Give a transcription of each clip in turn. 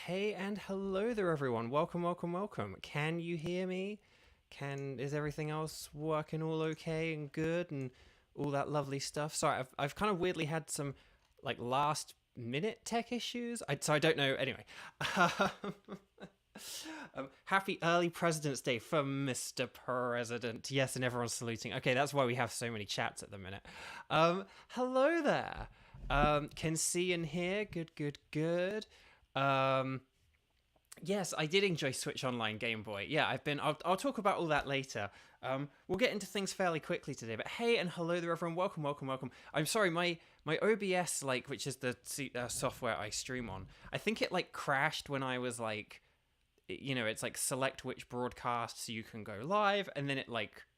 Hey and hello there everyone. Welcome. Can you hear me? Is everything else working all okay and good and all that lovely stuff? Sorry, I've kind of weirdly had some like last minute tech issues. So I don't know. Anyway. Happy early President's Day from Mr. President. Yes, and everyone's saluting. Okay, that's why we have so many chats at the minute. Hello there. Can see and hear. Good. Yes, I did enjoy Switch Online Game Boy. Yeah, I'll talk about all that later. We'll get into things fairly quickly today. But hey and hello there, everyone. Welcome. I'm sorry, my OBS, which is the software I stream on, I think it crashed when I was it's select which broadcasts you can go live, and then it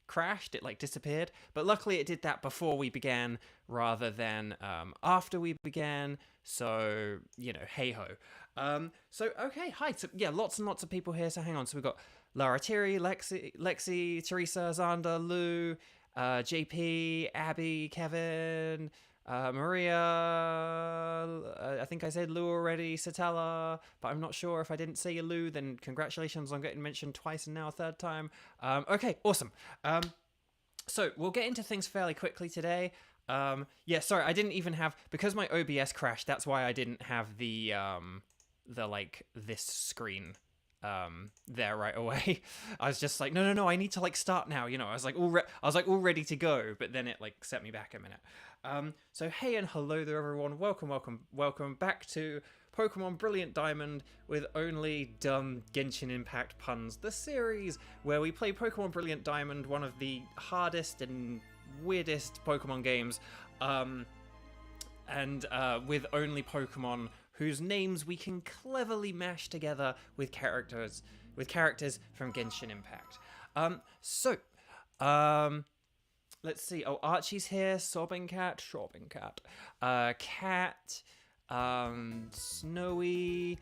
crashed, it disappeared. But luckily it did that before we began rather than after we began. So, hey ho. So, okay, hi. So, yeah, lots and lots of people here. So hang on. So we've got Lara, Thierry, Lexi, Teresa, Xander, Lou, JP, Abby, Kevin, Maria, I think I said Lou already, Satella, but I'm not sure. If I didn't say you, Lou, then congratulations on getting mentioned twice and now a third time. Okay, awesome. So we'll get into things fairly quickly today. Yeah, sorry, I didn't even have, because my OBS crashed, that's why I didn't have the this screen there right away. I was just like, no, I need to start now, I was all ready to go, but then it set me back a minute. So hey and hello there everyone, welcome back to Pokemon Brilliant Diamond with only dumb Genshin Impact puns, the series where we play Pokemon Brilliant Diamond, one of the hardest and weirdest Pokemon games, and with only Pokemon whose names we can cleverly mash together with characters from Genshin Impact. Let's see. Oh, Archie's here. Sobbing Cat. Cat. Snowy.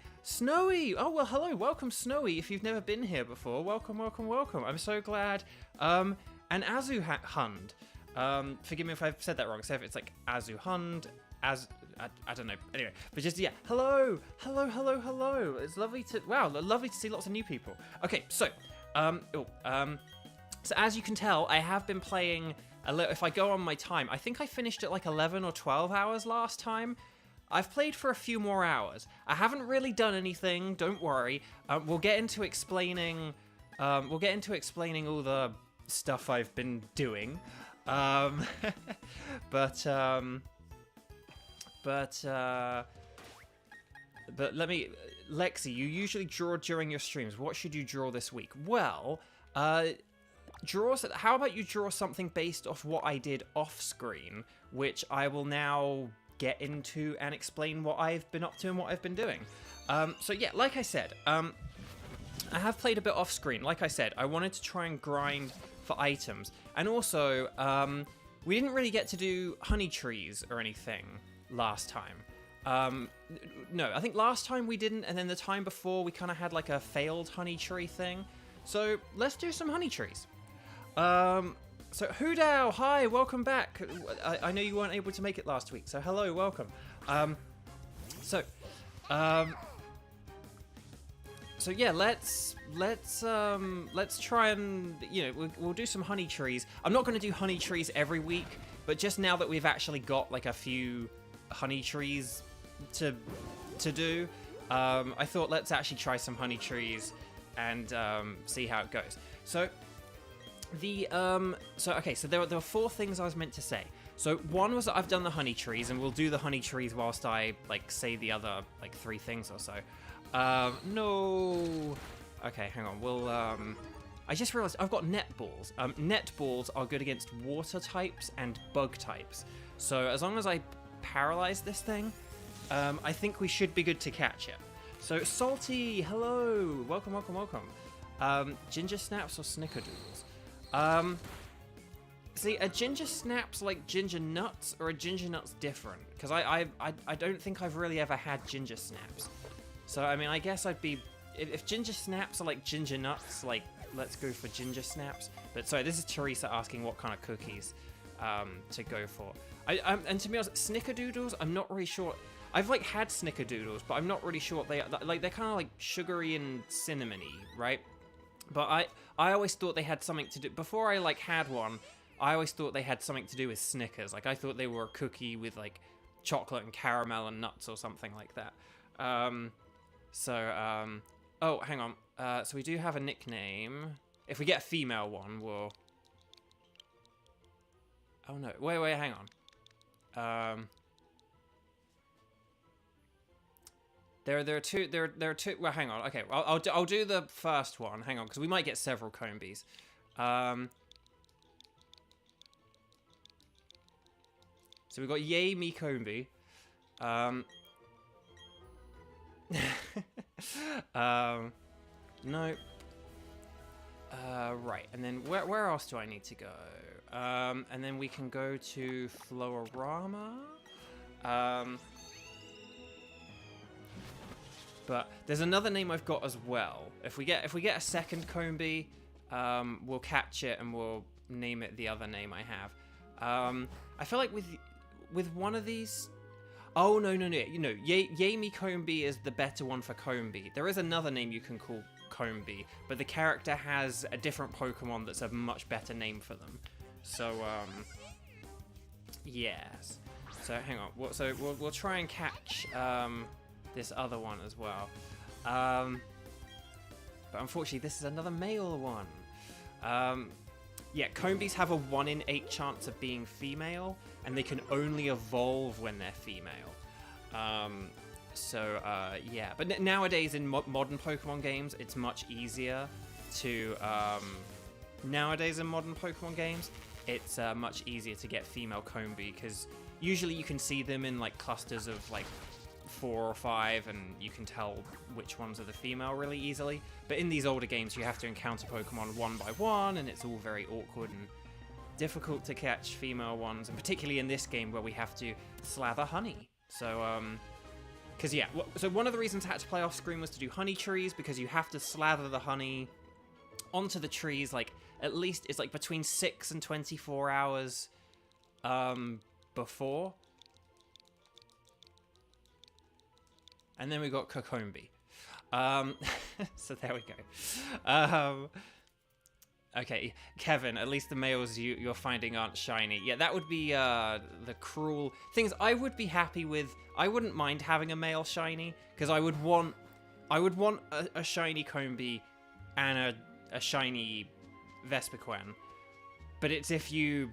Oh, well, hello. Welcome, Snowy. If you've never been here before, welcome. I'm so glad. And Azuhund. Forgive me if I've said that wrong. So if it's Azuhund, I don't know. Anyway, but just, yeah. Hello. It's lovely to see lots of new people. Okay, so, so as you can tell, I have been playing a little. If I go on my time, I think I finished at 11 or 12 hours last time. I've played for a few more hours. I haven't really done anything. Don't worry. We'll get into explaining all the stuff I've been doing. But let me, Lexi, you usually draw during your streams. What should you draw this week? Well, how about you draw something based off what I did off screen, which I will now get into and explain what I've been up to and what I've been doing. So yeah, like I said, I have played a bit off screen. Like I said, I wanted to try and grind for items, and also we didn't really get to do honey trees or anything last time. No, I think last time we didn't, and then the time before we kind of had a failed honey tree thing. So let's do some honey trees. So Hudao, hi, welcome back. I know you weren't able to make it last week, so hello, welcome. So yeah, let's try and we'll do some honey trees. I'm not going to do honey trees every week, but just now that we've actually got a few honey trees to do, I thought let's actually try some honey trees and see how it goes. So so there were four things I was meant to say. So one was that I've done the honey trees, and we'll do the honey trees whilst I say the other three things or so. No. Okay, hang on. We'll I just realized I've got net balls. Net balls are good against water types and bug types. So as long as I paralyze this thing, I think we should be good to catch it. So Salty, hello, welcome. Ginger snaps or snickerdoodles? See, a ginger snaps like ginger nuts, or a ginger nuts different? Because I don't think I've really ever had ginger snaps. So I mean, I guess I'd be, if ginger snaps are like ginger nuts, let's go for ginger snaps. But sorry, this is Teresa asking what kind of cookies to go for. And to be honest, snickerdoodles, I'm not really sure. I've like had snickerdoodles, but I'm not really sure what they are. Like they're kind of like sugary and cinnamony, right? But I always thought they had something to do, before I like had one, I always thought they had something to do with Snickers. Like I thought they were a cookie with like chocolate and caramel and nuts or something like that. Oh, hang on. So we do have a nickname. If we get a female one, we'll... Oh no, wait, hang on. There are two. Well, hang on. Okay, I'll do the first one. Hang on, because we might get several Combies. So we've got Yay Me Combi. Nope. Right, and then where else do I need to go? And then we can go to Florarama. But there's another name I've got as well. If we get a second Combi, we'll catch it and we'll name it the other name I have. I feel like with one of these. Oh no! You know, Yami Combi is the better one for Combi. There is another name you can call Combi, but the character has a different Pokemon that's a much better name for them. So yes. So hang on. We'll try and catch this other one as well. But unfortunately, this is another male one. Yeah, Combis have a 1 in 8 chance of being female, and they can only evolve when they're female. Yeah. But nowadays in modern Pokemon games, it's much easier to... Nowadays in modern Pokemon games, it's much easier to get female Combi, because usually you can see them in like clusters of like 4 or 5, and you can tell which ones are the female really easily. But in these older games, you have to encounter Pokemon one by one, and it's all very awkward and difficult to catch female ones, and particularly in this game where we have to slather honey. So, because yeah, so one of the reasons I had to play off screen was to do honey trees, because you have to slather the honey onto the trees, like at least it's like between 6 and 24 hours before. And then we got Kokombi. So there we go. Okay, Kevin, at least the males you're finding aren't shiny. Yeah, that would be the cruel things I would be happy with. I wouldn't mind having a male shiny, because I would want a shiny Combi and a shiny Vespiquen. But it's if you...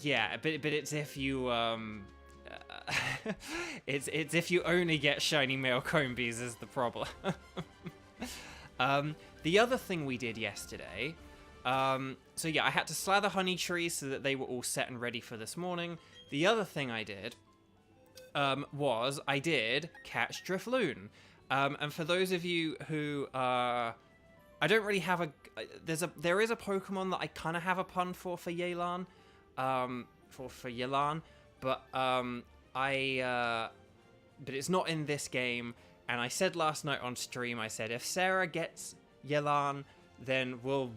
Yeah, but it's if you... it's if you only get shiny male Combis is the problem. The other thing we did yesterday, so yeah, I had to slather honey trees so that they were all set and ready for this morning. The other thing I did was I did catch Driffloon. And for those of you who I don't really have there is a Pokemon that I kind of have a pun for Yelan, for Yelan. But but it's not in this game. And I said last night on stream, I said if Sarah gets Yelan, then we'll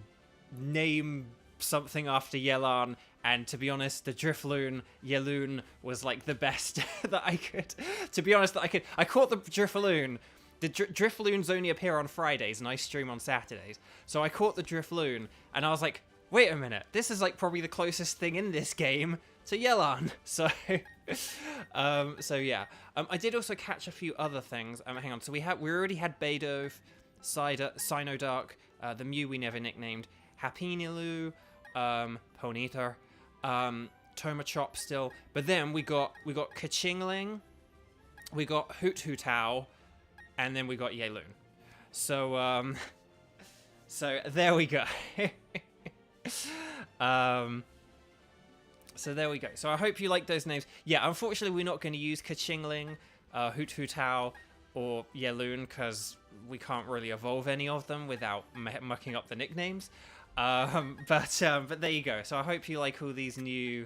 name something after Yelan. And to be honest, the Driffloon Yeloon was like the best that I could. To be honest, I caught the Driffloon. The Driffloons only appear on Fridays, and I stream on Saturdays. So I caught the Driffloon, and I was like, wait a minute, this is like probably the closest thing in this game to Yelan. So, so yeah. I did also catch a few other things. Hang on. So we already had Beidove, Sinodark, the Mew we never nicknamed, Happinilu, Ponyta, Tomachop still. But then we got Kachingling, we got Hoothootao, and then we got Yeloon. So so there we go. So there we go. So I hope you like those names. Yeah, unfortunately we're not going to use Kachingling, Hoothootao, or Yeloon, because we can't really evolve any of them without mucking up the nicknames. But there you go. So I hope you like all these new...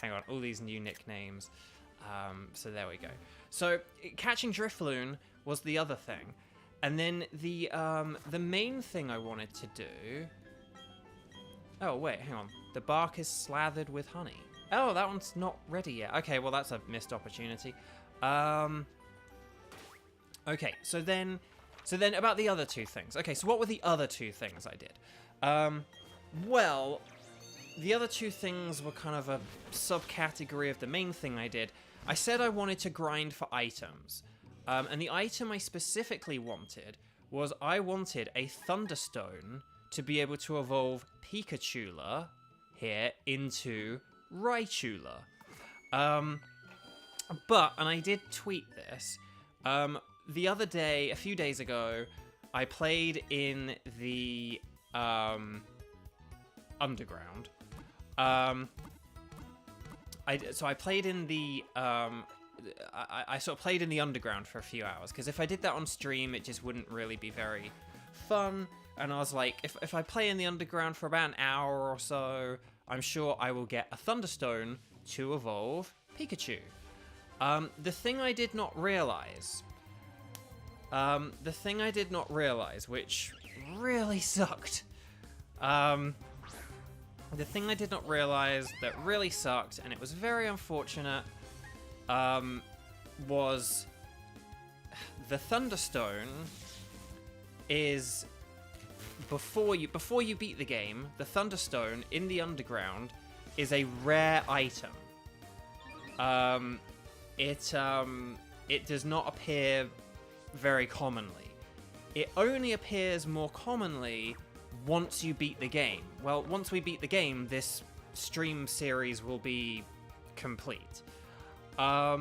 Hang on, all these new nicknames. So there we go. So catching Driffloon was the other thing. And then the main thing I wanted to do... Oh, wait, hang on. The bark is slathered with honey. Oh, that one's not ready yet. Okay, well, that's a missed opportunity. Okay, so then about the other two things. Okay, so what were the other two things I did? Well, the other two things were kind of a subcategory of the main thing I did. I said I wanted to grind for items. And the item I specifically wanted was I wanted a Thunderstone to be able to evolve Pikachu here into Raichula. But, and I did tweet this, the other day, a few days ago, I played in the underground. So I played in the I sort of played in the underground for a few hours, because if I did that on stream, it just wouldn't really be very fun. And I was like, if I play in the underground for about an hour or so, I'm sure I will get a Thunderstone to evolve Pikachu. The thing I did not realize, which really sucked, the thing I did not realize that really sucked, and it was very unfortunate, was the Thunderstone is, before you beat the game, the Thunderstone in the underground is a rare item. It does not appear very commonly. It only appears more commonly once you beat the game. Well, once we beat the game, this stream series will be complete. I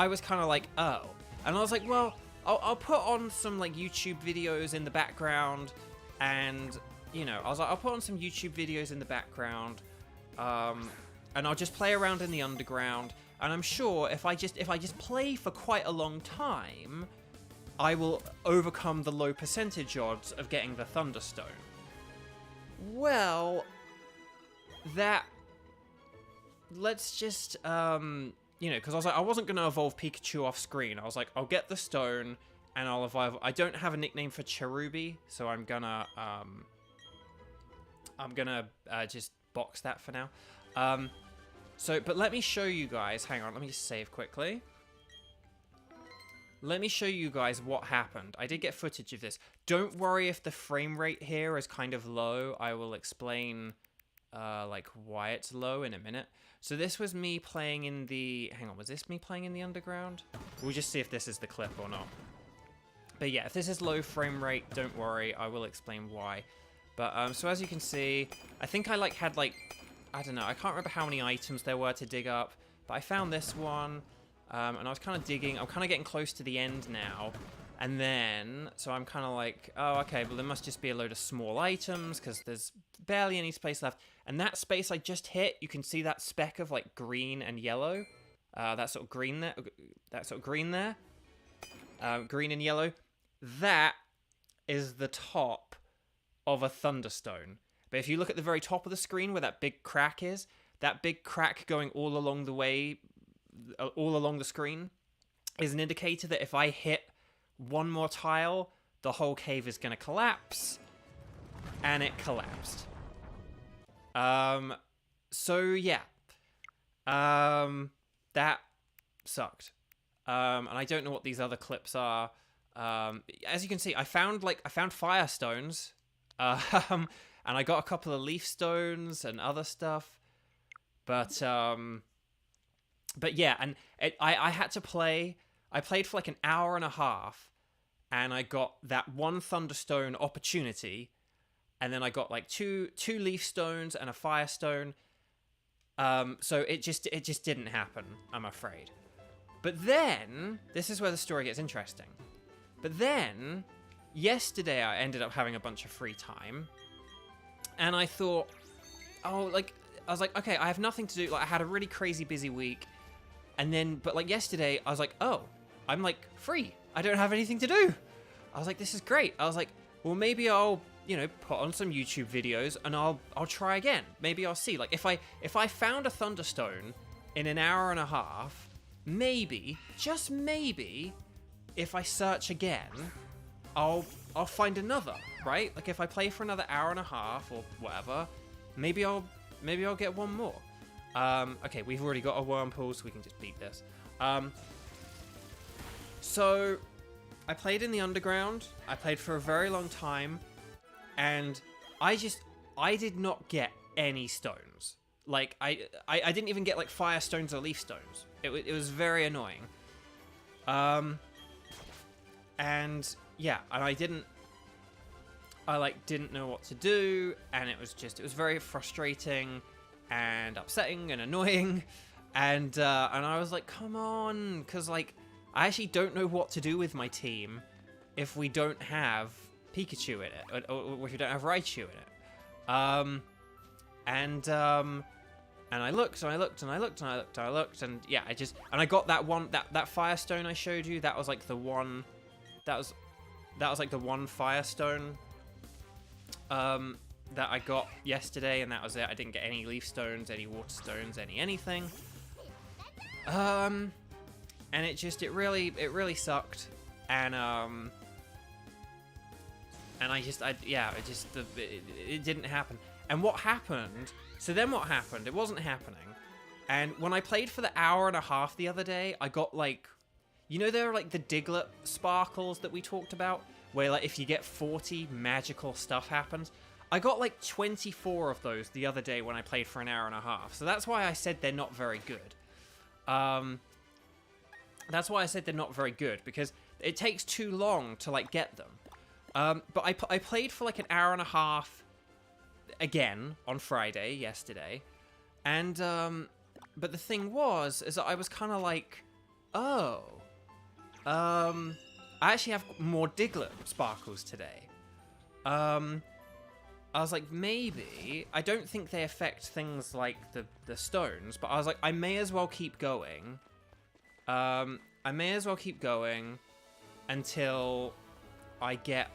was kind of like, oh. And I was like, well, I'll put on some, like, YouTube videos in the background, and, you know, I was like, I'll put on some YouTube videos in the background, and I'll just play around in the underground, and I'm sure if I just play for quite a long time, I will overcome the low percentage odds of getting the Thunderstone. Well, let's just, you know, because I was like, I wasn't going to evolve Pikachu off screen. I was like, I'll get the stone, and I'll evolve. I don't have a nickname for Cherubi, so I'm gonna just box that for now. But let me show you guys, hang on, let me just save quickly. Let me show you guys what happened. I did get footage of this. Don't worry if the frame rate here is kind of low. I will explain, like, why it's low in a minute. So this was me playing in the... Hang on, was this me playing in the underground? We'll just see if this is the clip or not. But yeah, if this is low frame rate, don't worry. I will explain why. But, so as you can see, I think I, like, had, like... I don't know. I can't remember how many items there were to dig up. But I found this one. And I was kind of digging. I'm kind of getting close to the end now. And then, so I'm kind of like, oh, okay, well, there must just be a load of small items because there's barely any space left. And that space I just hit, you can see that speck of, like, green and yellow. That sort of green there. Green and yellow. That is the top of a Thunderstone. But if you look at the very top of the screen where that big crack is, that big crack going all along the way, all along the screen, is an indicator that if I hit one more tile, the whole cave is going to collapse. And it collapsed. So yeah. That sucked. And I don't know what these other clips are. As you can see, I found Firestones. And I got a couple of Leaf Stones and other stuff. But yeah, and I had to play. I played for like an hour and a half, and I got that one Thunderstone opportunity, and then I got like two Leaf Stones and a Firestone. So it just didn't happen, I'm afraid. But then this is where the story gets interesting. But then yesterday I ended up having a bunch of free time, and I thought, oh, like I was like, okay, I have nothing to do. Like I had a really crazy busy week. And then, but like yesterday, I was like, oh, I'm like free. I don't have anything to do. I was like, this is great. I was like, well, maybe I'll, you know, put on some YouTube videos and I'll try again. Maybe I'll see. Like if I found a Thunderstone in an hour and a half, maybe, just maybe, if I search again, I'll find another, right? Like if I play for another hour and a half or whatever, maybe I'll get one more. Okay, we've already got a Whirlpool, so we can just beat this. So I played in the underground. I played for a very long time, and I did not get any stones. Like I didn't even get like fire stones or leaf stones. It was very annoying. And yeah, and I didn't know what to do, and it was very frustrating and upsetting and annoying, and I was like, come on, because like I actually don't know what to do with my team if we don't have Pikachu in it, or if we don't have Raichu in it. And I looked and I looked and I looked and I looked and I looked, and yeah, I got that one, that Firestone I showed you. That was like the one, that was like the one Firestone that I got yesterday, and that was it. I didn't get any Leaf Stones, any Water Stones, anything. And it really sucked, and it didn't happen. And what happened? So then what happened? It wasn't happening. And when I played for the hour and a half the other day, I got like, you know, there are like the Diglett Sparkles that we talked about, where like if you get 40, magical stuff happens. I got like 24 of those the other day when I played for an hour and a half. So that's why I said they're not very good. That's why I said they're not very good, because it takes too long to like get them. But I played for like an hour and a half again on Friday, yesterday. And, but the thing was, is that I was kind of like, oh, I actually have more Diglett Sparkles today. I was like, maybe, I don't think they affect things like the stones, but I was like, I may as well keep going. I may as well keep going until I get,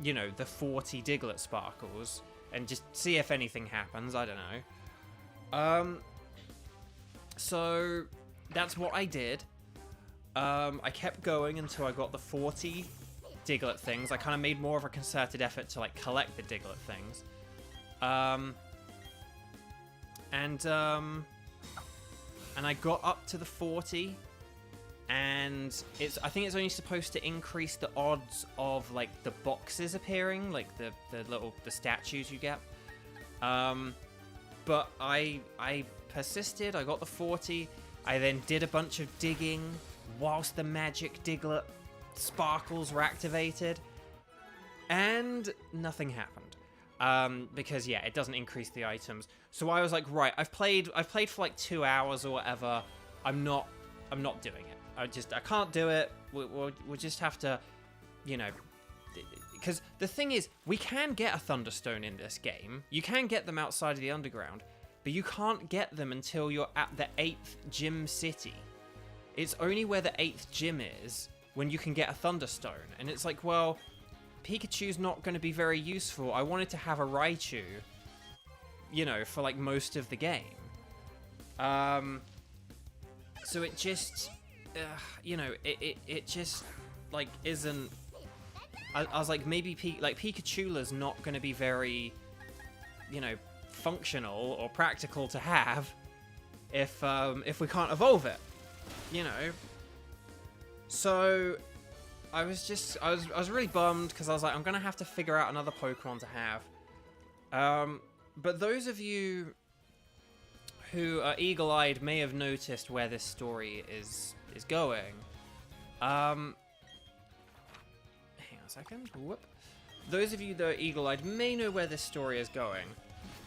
you know, the 40 Diglett Sparkles, and just see if anything happens. I don't know. So that's what I did. I kept going until I got the 40 Diglett things. I kind of made more of a concerted effort to like collect the Diglett things. And I got up to the 40, and I think it's only supposed to increase the odds of like the boxes appearing, like the statues you get. But I persisted. I got the 40. I then did a bunch of digging whilst the magic Diglett Sparkles were activated, and nothing happened. Because yeah, it doesn't increase the items. So I was like, right, I've played for like 2 hours or whatever. I'm not doing it. I can't do it. We'll just have to, you know, because the thing is, we can get a Thunderstone in this game. You can get them outside of the underground, but you can't get them until you're at the 8th gym city. It's only where the 8th gym is when you can get a Thunderstone. And it's like, well, Pikachu's not going to be very useful. I wanted to have a Raichu, you know, for like most of the game. So it just, you know, it just like isn't. I was like, maybe Pikachula's not going to be very, you know, functional or practical to have if we can't evolve it, you know. So I was really bummed, because I was like, I'm gonna have to figure out another Pokemon to have. But those of you who are eagle-eyed may have noticed where this story is going. Hang on a second. Whoop. Those of you that are eagle-eyed may know where this story is going.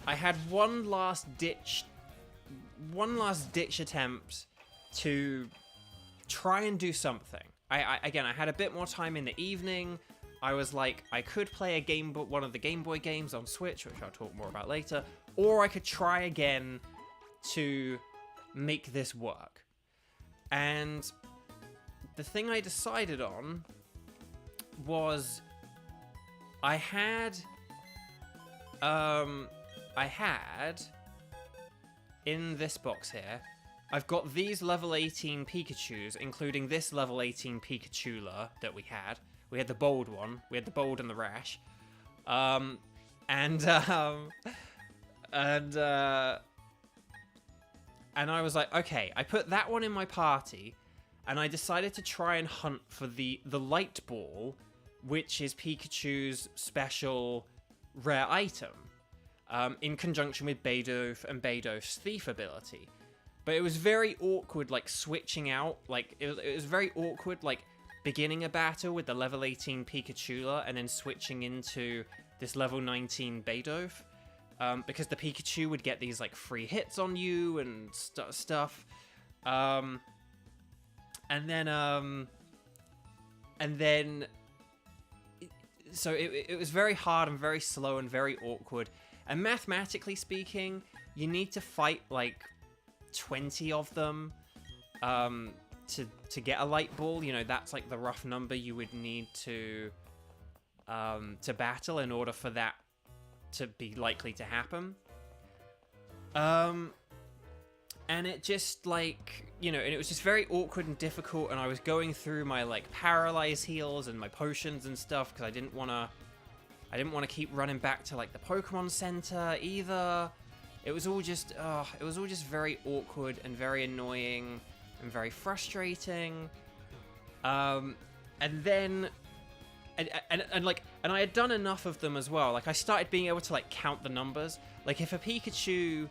I had one last ditch attempt to try and do something. I had a bit more time in the evening. I was like, I could play one of the Game Boy games on Switch, which I'll talk more about later, or I could try again to make this work. And the thing I decided on was I had in this box here, I've got these level 18 Pikachus, including this level 18 Pikachula that we had, We had the bold one. We had the bold and the rash. And I was like, okay, I put that one in my party, and I decided to try and hunt for the light ball, which is Pikachu's special rare item, in conjunction with Bidoof and Bidooff's thief ability. But it was very awkward, like, switching out, like, it was very awkward, like, beginning a battle with the level 18 Pikachu and then switching into this level 19 Bidoof, because the Pikachu would get these, like, free hits on you and stuff, and then, so it was very hard and very slow and very awkward, and mathematically speaking, you need to fight, like, 20 of them, to get a light ball. You know, that's like the rough number you would need to battle in order for that to be likely to happen. And it just, like, you know, and it was just very awkward and difficult, and I was going through my, like, paralyze heals and my potions and stuff, because I didn't want to keep running back to, like, the Pokemon Center either. It was all just very awkward and very annoying and very frustrating. And then, and I had done enough of them as well. Like, I started being able to, like, count the numbers. Like, if a Pikachu,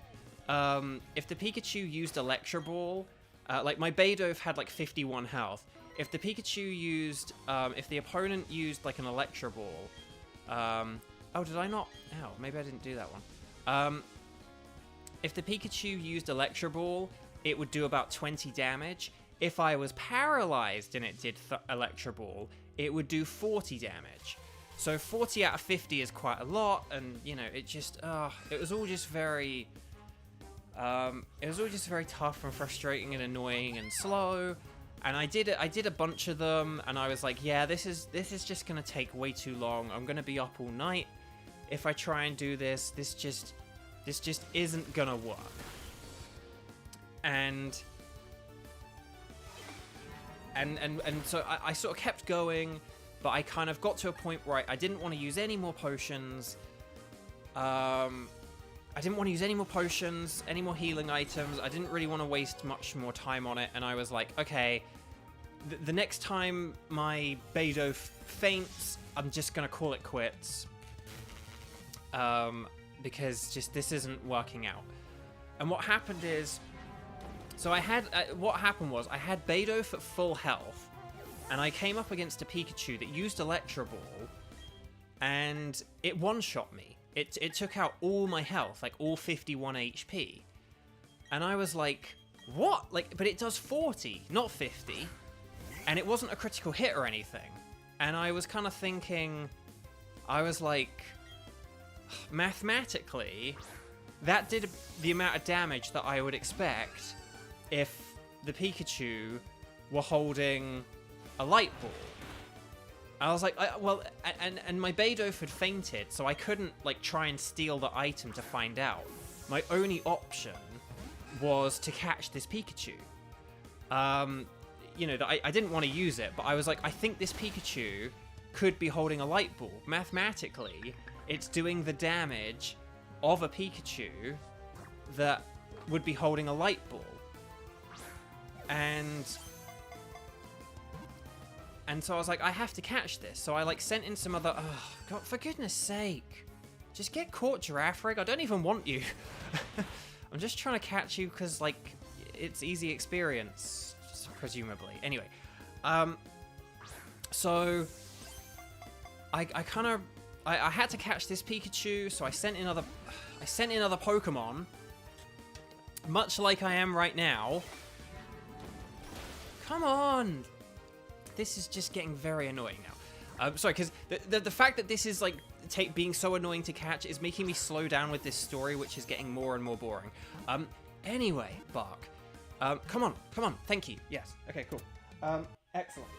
if the Pikachu used Electro Ball, like, my Bidoof had, like, 51 health. If the Pikachu used, if the opponent used, like, an Electro Ball, oh, did I not? Oh, maybe I didn't do that one. If the Pikachu used Electro Ball, it would do about 20 damage. If I was paralyzed and it did Electro Ball, it would do 40 damage. So 40 out of 50 is quite a lot, and, you know, it just, it was all just very, tough and frustrating and annoying and slow. And I did a bunch of them, and I was like, yeah, this is just gonna take way too long. I'm gonna be up all night if I try and do this. This just isn't gonna work. And so I sort of kept going, but I kind of got to a point where I didn't want to use any more potions. I didn't want to use any more potions, any more healing items. I didn't really want to waste much more time on it, and I was like, okay, the next time my Bidoof faints, I'm just gonna call it quits. Because just this isn't working out. And what happened is, so I had, what happened was, I had Bidoof at full health, and I came up against a Pikachu that used Electro Ball, and it one-shot me. It took out all my health, like all 51 HP. And I was like, what? Like, but it does 40, not 50. And it wasn't a critical hit or anything. And I was kind of thinking, I was like, mathematically, that did the amount of damage that I would expect if the Pikachu were holding a light ball. I was like, well, and my Bidoof had fainted, so I couldn't, like, try and steal the item to find out. My only option was to catch this Pikachu. You know, I didn't want to use it, but I was like, I think this Pikachu could be holding a light ball. Mathematically, it's doing the damage of a Pikachu that would be holding a light ball. And so I was like, I have to catch this. So I, like, sent in some other... Oh, God, for goodness sake. Just get caught, Girafarig. I don't even want you. I'm just trying to catch you because, like, it's easy experience, presumably. Anyway. So I kind of... I had to catch this Pikachu, so I sent in other Pokemon, much like I am right now. Come on! This is just getting very annoying now. Sorry, because the fact that this is, like, being so annoying to catch is making me slow down with this story, which is getting more and more boring. Anyway, Bark. Come on. Thank you. Yes. Okay, cool. Excellent.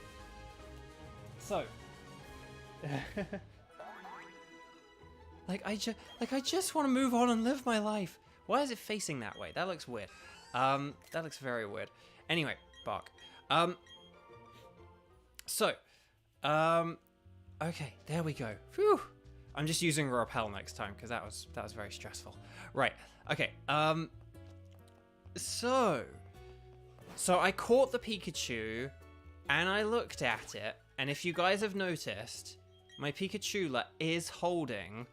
So... I just want to move on and live my life. Why is it facing that way? That looks weird. That looks very weird. Anyway, Bark. So, Okay, there we go. Phew. I'm just using repel next time because that was very stressful. Right. Okay. So I caught the Pikachu and I looked at it, and if you guys have noticed, my Pikachu is holding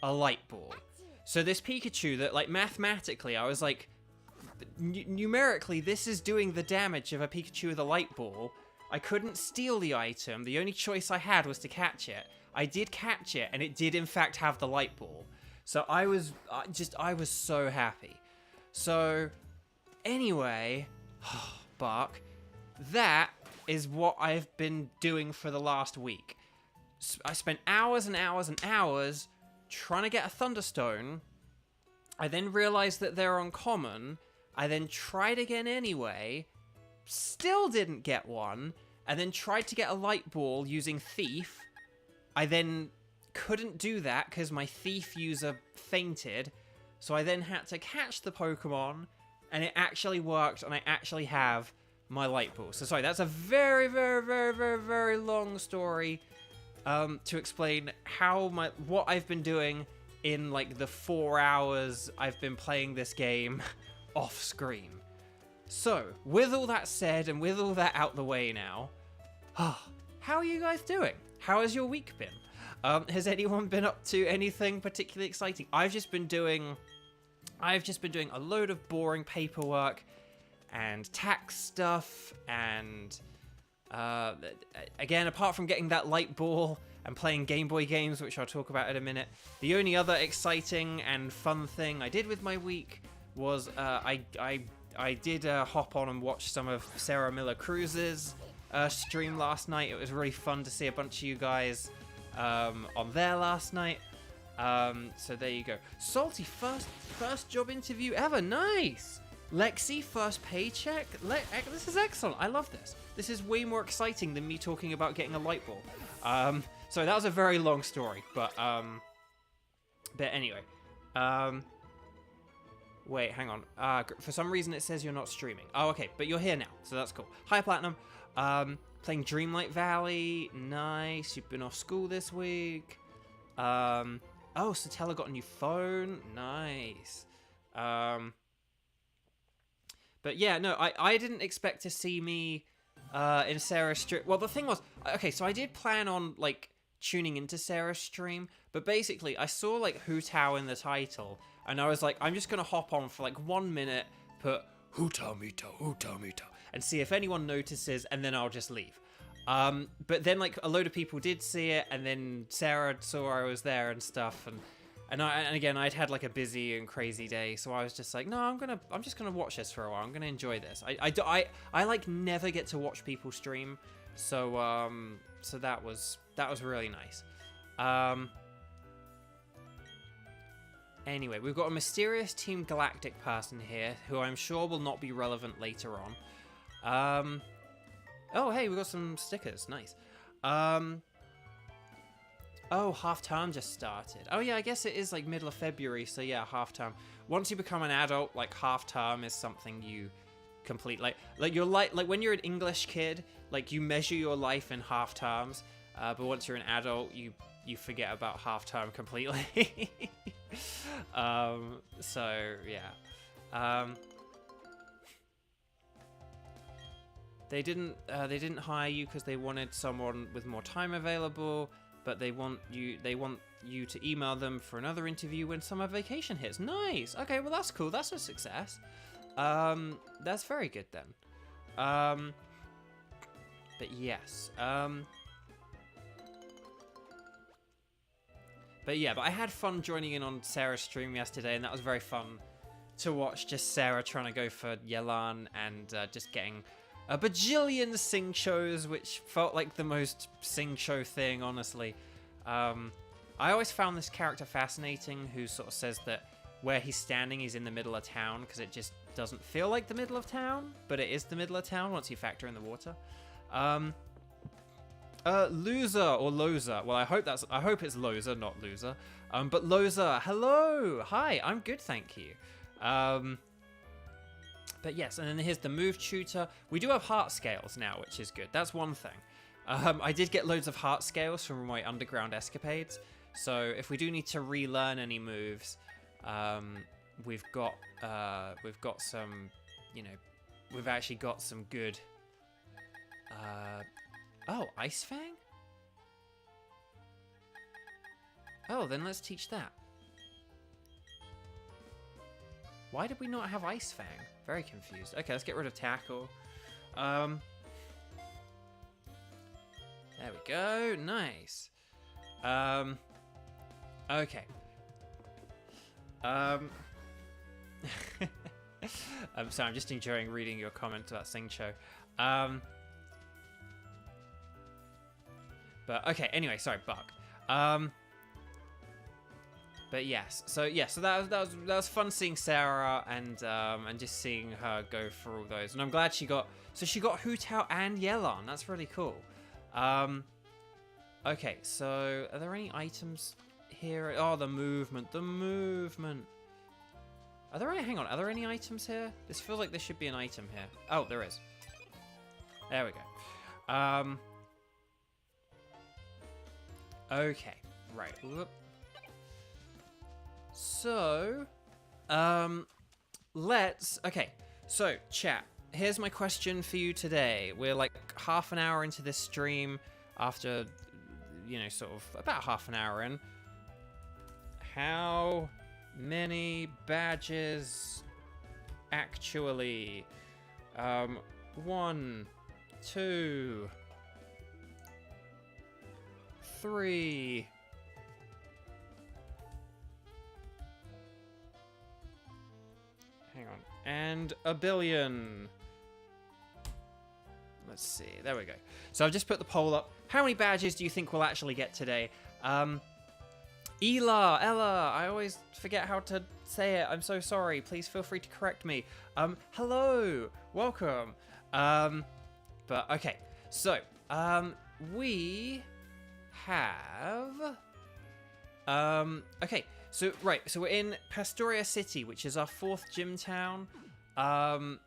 a light ball. So this Pikachu that, like, mathematically, I was like, numerically, this is doing the damage of a Pikachu with a light ball. I couldn't steal the item. The only choice I had was to catch it. I did catch it, and it did, in fact, have the light ball. So I was so happy. So, anyway, Bark, that is what I've been doing for the last week. I spent hours and hours and hours trying to get a Thunderstone. I then realized that they're uncommon. I then tried again anyway, still didn't get one, and then tried to get a light ball using Thief. I then couldn't do that because my Thief user fainted, so I then had to catch the Pokemon, and it actually worked, and I actually have my light ball. So sorry, that's a very, very, very, very, very long story to explain what I've been doing in like the 4 hours I've been playing this game off screen. So, with all that said and with all that out the way now, how are you guys doing? How has your week been? Has anyone been up to anything particularly exciting? I've just been doing a load of boring paperwork and tax stuff, and again, apart from getting that light ball and playing Game Boy games, which I'll talk about in a minute, the only other exciting and fun thing I did with my week was I did hop on and watch some of Sarah Miller Cruz's stream last night. It was really fun to see a bunch of you guys on there last night. So there you go. Salty, first job interview ever. Nice. Lexi, first paycheck. This is excellent. I love this. This is way more exciting than me talking about getting a light ball. So that was a very long story, but anyway. Wait, hang on. For some reason it says you're not streaming. Oh, okay, but you're here now, so that's cool. Hi, Platinum. Playing Dreamlight Valley. Nice. You've been off school this week. Oh, Satella got a new phone. Nice. But yeah, no, I didn't expect to see me in Sarah's stream. Well, the thing was, okay, so I did plan on, like, tuning into Sarah's stream, but basically I saw, like, Hu Tao in the title, and I was like, I'm just gonna hop on for, like, 1 minute, put Hu Tao Mito, and see if anyone notices, and then I'll just leave. But then, like, a load of people did see it, and then Sarah saw I was there and stuff, and again, I'd had like a busy and crazy day, so I was just like, no, I'm just gonna watch this for a while. I'm gonna enjoy this. I like never get to watch people stream, so so that was really nice. Anyway, we've got a mysterious Team Galactic person here who I'm sure will not be relevant later on. Oh, hey, we got some stickers. Nice. Oh, half-term just started. Oh, yeah, I guess it is, like, middle of February, so yeah, half-term. Once you become an adult, like, half-term is something you complete. Like you're like when you're an English kid, like, you measure your life in half-terms, but once you're an adult, you forget about half-term completely. So, yeah. They didn't hire you because they wanted someone with more time available, but they want you to email them for another interview when summer vacation hits. Nice. Okay, well that's cool. That's a success. That's very good then. But yes. But I had fun joining in on Sarah's stream yesterday, and that was very fun to watch. Just Sarah trying to go for Yelan and just getting a bajillion sing shows, which felt like the most sing show thing, honestly. I always found this character fascinating, who sort of says that where he's standing is in the middle of town, because it just doesn't feel like the middle of town, but it is the middle of town once you factor in the water. Loser or Loser. Well, I hope it's Loser, not Loser. But Loser, hello, hi, I'm good, thank you. But yes, and then here's the move tutor. We do have heart scales now, which is good. That's one thing. I did get loads of heart scales from my underground escapades, so if we do need to relearn any moves, we've got some, you know, we've actually got some good. Oh, Ice Fang? Oh, then let's teach that. Why did we not have Ice Fang? Very confused. Okay, let's get rid of Tackle. There we go. Nice. Okay. I'm sorry, I'm just enjoying reading your comment about Singcho. But okay, anyway, sorry, Buck. But yes, so that was fun seeing Sarah and just seeing her go through all those. And I'm glad she got Hu Tao and Yelan. That's really cool. Okay, so are there any items here? Oh, the movement. Are there any? Hang on, are there any items here? This feels like there should be an item here. Oh, there is. There we go. Okay, right. Whoop. So, okay, so chat, here's my question for you today. We're like half an hour into this stream after, you know, sort of about half an hour in. How many badges actually? 1, 2, 3... Hang on. And 1 billion. Let's see. There we go. So I've just put the poll up. How many badges do you think we'll actually get today? Ella, I always forget how to say it. I'm so sorry. Please feel free to correct me. Hello. Welcome. But okay. So, we have... okay. So, right, so we're in Pastoria City, which is our 4th gym town. And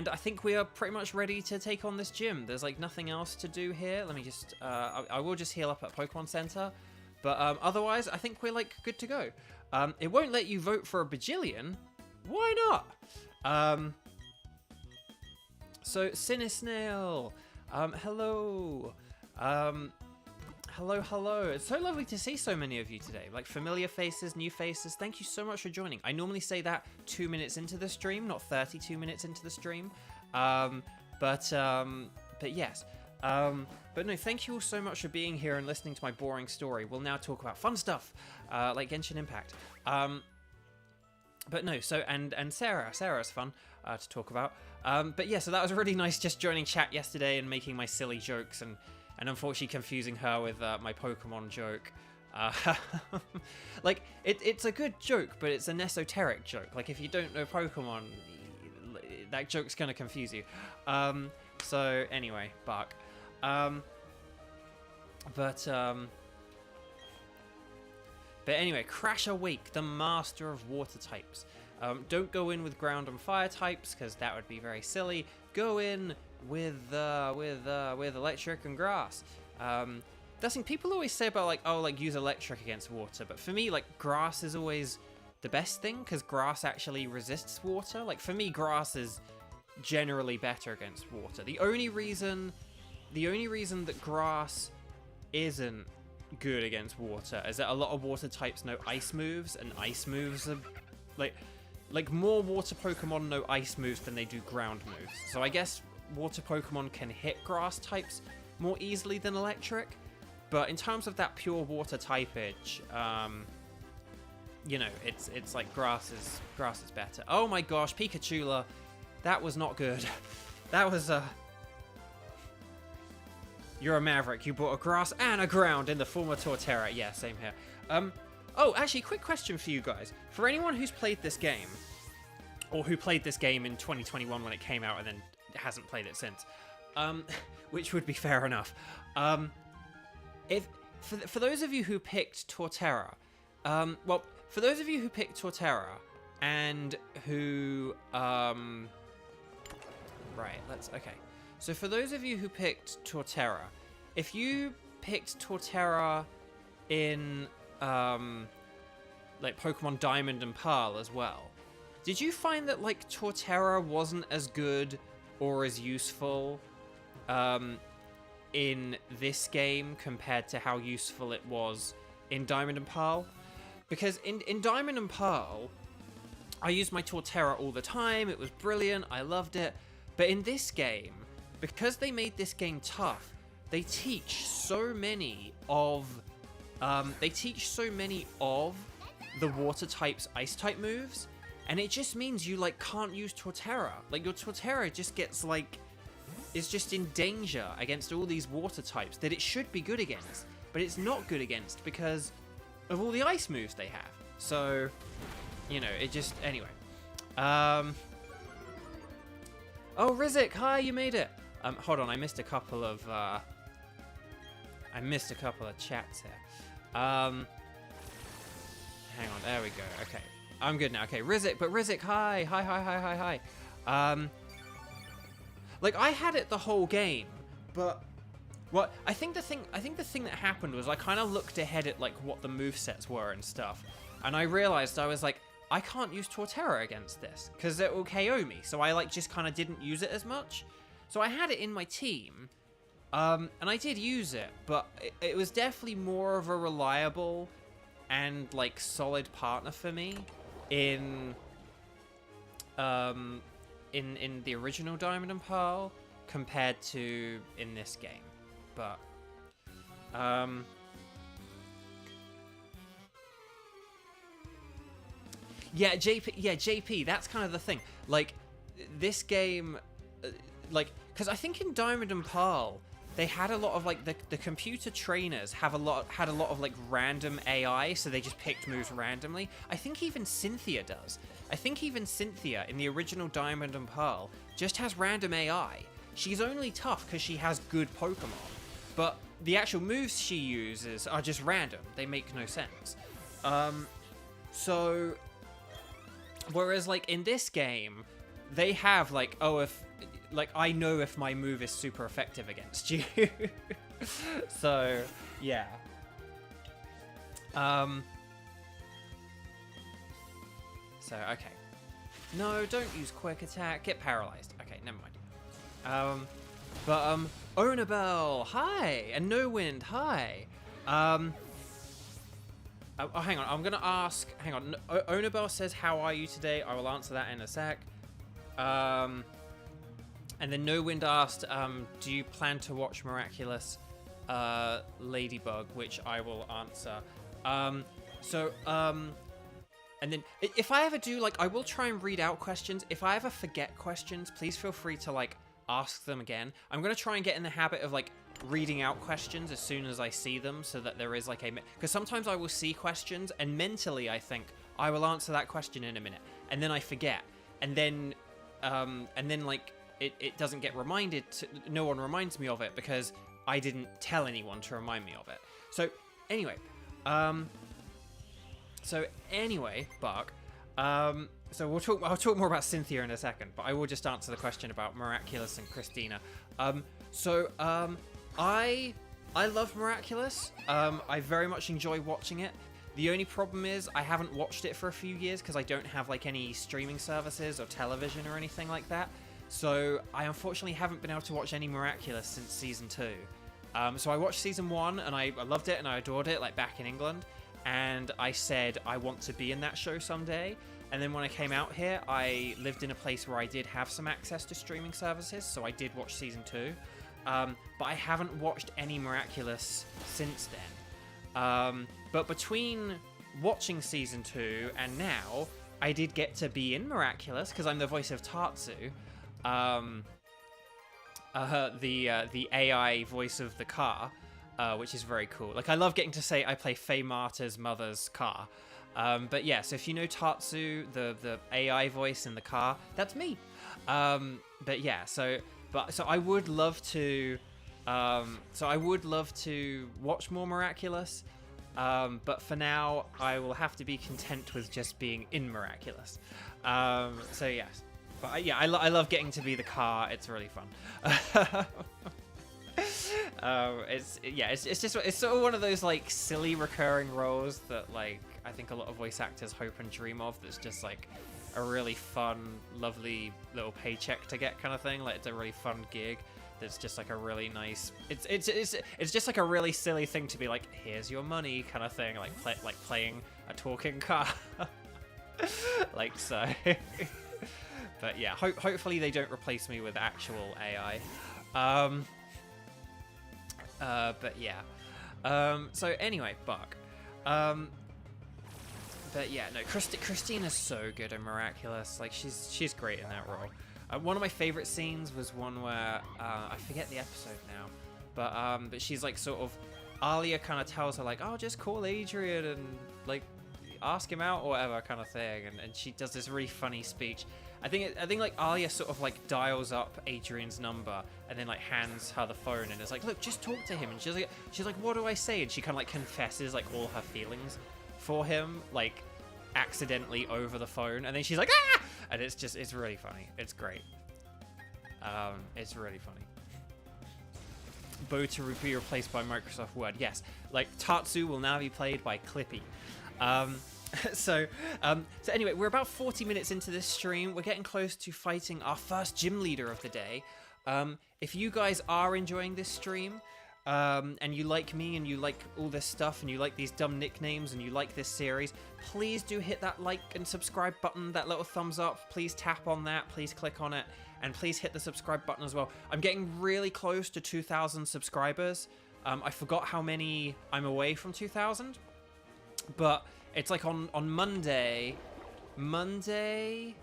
I think we are pretty much ready to take on this gym. There's, like, nothing else to do here. Let me just, I will just heal up at Pokemon Center. But otherwise, I think we're, like, good to go. It won't let you vote for a bajillion. Why not? So, Cinesnail, hello. Hello. It's so lovely to see so many of you today. Like, familiar faces, new faces. Thank you so much for joining. I normally say that 2 minutes into the stream, not 32 minutes into the stream. But yes. But no, thank you all so much for being here and listening to my boring story. We'll now talk about fun stuff, like Genshin Impact. But no, so, and Sarah's fun to talk about. But yeah, so that was really nice just joining chat yesterday and making my silly jokes and unfortunately confusing her with my Pokemon joke. Like, it's a good joke, but it's an esoteric joke. Like, if you don't know Pokemon, that joke's gonna confuse you. So, anyway, Bark. But anyway, Crash Awake, the master of water types. Don't go in with ground and fire types, because that would be very silly. Go in with electric and grass. That's thing people always say about, like, oh, like, use electric against water, but for me, like, grass is always the best thing, because grass actually resists water. Like, for me, grass is generally better against water. The only reason that grass isn't good against water is that a lot of water types know ice moves, and ice moves are like more water Pokemon know ice moves than they do ground moves. So I guess water Pokemon can hit grass types more easily than electric, but in terms of that pure water typage, you know, it's like grass is better. Oh my gosh, Pikachu, that was not good. That was You're a maverick. You bought a grass and a ground in the form of Torterra. Yeah, same here. Oh, actually, quick question for you guys. For anyone who's played this game, or who played this game in 2021 when it came out and then hasn't played it since, which would be fair enough. For those of you who picked Torterra, well, for those of you who picked Torterra and who, right, okay. So for those of you who picked Torterra, if you picked Torterra in like Pokemon Diamond and Pearl as well, did you find that like Torterra wasn't as good or as useful in this game compared to how useful it was in Diamond and Pearl? Because in Diamond and Pearl, I used my Torterra all the time. It was brilliant. I loved it. But in this game, because they made this game tough, they teach so many of the water types ice type moves, and it just means you like can't use Torterra. Like your Torterra just gets like is just in danger against all these water types that it should be good against, but it's not good against because of all the ice moves they have. So, you know, it just anyway. Oh, Rizzik, hi, you made it. Hold on, I missed a couple of chats here. Hang on, there we go. Okay, I'm good now. Okay, Rizzik, hi. Like I had it the whole game, but what I think the thing that happened was I kind of looked ahead at like what the movesets were and stuff, and I realized I was like, I can't use Torterra against this because it will KO me. So I like just kind of didn't use it as much. So I had it in my team, and I did use it, but it was definitely more of a reliable and like solid partner for me in the original Diamond and Pearl compared to in this game. But yeah, JP, that's kind of the thing. Like this game, like, because I think in Diamond and Pearl they had a lot of like the computer trainers had a lot of like random AI, so they just picked moves randomly. I think even Cynthia does. I think even Cynthia in the original Diamond and Pearl just has random AI. She's only tough because she has good Pokemon, but the actual moves she uses are just random. They make no sense. So whereas like in this game, they have like, oh, if like I know if my move is super effective against you. So yeah. So okay. No, don't use quick attack. Get paralyzed. Okay, never mind. Onabel, hi, and No Wind, hi. Oh, hang on. I'm gonna ask. Hang on. Onabel says, "How are you today?" I will answer that in a sec. And then No Wind asked, "Do you plan to watch Miraculous Ladybug?" Which I will answer. And then if I ever do, like, I will try and read out questions. If I ever forget questions, please feel free to like ask them again. I'm gonna try and get in the habit of like reading out questions as soon as I see them, so that there is like a, because sometimes I will see questions and mentally I think I will answer that question in a minute, and then I forget, and then like it doesn't get reminded. No one reminds me of it because I didn't tell anyone to remind me of it. So anyway, Bark. So I'll talk more about Cynthia in a second, but I will just answer the question about Miraculous and Christina. I love Miraculous. I very much enjoy watching it. The only problem is I haven't watched it for a few years because I don't have like any streaming services or television or anything like that. So I unfortunately haven't been able to watch any Miraculous since season 2. So I watched season 1 and I loved it and I adored it, like back in England. And I said I want to be in that show someday. And then when I came out here, I lived in a place where I did have some access to streaming services, so I did watch season 2. But I haven't watched any Miraculous since then. But between watching season 2 and now, I did get to be in Miraculous because I'm the voice of Tatsu, the AI voice of the car. Which is very cool. Like, I love getting to say I play Faye Marta's mother's car. But yeah, so if you know Tatsu, the AI voice in the car, that's me. But yeah, so I would love to, watch more Miraculous. But for now, I will have to be content with just being in Miraculous. So yes. But yeah, I love getting to be the car. It's really fun. It's sort of one of those like silly recurring roles that like I think a lot of voice actors hope and dream of. That's just like a really fun, lovely little paycheck to get kind of thing. Like it's a really fun gig. That's just like a really nice. It's just like a really silly thing to be like, here's your money kind of thing. Like playing a talking car, like so. But yeah, hopefully they don't replace me with actual AI. But yeah. So anyway, Buck. But yeah, no, Christina's so good and miraculous. Like she's great in that role. One of my favorite scenes was one where I forget the episode now, but she's like sort of Alia kind of tells her like, oh, just call Adrian and like ask him out or whatever kind of thing, and she does this really funny speech. I think like Alia sort of like dials up Adrian's number and then like hands her the phone and is like, look, just talk to him. And she's like, what do I say? And she kind of like confesses like all her feelings for him, like accidentally over the phone, and then she's like, ah! And it's really funny. It's great. It's really funny. Bo to be replaced by Microsoft Word. Yes, like Tatsu will now be played by Clippy. So anyway, we're about 40 minutes into this stream. We're getting close to fighting our first gym leader of the day. If you guys are enjoying this stream, and you like me and you like all this stuff and you like these dumb nicknames and you like this series, please do hit that like and subscribe button, that little thumbs up. Please tap on that, please click on it, and please hit the subscribe button as well. I'm getting really close to 2,000 subscribers. I forgot how many I'm away from 2,000, but it's like on Monday. Monday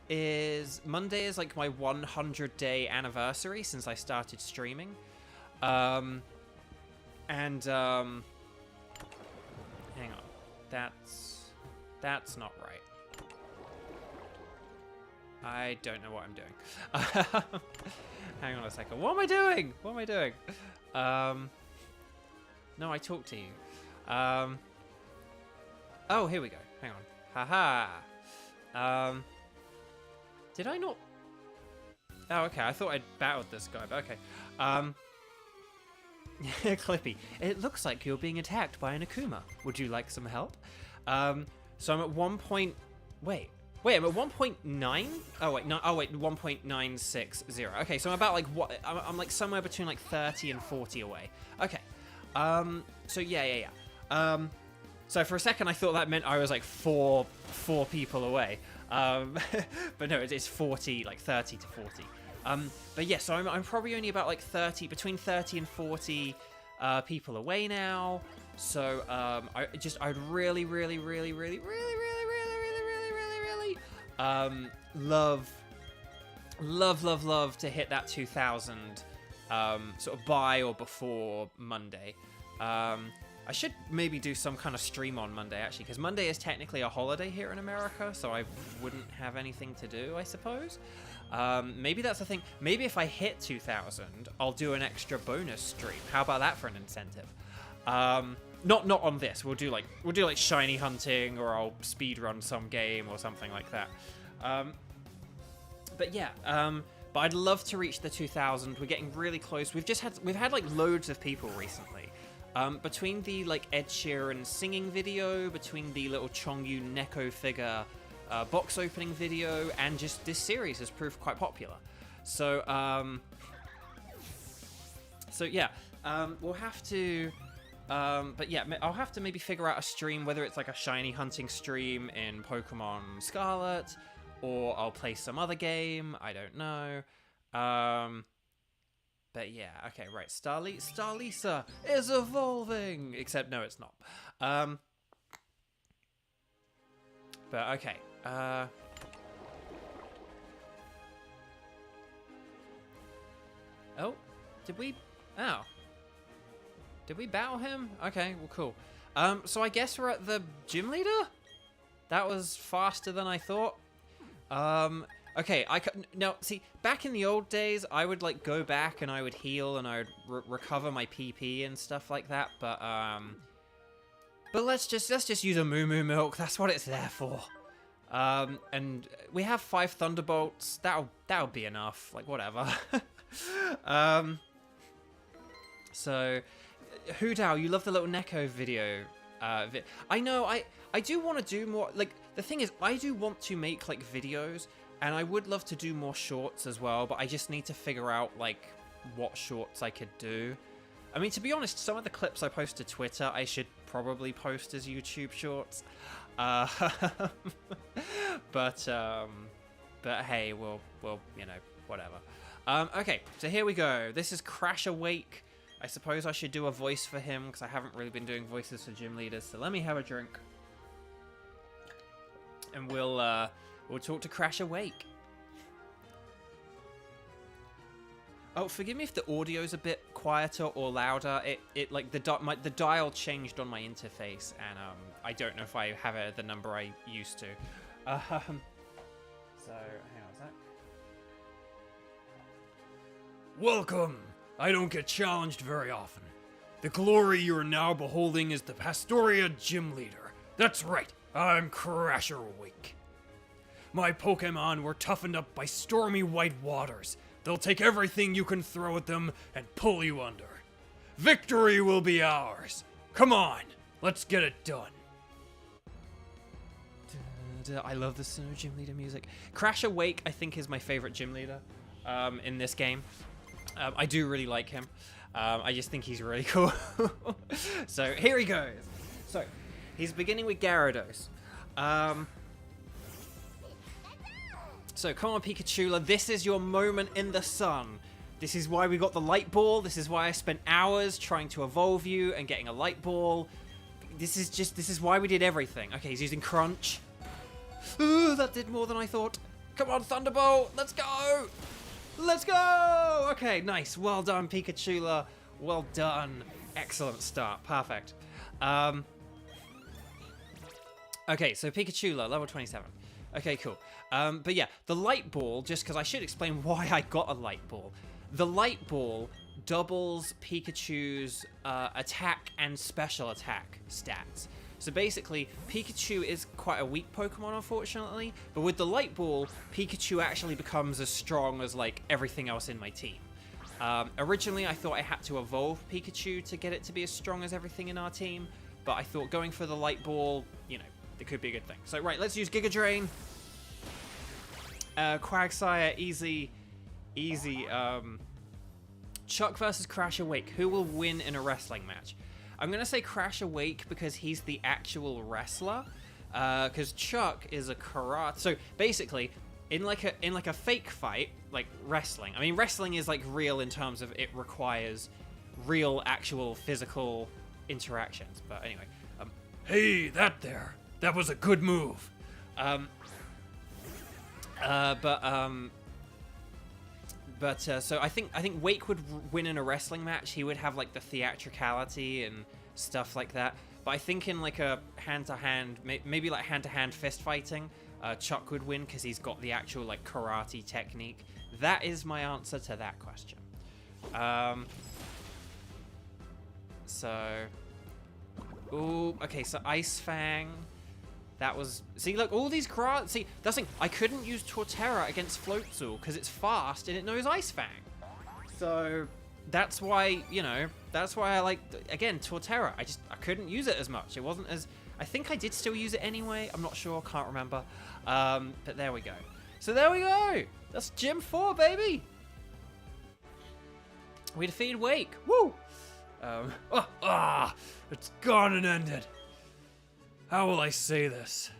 is like my 100-day anniversary since I started streaming. Hang on, that's not right. I don't know what I'm doing. Hang on a second. What am I doing? What am I doing? No, I talked to you. Oh, here we go. Hang on. Haha. Did I not? Oh, okay. I thought I'd battled this guy, but okay. Clippy. It looks like you're being attacked by an Akuma. Would you like some help? So I'm at 1 point... Wait, I'm at 1.9? Oh, wait, no, 1.960. Okay, so I'm about, like, what... I'm, like, somewhere between, like, 30 and 40 away. Okay. So, yeah. So for a second, I thought that meant I was, like, four people away. But no, it's 40, like, 30 to 40. But yeah, so I'm probably only about like between 30 and 40 people away now. So I'd really love to hit that 2,000 sort of by or before Monday. I should maybe do some kind of stream on Monday actually, because Monday is technically a holiday here in America, so I wouldn't have anything to do, I suppose. Maybe that's the thing. Maybe if I hit 2,000, I'll do an extra bonus stream. How about that for an incentive? Not on this. We'll do like shiny hunting, or I'll speed run some game or something like that. But yeah. But I'd love to reach the 2,000. We're getting really close. We've had like loads of people recently. Between the like Ed Sheeran singing video, between the little Chongyun Neko figure box opening video, and just this series has proved quite popular. So yeah, we'll have to, but yeah, I'll have to maybe figure out a stream, whether it's like a shiny hunting stream in Pokemon Scarlet, or I'll play some other game, I don't know. But yeah, okay, right, Starlisa is evolving! Except, no, it's not. But, okay, oh, did we battle him? Okay, well, cool. So I guess we're at the gym leader? That was faster than I thought. Okay, now, see, back in the old days, I would, like, go back and I would heal and I would recover my PP and stuff like that, but let's just use a Moo Moo Milk. That's what it's there for. And we have 5 Thunderbolts. That'll be enough. Like, whatever. So, Hoodao, you love the little Neko video. I know, I do want to do more. Like, the thing is, I do want to make, like, videos. And I would love to do more shorts as well. But I just need to figure out, like, what shorts I could do. I mean, to be honest, some of the clips I post to Twitter, I should probably post as YouTube shorts. But hey, we'll you know, whatever. Okay, so here we go. This is Crash Awake. I suppose I should do a voice for him because I haven't really been doing voices for gym leaders. So let me have a drink, and we'll talk to Crash Awake. Oh, forgive me if the audio's a bit quieter or louder. It like the dial changed on my interface, and I don't know if I have it at the number I used to. So hang on a sec. Welcome. I don't get challenged very often. The glory you are now beholding is the Pastoria Gym Leader. That's right, I'm Crasher Awake. My Pokemon were toughened up by stormy white waters. They'll take everything you can throw at them and pull you under. Victory will be ours. Come on, let's get it done. I love the Snow Gym Leader music. Crash Awake, I think, is my favorite gym leader in this game. I do really like him. I just think he's really cool. So here he goes. So he's beginning with Gyarados. So come on, Pikachu, this is your moment in the sun. This is why we got the light ball. This is why I spent hours trying to evolve you and getting a light ball. This is why we did everything. Okay, he's using Crunch. Ooh, that did more than I thought. Come on, Thunderbolt, let's go. Let's go. Okay, nice. Well done, Pikachu. Well done. Excellent start. Perfect. Okay, so Pikachu, level 27. Okay, cool. But yeah, the light ball, just because I should explain why I got a light ball. The light ball doubles Pikachu's attack and special attack stats. So basically, Pikachu is quite a weak Pokemon, unfortunately. But with the light ball, Pikachu actually becomes as strong as, like, everything else in my team. Originally, I thought I had to evolve Pikachu to get it to be as strong as everything in our team. But I thought going for the light ball, you know, it could be a good thing. So, right, let's use Giga Drain. Quagsire, easy. Chuck versus Crash Awake. Who will win in a wrestling match? I'm going to say Crash Awake because he's the actual wrestler. Because Chuck is a karate. So, basically, in like a fake fight, like wrestling. I mean, wrestling is, like, real in terms of it requires real, actual, physical interactions. But anyway. Hey, that was a good move. So I think Wake would win in a wrestling match. He would have like the theatricality and stuff like that. But I think in like a hand-to-hand, maybe like hand-to-hand fist fighting, Chuck would win because he's got the actual like karate technique. That is my answer to that question. Okay, so Ice Fang. That was... See, look, all these karate... See, that's the thing. I couldn't use Torterra against Floatzel because it's fast and it knows Ice Fang. So, that's why, you know, that's why I like... Again, Torterra. I couldn't use it as much. It wasn't as... I think I did still use it anyway. I'm not sure. Can't remember. But there we go. So, there we go. That's Gym 4, baby. We defeated Wake. Woo! It's gone and ended. How will I say this?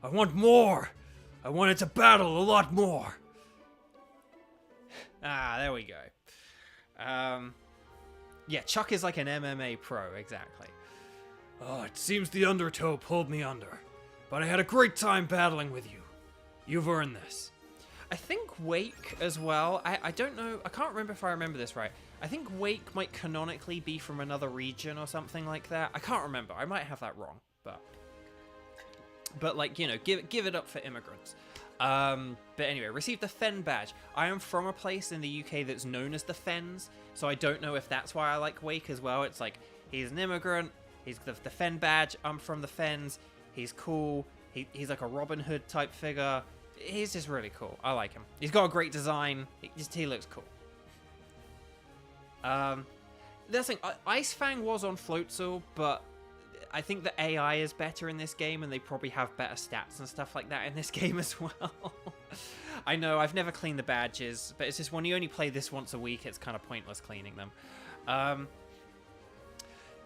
I want more. I wanted to battle a lot more. There we go. Yeah, Chuck is like an MMA pro, exactly. Oh, it seems the Undertow pulled me under. But I had a great time battling with you. You've earned this. I think Wake as well. I don't know. I can't remember if I remember this right. I think Wake might canonically be from another region or something like that. I can't remember. I might have that wrong, but like, you know, give it up for immigrants. But anyway, received the Fen badge. I am from a place in the UK that's known as the Fens, so I don't know if that's why I like Wake as well. It's like, he's an immigrant, he's the Fen badge, I'm from the Fens, he's cool, He's like a Robin Hood type figure. He's just really cool. I like him. He's got a great design. He looks cool. The thing, Ice Fang was on Floatzel, but I think the AI is better in this game, and they probably have better stats and stuff like that in this game as well. I know, I've never cleaned the badges, but it's just when you only play this once a week, it's kind of pointless cleaning them.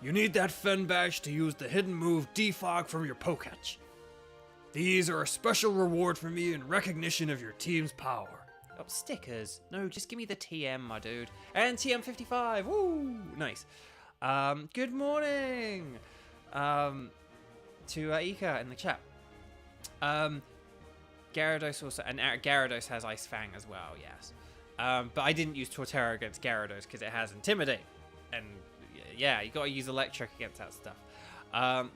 You need that Fen badge to use the hidden move Defog from your Poketch. These are a special reward for me in recognition of your team's power. Oh, stickers. No, just give me the TM, my dude. And TM55. Woo! Nice. Good morning to Ika in the chat. Gyarados also, and Gyarados has Ice Fang as well, yes. But I didn't use Torterra against Gyarados because it has Intimidate. And yeah, you gotta use Electric against that stuff.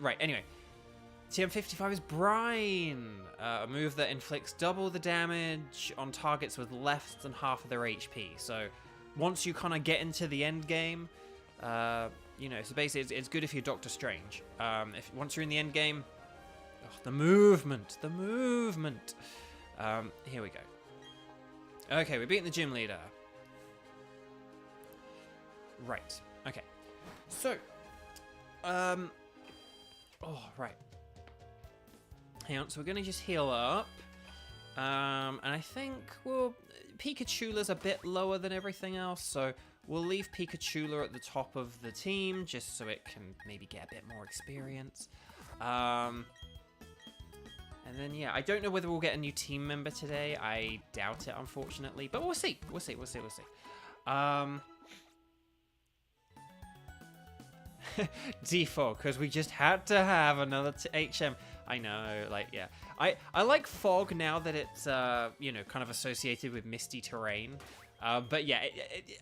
Right, anyway. TM55 is Brine, a move that inflicts double the damage on targets with less than half of their HP. So once you kind of get into the end game, you know, so basically it's good if you're Doctor Strange. Once you're in the end game, the movement. Here we go. Okay, we're beating the gym leader. Right. Okay. So, oh right. Hang on, so we're gonna just heal up. And I think, well, Pikachula's a bit lower than everything else, so we'll leave Pikachula at the top of the team, just so it can maybe get a bit more experience. And then, yeah, I don't know whether we'll get a new team member today. I doubt it, unfortunately, but we'll see. We'll see. Defog, because we just had to have another HM. I know, like, yeah. I like fog now that it's, you know, kind of associated with misty terrain. But yeah,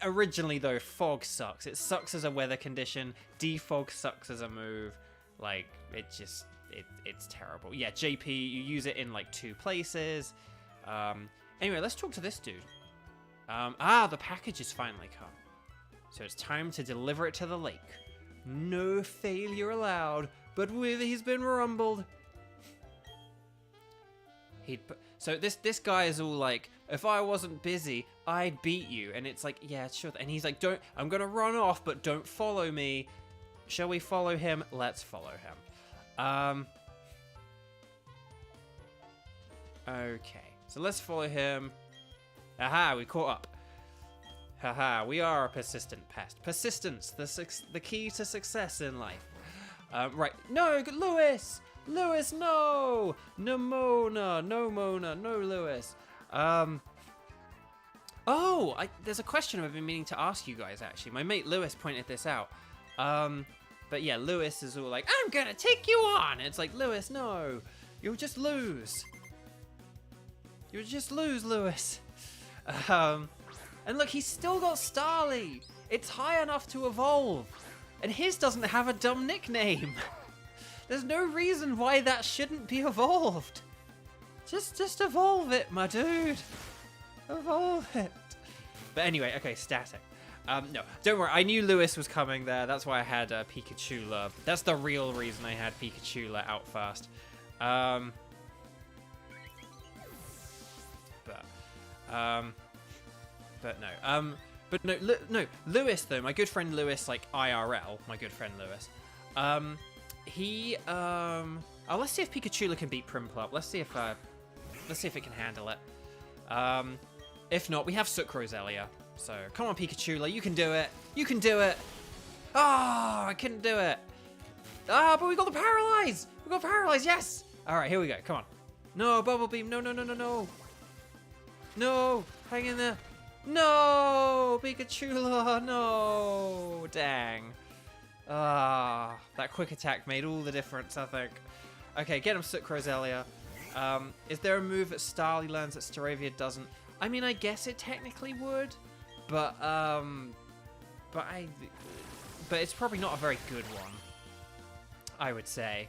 originally, though, fog sucks. It sucks as a weather condition. Defog sucks as a move. Like, it's terrible. Yeah, JP, you use it in, like, 2 places. Anyway, let's talk to this dude. The package has finally come. So it's time to deliver it to the lake. No failure allowed, but he's been rumbled. So this guy is all like, if I wasn't busy, I'd beat you. And it's like, yeah, sure. And he's like, I'm going to run off, but don't follow me. Shall we follow him? Let's follow him. Okay, so let's follow him. Aha, we caught up. Haha, we are a persistent pest. Persistence, the key to success in life. Right, no, Lewis! Lewis, no! No Mona, no Mona, no Lewis. There's a question I've been meaning to ask you guys, actually. My mate Lewis pointed this out. But yeah, Lewis is all like, I'm gonna take you on! It's like, Lewis, no. You'll just lose. You'll just lose, Lewis. And look, he's still got Starly. It's high enough to evolve. And his doesn't have a dumb nickname. There's no reason why that shouldn't be evolved. Just evolve it, my dude. Evolve it. But anyway, okay, static. No, don't worry. I knew Lewis was coming there. That's why I had Pikachu. That's the real reason I had Pikachu out first. But no, Lewis though, my good friend Lewis, like IRL, my good friend Lewis, let's see if Pikachu can beat Prinplup. Let's see if it can handle it. If not, we have Sucrozelia. So come on, Pikachu, you can do it. You can do it. Oh, I couldn't do it. But we got the paralyze. We got paralyze. Yes. All right, here we go. Come on. No, Bubble Beam. No. No, hang in there. No, Pikachu, no. Dang. That quick attack made all the difference, I think. Okay, get him, Sucrozelia. Is there a move that Starly learns that Staravia doesn't? I mean, I guess it technically would, but it's probably not a very good one, I would say.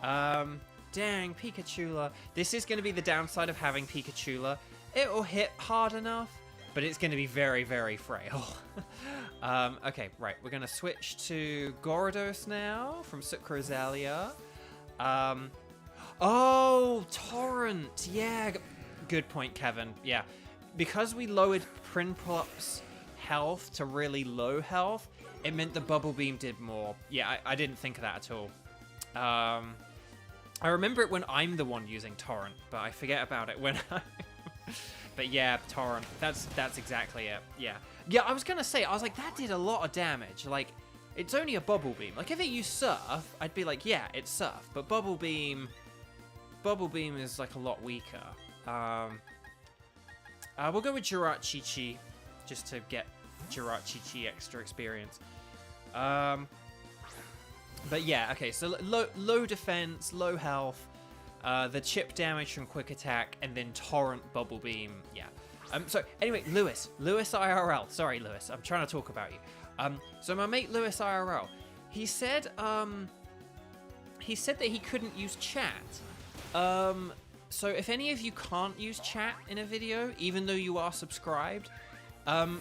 Dang, Pikachu. This is going to be the downside of having Pikachu. It will hit hard enough, but it's going to be very, very frail. Okay, right. We're going to switch to Gyarados now from Sucrozelia. Oh, Torrent. Yeah. Good point, Kevin. Yeah. Because we lowered Prinplup's health to really low health, it meant the Bubble Beam did more. Yeah, I didn't think of that at all. I remember it when I'm the one using Torrent, but I forget about it when I... But yeah, Torrent. That's exactly it. Yeah. Yeah, I was going to say, I was like, that did a lot of damage. Like, it's only a Bubble Beam. Like, if it used Surf, I'd be like, yeah, it's Surf. But Bubble Beam is, like, a lot weaker. We'll go with Jirachi-Chi, just to get Jirachi-Chi extra experience. But yeah, okay, so low defense, low health, the chip damage from quick attack, and then Torrent Bubble Beam, yeah. So anyway, Lewis IRL. Sorry, Lewis, I'm trying to talk about you. So my mate Lewis IRL, he said that he couldn't use chat. So if any of you can't use chat in a video, even though you are subscribed,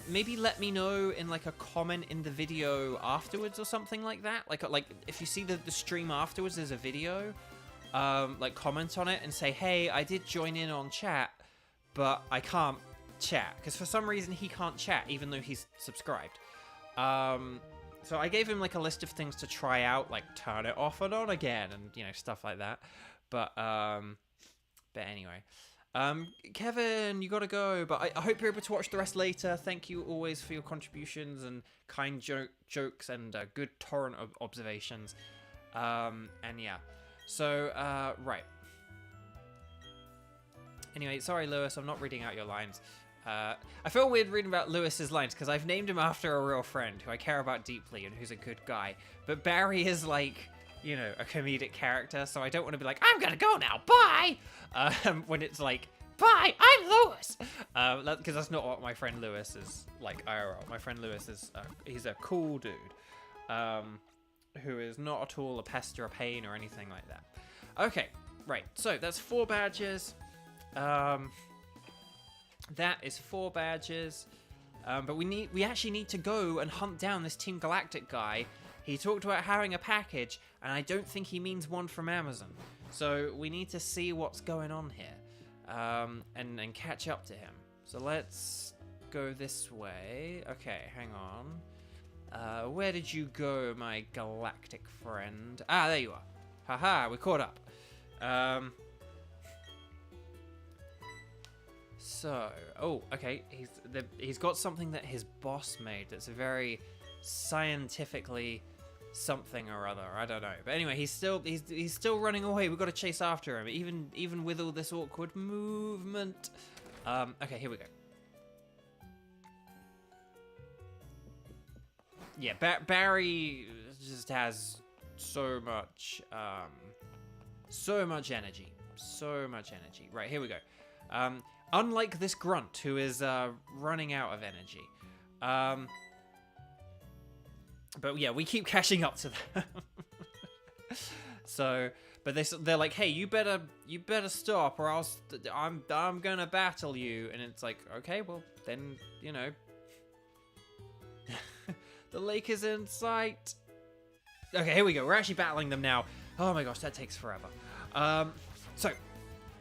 maybe let me know in like a comment in the video afterwards or something like that. Like if you see the stream afterwards, there's a video, like comment on it and say, hey, I did join in on chat, but I can't chat because for some reason he can't chat even though he's subscribed. So I gave him like a list of things to try out, like turn it off and on again and, you know, stuff like that. But anyway, Kevin, you gotta go, but I hope you're able to watch the rest later. Thank you always for your contributions and kind jokes and good Torrent observations. And yeah, so, right. Anyway, sorry, Lewis, I'm not reading out your lines. I feel weird reading about Lewis's lines because I've named him after a real friend who I care about deeply and who's a good guy. But Barry is like, you know, a comedic character, so I don't want to be like, I'm gonna go now, bye! When it's like, bye, I'm Lewis! Because that's not what my friend Lewis is like IRL. My friend Lewis is, he's a cool dude, who is not at all a pest or a pain or anything like that. Okay, right, so that's 4 badges. That is 4 badges. But we actually need to go and hunt down this Team Galactic guy. He talked about having a package, and I don't think he means one from Amazon. So we need to see what's going on here, and catch up to him. So let's go this way. Okay, hang on. Where did you go, my galactic friend? Ah, there you are. Haha, we caught up. So, oh, okay. He's got something that his boss made that's very scientifically something or other. I don't know. But anyway, he's still running away. We've got to chase after him, even with all this awkward movement. Okay, here we go. Yeah, Barry just has so much energy. So much energy. Right, here we go. Unlike this grunt who is running out of energy. But yeah, we keep catching up to them. So, but they're like, hey, you better stop or else I'm gonna battle you. And it's like, okay, well then, you know, the lake is in sight. Okay, here we go. We're actually battling them now. Oh my gosh, that takes forever. So,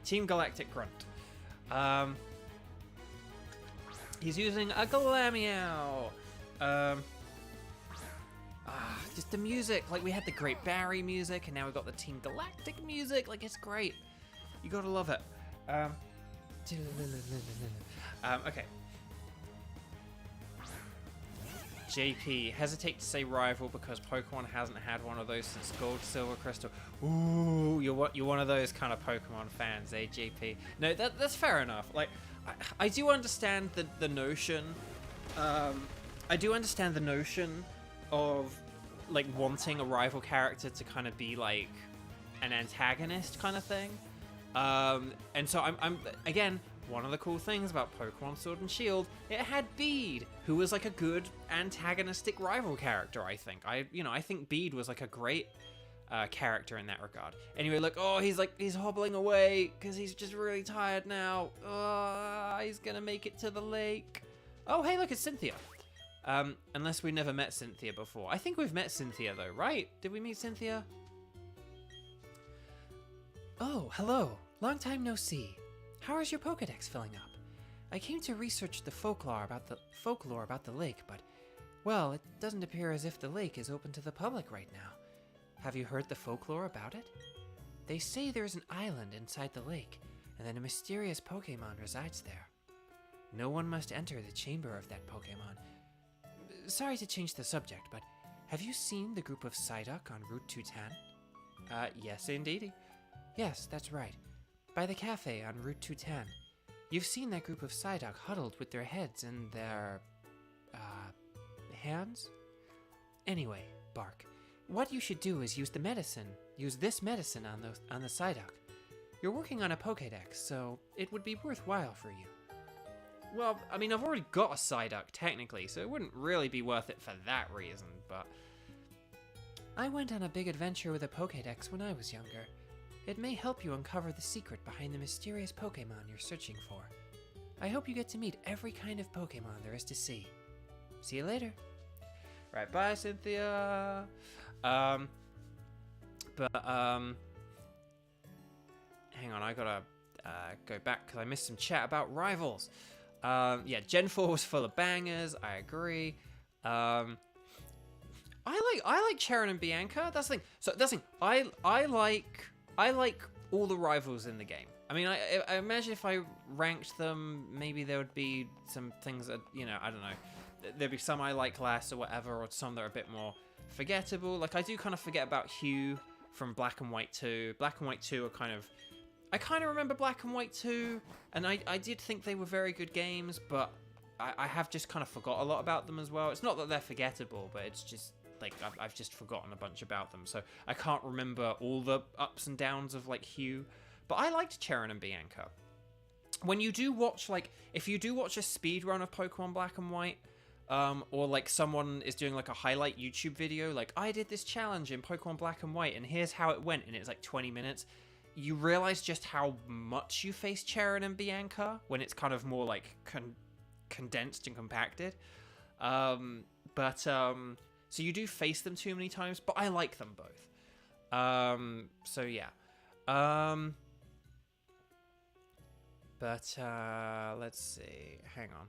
Team Galactic Grunt. He's using a Glameow. Just the music. Like, we had the great Barry music, and now we've got the Team Galactic music. Like, it's great. You gotta love it. Okay. JP, hesitate to say rival because Pokemon hasn't had one of those since Gold, Silver, Crystal. Ooh, you're one of those kind of Pokemon fans, eh, JP? No, that's fair enough. Like, I do understand the notion. I do understand the notion of like wanting a rival character to kind of be like an antagonist kind of thing. And so I'm again. One of the cool things about Pokemon Sword and Shield, it had Bede, who was like a good antagonistic rival character, I think. I think Bede was like a great character in that regard. Anyway, look, oh, he's hobbling away because he's just really tired now. He's gonna make it to the lake. Oh, hey, look, it's Cynthia. Unless we never met Cynthia before. I think we've met Cynthia though, right? Did we meet Cynthia? Oh, hello. Long time no see. How is your Pokédex filling up? I came to research the folklore about the lake, but, well, it doesn't appear as if the lake is open to the public right now. Have you heard the folklore about it? They say there's an island inside the lake, and that a mysterious Pokémon resides there. No one must enter the chamber of that Pokémon. Sorry to change the subject, but have you seen the group of Psyduck on Route 210? Yes, indeedy. Yes, that's right. By the cafe on Route 210. You've seen that group of Psyduck huddled with their heads in their, hands? Anyway, Bark, what you should do is use this medicine on the Psyduck. You're working on a Pokédex, so it would be worthwhile for you. Well, I mean, I've already got a Psyduck, technically, so it wouldn't really be worth it for that reason, but... I went on a big adventure with a Pokédex when I was younger. It may help you uncover the secret behind the mysterious Pokémon you're searching for. I hope you get to meet every kind of Pokémon there is to see. See you later. Right, bye, Cynthia. Hang on, I gotta go back because I missed some chat about rivals. Yeah, Gen 4 was full of bangers. I agree. I like Charon and Bianca. That's the thing. So that's the thing. I like all the rivals in the game. I mean, I imagine if I ranked them, maybe there would be some things that, you know, I don't know. There'd be some I like less or whatever, or some that are a bit more forgettable. Like, I do kind of forget about Hugh from Black and White 2. Black and White 2 are kind of... I kind of remember Black and White 2, and I did think they were very good games, but I have just kind of forgot a lot about them as well. It's not that they're forgettable, but it's just... like, I've just forgotten a bunch about them, so I can't remember all the ups and downs of, like, Hugh. But I liked Charon and Bianca. When you do watch, like, if you do watch a speedrun of Pokemon Black and White, or, like, someone is doing, like, a highlight YouTube video, like, I did this challenge in Pokemon Black and White, and here's how it went, and it's, like, 20 minutes, you realize just how much you face Charon and Bianca when it's kind of more, like, condensed and compacted. So you do face them too many times, but I like them both. So yeah. Let's see. Hang on.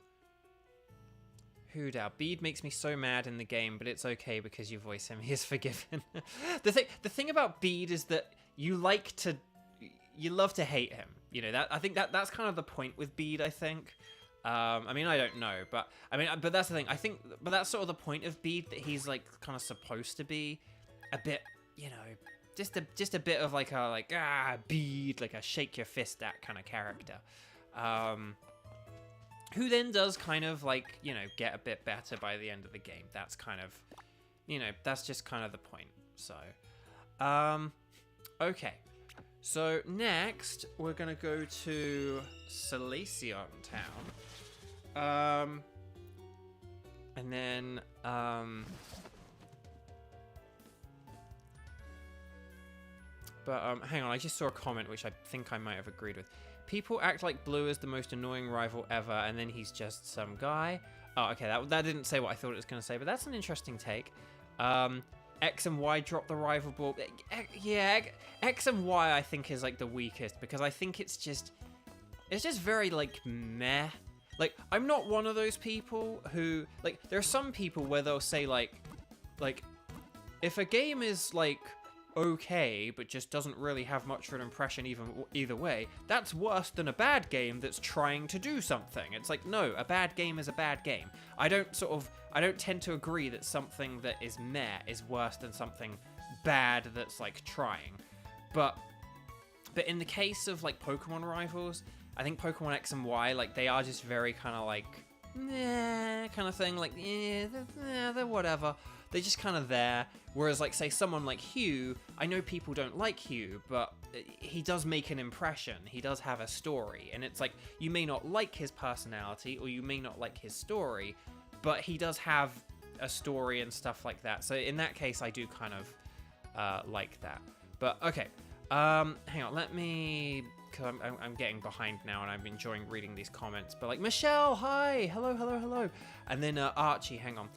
Hoodoo. Bede makes me so mad in the game, but it's okay because you voice him. He is forgiven. The thing about Bede is that you love to hate him. You know, I think that's kind of the point with Bede, I think. I mean, I don't know, but that's the thing. I think, but that's sort of the point of Bede, that he's like kind of supposed to be a bit, you know, just a bit of like Bede, like a shake your fist at kind of character, who then does kind of like, you know, get a bit better by the end of the game. That's kind of, you know, that's just kind of the point. So, okay. So next, we're gonna go to Solaceon Town, and then hang on, I just saw a comment which I think I might have agreed with. People act like Blue is the most annoying rival ever, and then he's just some guy. Oh, okay, that didn't say what I thought it was gonna say, but that's an interesting take. X and Y drop the rival ball. Yeah, X and Y I think is like the weakest, because I think it's just very like meh. Like, I'm not one of those people who, like, there are some people where they'll say like if a game is like okay but just doesn't really have much of an impression either way, that's worse than a bad game that's trying to do something. It's like, no, a bad game is a bad game. I don't tend to agree that something that is meh is worse than something bad that's like trying. But in the case of like Pokemon rivals, I think Pokemon X and Y, like, they are just very kind of like nah kind of thing. Like, yeah, they're whatever. They're just kind of there. Whereas, like, say, someone like Hugh, I know people don't like Hugh, but he does make an impression. He does have a story. And it's like, you may not like his personality, or you may not like his story, but he does have a story and stuff like that. So in that case, I do kind of like that. But, okay. Hang on, let me... because I'm getting behind now, and I'm enjoying reading these comments. But, like, Michelle, hi! Hello. And then Archie, hang on.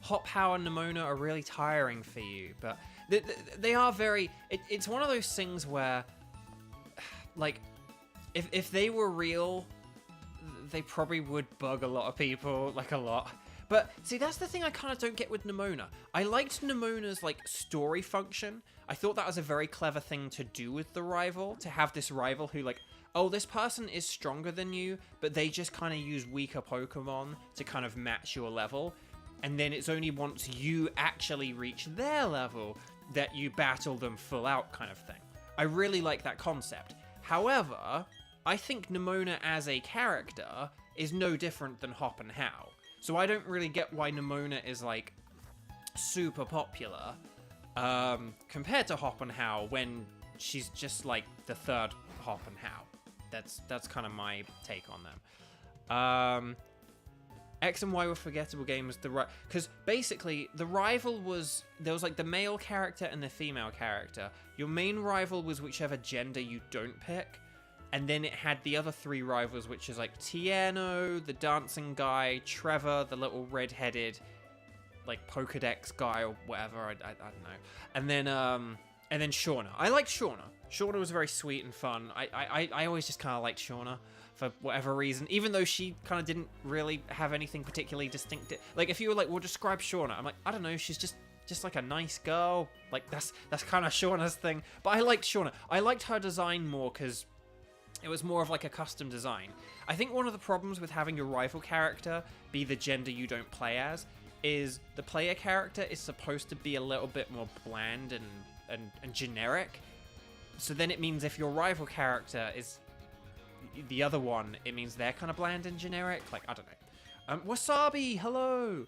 Hop, How, and Nimona are really tiring for you, but They are very... It's one of those things where, like, if they were real, they probably would bug a lot of people, like, a lot. But, see, that's the thing I kind of don't get with Nemona. I liked Nemona's, like, story function. I thought that was a very clever thing to do with the rival, to have this rival who, like, oh, this person is stronger than you, but they just kind of use weaker Pokemon to kind of match your level. And then it's only once you actually reach their level that you battle them full out kind of thing. I really like that concept. However, I think Nemona as a character is no different than Hop and How. So I don't really get why Nemona is, like, super popular compared to Hop and How when she's just, like, the third Hop and How. That's kind of my take on them. X and Y were forgettable games. Because basically the rival was, there was like the male character and the female character. Your main rival was whichever gender you don't pick, and then it had the other three rivals, which is like Tiano, the dancing guy, Trevor, the little red-headed like Pokedex guy or whatever. I don't know. And then Shauna. I liked Shauna. Shauna was very sweet and fun. I always just kind of liked Shauna for whatever reason, even though she kind of didn't really have anything particularly distinctive. Like, if you were like, well, describe Shauna, I'm like, I don't know, she's just like a nice girl. Like, that's kind of Shauna's thing. But I liked Shauna. I liked her design more because it was more of like a custom design. I think one of the problems with having your rival character be the gender you don't play as is the player character is supposed to be a little bit more bland and generic. So then it means if your rival character is the other one, it means they're kind of bland and generic. Like, I don't know. Wasabi, hello.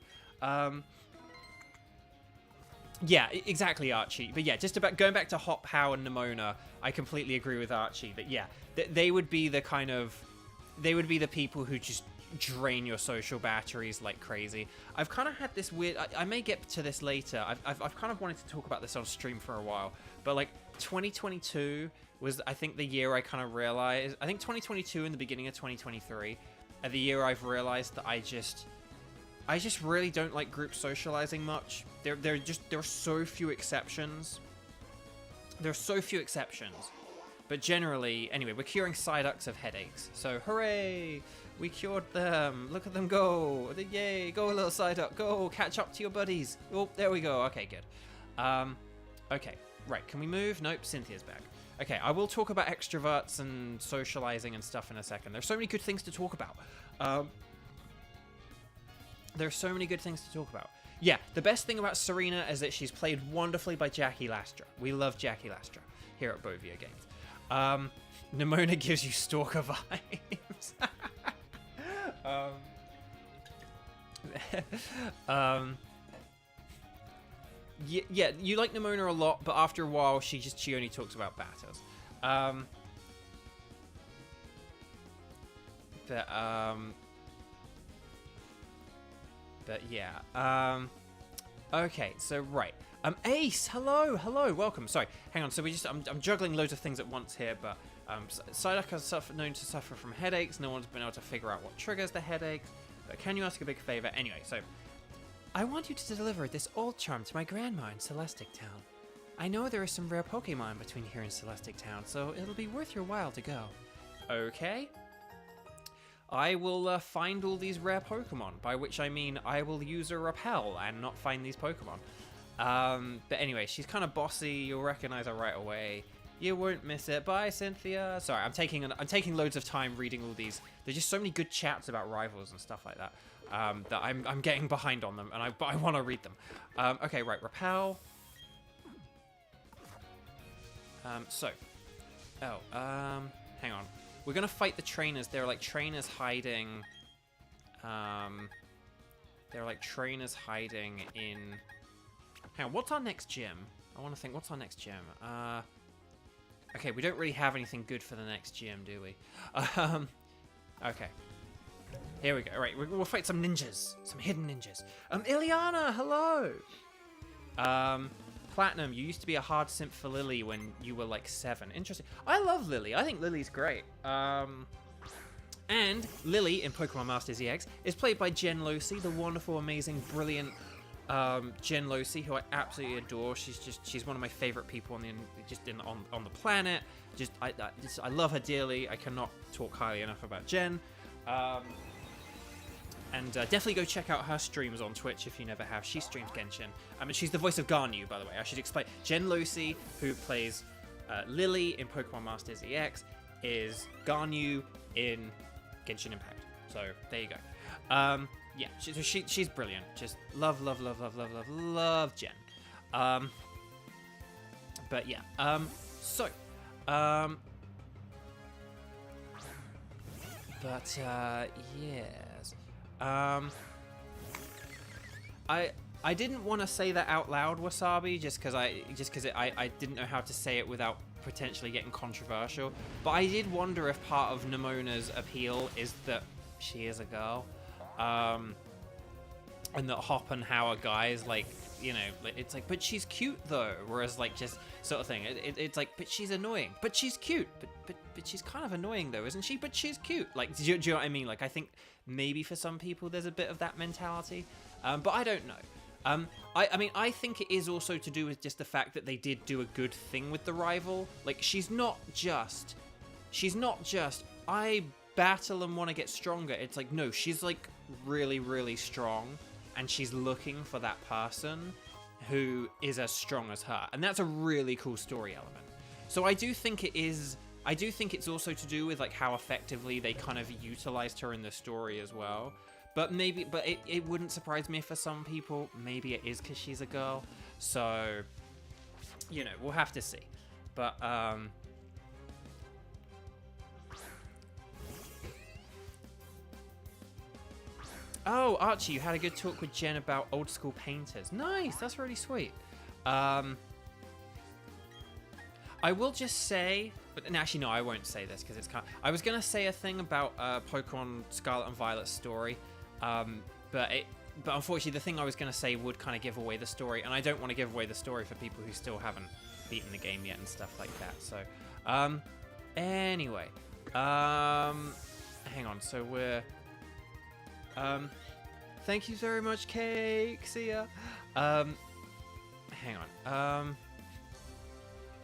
Yeah, exactly, Archie. But yeah, just about going back to Hop, How, and Nemona, I completely agree with Archie that yeah, they would be the kind of, they would be the people who just drain your social batteries like crazy. I've kind of had this weird, I may get to this later. I've kind of wanted to talk about this on stream for a while, but like 2022 was, I think, the year I kind of realized, I think 2022 and the beginning of 2023 are the year I've realized that I just really don't like group socializing much. There are so few exceptions. There are so few exceptions. But generally, anyway, we're curing Psyducks of headaches. So, hooray! We cured them. Look at them go. Yay, go little Psyduck. Go, catch up to your buddies. Oh, there we go. Okay, good. Okay, right. Can we move? Nope, Cynthia's back. Okay, I will talk about extroverts and socializing and stuff in a second. There's so many good things to talk about. There's so many good things to talk about. Yeah, the best thing about Serena is that she's played wonderfully by Jackie Lastra. We love Jackie Lastra here at Bovia Games. Nemona gives you stalker vibes. Yeah, you like Nemona a lot, but after a while, she only talks about battles. But yeah. Okay, so right. Ace, hello, welcome. Sorry, hang on. So I'm juggling loads of things at once here, but Psyduck is known to suffer from headaches. No one's been able to figure out what triggers the headaches. But can you ask a big favor? Anyway, so I want you to deliver this old charm to my grandma in Celestic Town. I know there are some rare Pokemon between here and Celestic Town, so it'll be worth your while to go. Okay. I will find all these rare Pokemon, by which I mean I will use a repel and not find these Pokemon. But anyway, she's kind of bossy. You'll recognize her right away. You won't miss it. Bye, Cynthia. Sorry, I'm taking loads of time reading all these. There's just so many good chats about rivals and stuff like that that I'm getting behind on them, but I want to read them. Okay, right, repel. Hang on. We're gonna fight the trainers. They're like trainers hiding. They're like trainers hiding in. Hang on, what's our next gym? I want to think. What's our next gym? Okay, we don't really have anything good for the next gym, do we? Okay. Here we go. All right, we'll fight some ninjas, some hidden ninjas. Ileana, hello. Platinum, you used to be a hard simp for Lily when you were like 7. Interesting. I love Lily. I think Lily's great. And Lily in Pokemon Masters EX is played by Jen Lucy, the wonderful, amazing, brilliant, Jen Losi, who I absolutely adore. She's one of my favorite people on the planet. I love her dearly. I cannot talk highly enough about Jen. And definitely go check out her streams on Twitch if you never have. She streams Genshin. She's the voice of Ganyu, by the way. I should explain. Jen Losi, who plays Lily in Pokemon Masters EX, is Ganyu in Genshin Impact. So there you go. Yeah, she's brilliant. Just love Jen. But yeah. Yes. I didn't want to say that out loud, Wasabi, just because I didn't know how to say it without potentially getting controversial. But I did wonder if part of Nemona's appeal is that she is a girl, and that Hop and How are guys. Like, you know, it's like, but she's cute though. Whereas like just sort of thing, it's like, but she's annoying, but she's cute, but she's kind of annoying though, isn't she? But she's cute. Like, do you know what I mean? Like, I think maybe for some people there's a bit of that mentality, but I don't know. I mean, I think it is also to do with just the fact that they did do a good thing with the rival. Like, she's not just, I battle and want to get stronger. It's like, no, she's like really, really strong, and she's looking for that person who is as strong as her. And that's a really cool story element. So I do think it's also to do with like how effectively they kind of utilized her in the story as well. But it wouldn't surprise me if for some people, maybe it is because she's a girl. So, you know, we'll have to see. But, oh, Archie, you had a good talk with Jen about old school painters. Nice, that's really sweet. I will just say, but actually no, I won't say this because it's kind of, I was gonna say a thing about Pokemon Scarlet and Violet's story, but unfortunately the thing I was gonna say would kind of give away the story, and I don't want to give away the story for people who still haven't beaten the game yet and stuff like that. So, anyway, hang on. So we're, thank you very much, Cake. See ya. Hang on.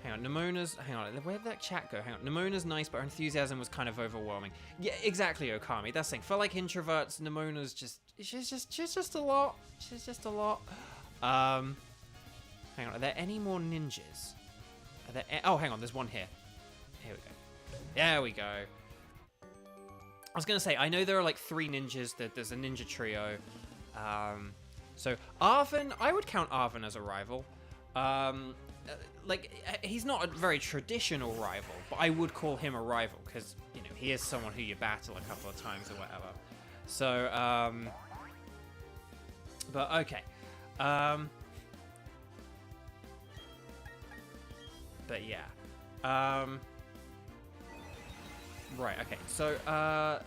Hang on, hang on, where'd that chat go? Hang on, Nemona's nice, but her enthusiasm was kind of overwhelming. Yeah, exactly, Okami, that's the thing. For, like, introverts, Nemona's she's just a lot. She's just a lot. Hang on, are there any more ninjas? Are there, oh, hang on, there's one here. Here we go. There we go. I was gonna say, I know there are, like, 3 ninjas, there's a ninja trio. So, Arven, I would count Arven as a rival. Like, he's not a very traditional rival, but I would call him a rival because, you know, he is someone who you battle a couple of times or whatever. So, but okay. But yeah. Right, okay. So,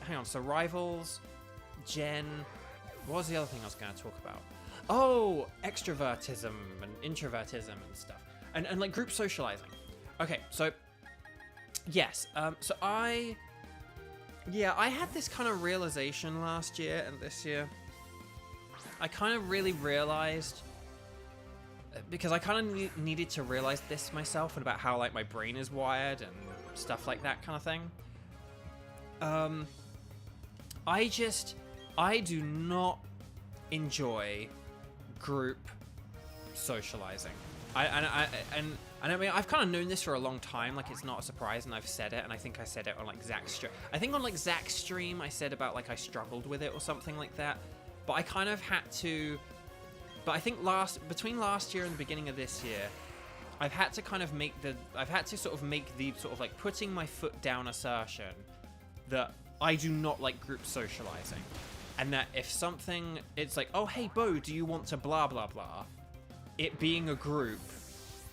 hang on. So, rivals, Jen. What was the other thing I was going to talk about? Oh, extrovertism and introvertism and stuff. And like group socializing. Okay, so yes, so I had this kind of realization last year and this year. I kind of really realized, because I kind of needed to realize this myself and about how like my brain is wired and stuff like that kind of thing. I do not enjoy group socializing. I mean, I've kind of known this for a long time. Like, it's not a surprise, and I've said it, and I think I said it on like Zach's stream. I think on like Zach's stream, I said about like I struggled with it or something like that. But I kind of had to. But I think between last year and the beginning of this year, I've had to kind of make the sort of like putting my foot down assertion that I do not like group socializing, and that if something, it's like, oh hey Bo, do you want to blah blah blah. It being a group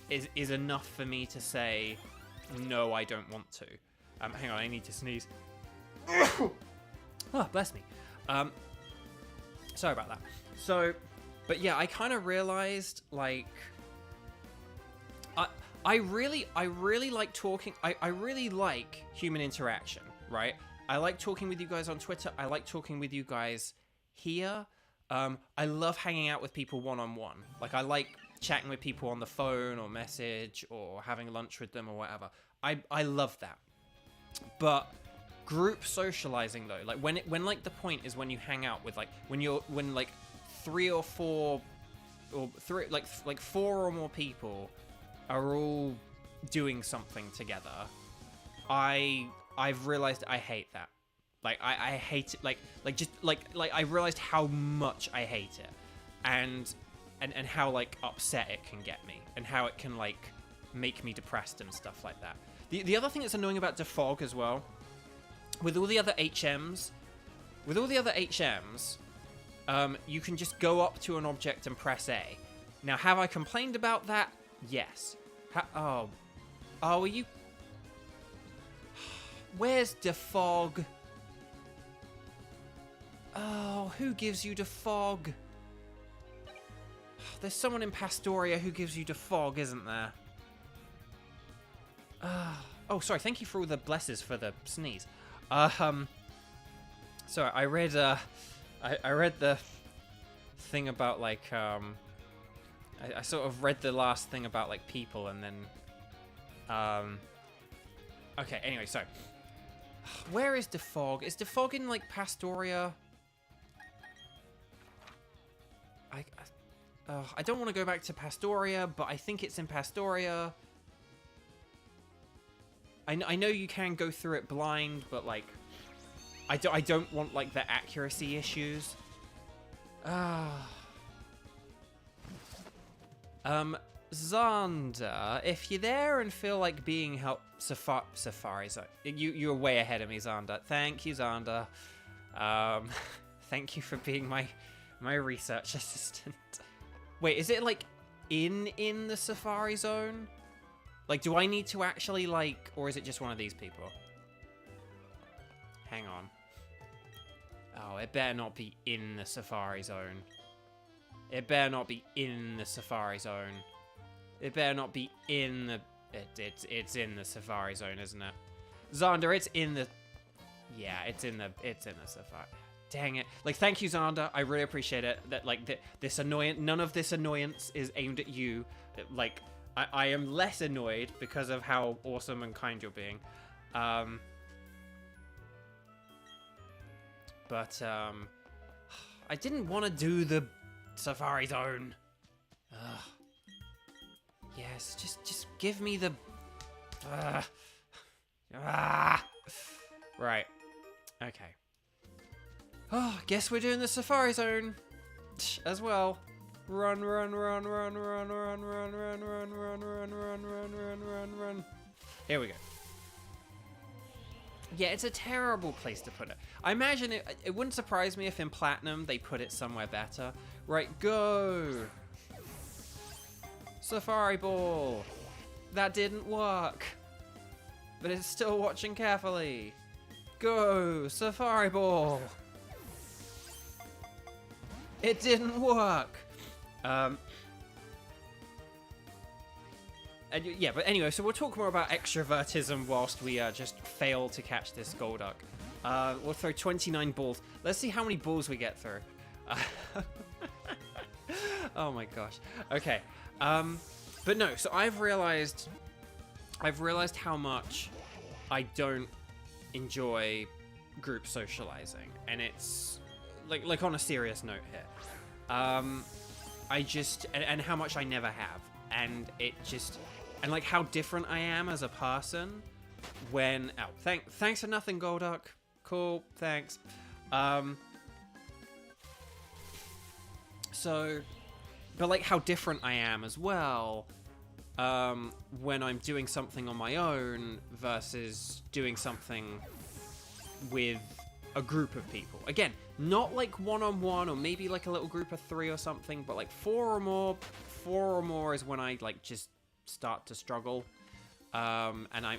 is enough for me to say, no, I don't want to. Hang on, I need to sneeze. Oh, bless me. Sorry about that. So, but yeah, I kind of realized, like, I really like talking. I really like human interaction, right? I like talking with you guys on Twitter. I like talking with you guys here. I love hanging out with people one-on-one. Like, I like chatting with people on the phone or message or having lunch with them or whatever. I love that. But group socializing though, like when like the point is when you hang out with like when like 3 or 4 or 3 like 4 or more people are all doing something together, I've realized I hate that. Like I hate it. Like I realized how much I hate it, and how like upset it can get me, and how it can like make me depressed and stuff like that. The other thing that's annoying about defog as well, with all the other HMs, you can just go up to an object and press A. Now, have I complained about that? Yes. Oh, are you? Where's defog? Oh, who gives you defog? There's someone in Pastoria who gives you defog, isn't there? Oh, sorry. Thank you for all the blesses for the sneeze. Sorry, I read the thing about like I sort of read the last thing about like people, and then okay. Anyway, so where is defog? Is defog in like Pastoria? I don't want to go back to Pastoria, but I think it's in Pastoria. I know you can go through it blind, but like, I don't want like the accuracy issues. Xander, if you're there and feel like being helped, Safari Zone, you're way ahead of me, Xander. Thank you, Xander. Thank you for being my research assistant. Wait, is it like in the Safari Zone? Like, do I need to actually, like... Or is it just one of these people? Hang on. Oh, it better not be in the Safari Zone. It better not be in the Safari Zone. It better not be in the... It's in the Safari Zone, isn't it? Xander, it's in the... Yeah, it's in the Safari... Dang it. Like, thank you, Xander. I really appreciate it. That, like, this annoyance... None of this annoyance is aimed at you. Like... I am less annoyed because of how awesome and kind you're being. But I didn't want to do the Safari Zone. Yes, just give me the... Right. Okay. Oh, guess we're doing the Safari Zone as well. Run. Here we go. Yeah, it's a terrible place to put it. I imagine it wouldn't surprise me if in Platinum they put it somewhere better. Right, go! Safari Ball! That didn't work. But it's still watching carefully. Go! Safari Ball! It didn't work! Yeah, but anyway, so we'll talk more about extrovertism whilst we just fail to catch this Golduck. We'll throw 29 balls. Let's see how many balls we get through. Oh my gosh. Okay. But no, so I've realized how much I don't enjoy group socializing, and it's like on a serious note here. I just, and how much I never have, and it just, and like how different I am as a person when, thanks for nothing, Golduck. Cool, thanks. So, but like how different I am as well, when I'm doing something on my own versus doing something with a group of people. Again, not like one-on-one or maybe like a little group of 3 or something, but like 4 or more is when I like just start to struggle. And I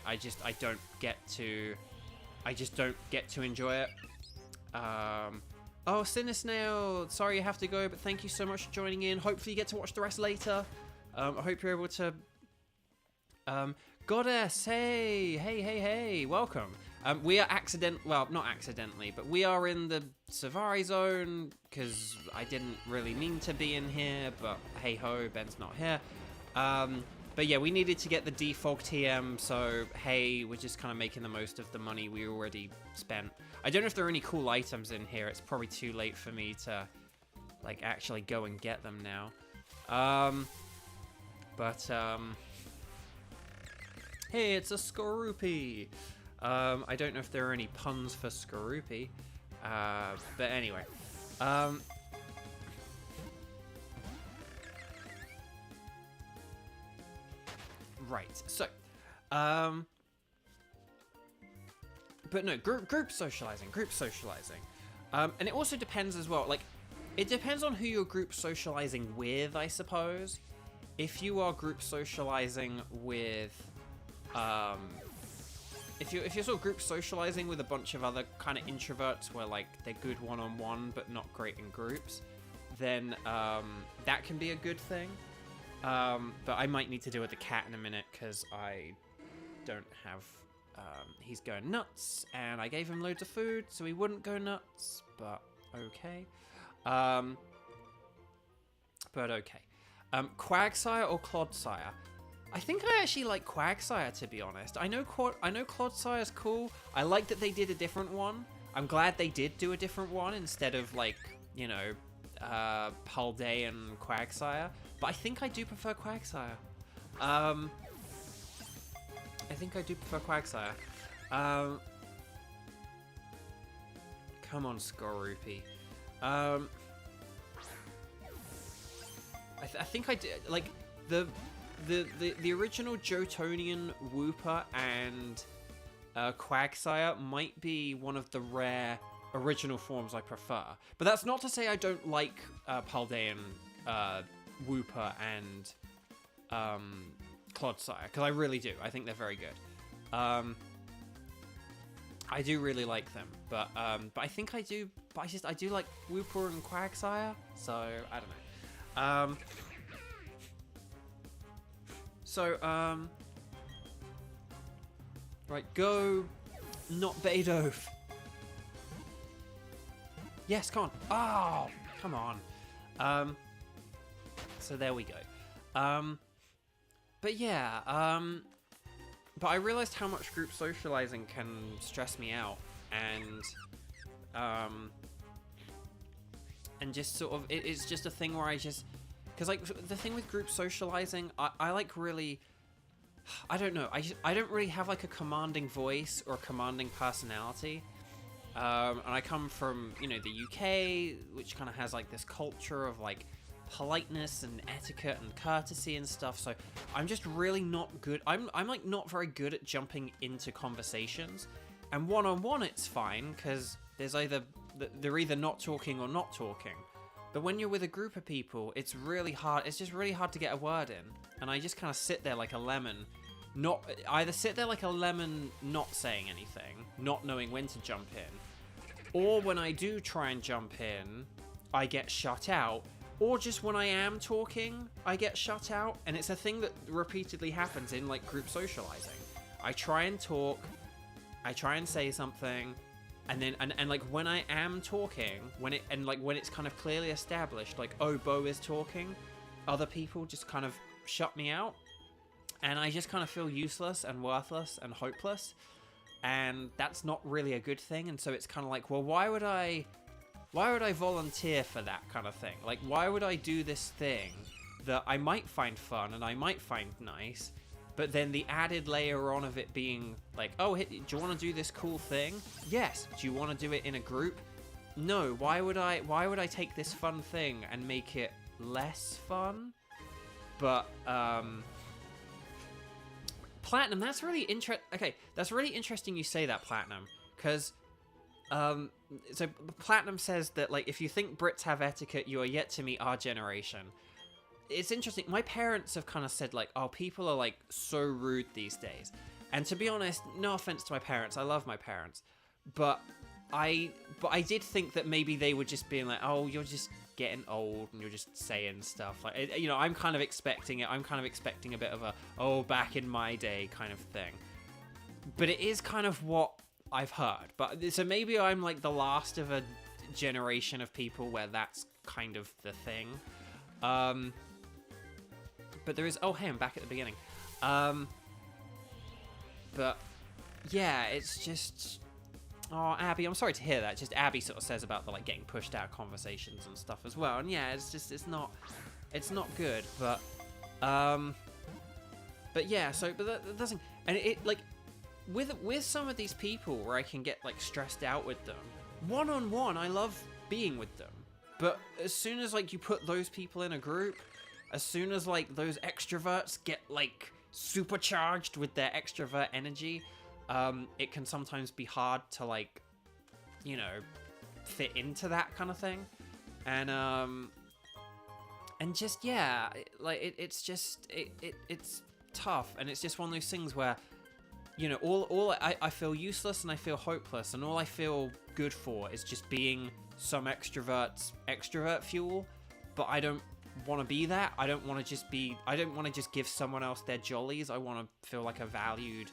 don't get to enjoy it. Oh, Cinesnail, sorry you have to go, but thank you so much for joining in. Hopefully you get to watch the rest later. I hope you're able to... Goddess, hey, welcome. We are well, not accidentally, but we are in the Savari zone, because I didn't really mean to be in here, but hey-ho, Ben's not here. But yeah, we needed to get the default TM, so hey, we're just kind of making the most of the money we already spent. I don't know if there are any cool items in here. It's probably too late for me to, like, actually go and get them now. Hey, it's a Skorupi! I don't know if there are any puns for Skorupi. But anyway. Right, so, but no, group socializing. And it also depends as well, like, it depends on who you're group socializing with, I suppose. If you are group socializing with, if you're sort of group socializing with a bunch of other kind of introverts where, like, they're good one-on-one but not great in groups, then, that can be a good thing. But I might need to deal with the cat in a minute, because I don't have, he's going nuts, and I gave him loads of food, so he wouldn't go nuts, but okay. Quagsire or Clodsire? I think I actually like Quagsire, to be honest. I know Clodsire's cool. I like that they did a different one. I'm glad they did do a different one instead of, like, you know, Paldean and Quagsire. But I think I do prefer Quagsire. Come on, Skorupi. I think I did, like, the original Jotonian Wooper and Quagsire might be one of the rare original forms I prefer. But that's not to say I don't like Paldean Wooper and Clodsire, because I really do. I think they're very good. I do really like them, but I think I do. But I do like Wooper and Quagsire, so I don't know. Right, go, not Beethoven. Yes, come on. Oh, come on. So there we go. But yeah, but I realized how much group socializing can stress me out, and just sort of, it's just a thing where I just, because, like, the thing with group socializing, I like, really, I don't know, I don't really have, like, a commanding voice or a commanding personality. And I come from, you know, the UK, which kind of has, like, this culture of, like, politeness and etiquette and courtesy and stuff, so I'm just really not good. I'm like, not very good at jumping into conversations. And one-on-one it's fine, because they're either not talking or not talking. But when you're with a group of people, it's really hard. It's just really hard to get a word in. And I just kind of sit there like a lemon, not saying anything, not knowing when to jump in. Or when I do try and jump in, I get shut out. Or just when I am talking, I get shut out. And it's a thing that repeatedly happens in, like, group socializing. I try and talk, I try and say something, and then, and like, when I am talking, when it's kind of clearly established, like, oh, Bo is talking, other people just kind of shut me out. And I just kind of feel useless and worthless and hopeless. And that's not really a good thing. And so it's kind of like, well, why would I volunteer for that kind of thing? Like, why would I do this thing that I might find fun and I might find nice, but then the added layer on of it being like, oh, do you want to do this cool thing? Yes. Do you want to do it in a group? No. Why would I take this fun thing and make it less fun? But, Platinum, that's really interesting. Okay, that's really interesting you say that, Platinum, because so Platinum says that, like, if you think Brits have etiquette, you are yet to meet our generation. It's interesting. My parents have kind of said, like, oh, people are, like, so rude these days. And to be honest, no offense to my parents, I love my parents, but I did think that maybe they were just being like, oh, you're just getting old and you're just saying stuff, like, you know, I'm kind of expecting it. I'm kind of expecting a bit of a, oh, back in my day kind of thing. But it is kind of what I've heard. But so maybe I'm like the last of a generation of people where that's kind of the thing. But there is, oh hey, I'm back at the beginning. But yeah, it's just, oh Abby, I'm sorry to hear that. Just Abby sort of says about the like getting pushed out of conversations and stuff as well. And yeah, it's just, it's not good. But yeah, so but that doesn't, and it like with some of these people where I can get like stressed out with them one-on-one, I love being with them. But as soon as like you put those people in a group, as soon as like those extroverts get like supercharged with their extrovert energy, it can sometimes be hard to like, you know, fit into that kind of thing. And just yeah, like it's tough, and it's just one of those things where, you know, I feel useless and I feel hopeless, and all I feel good for is just being some extrovert's extrovert fuel. But I don't want to be that. I don't want to just give someone else their jollies. I want to feel like a valued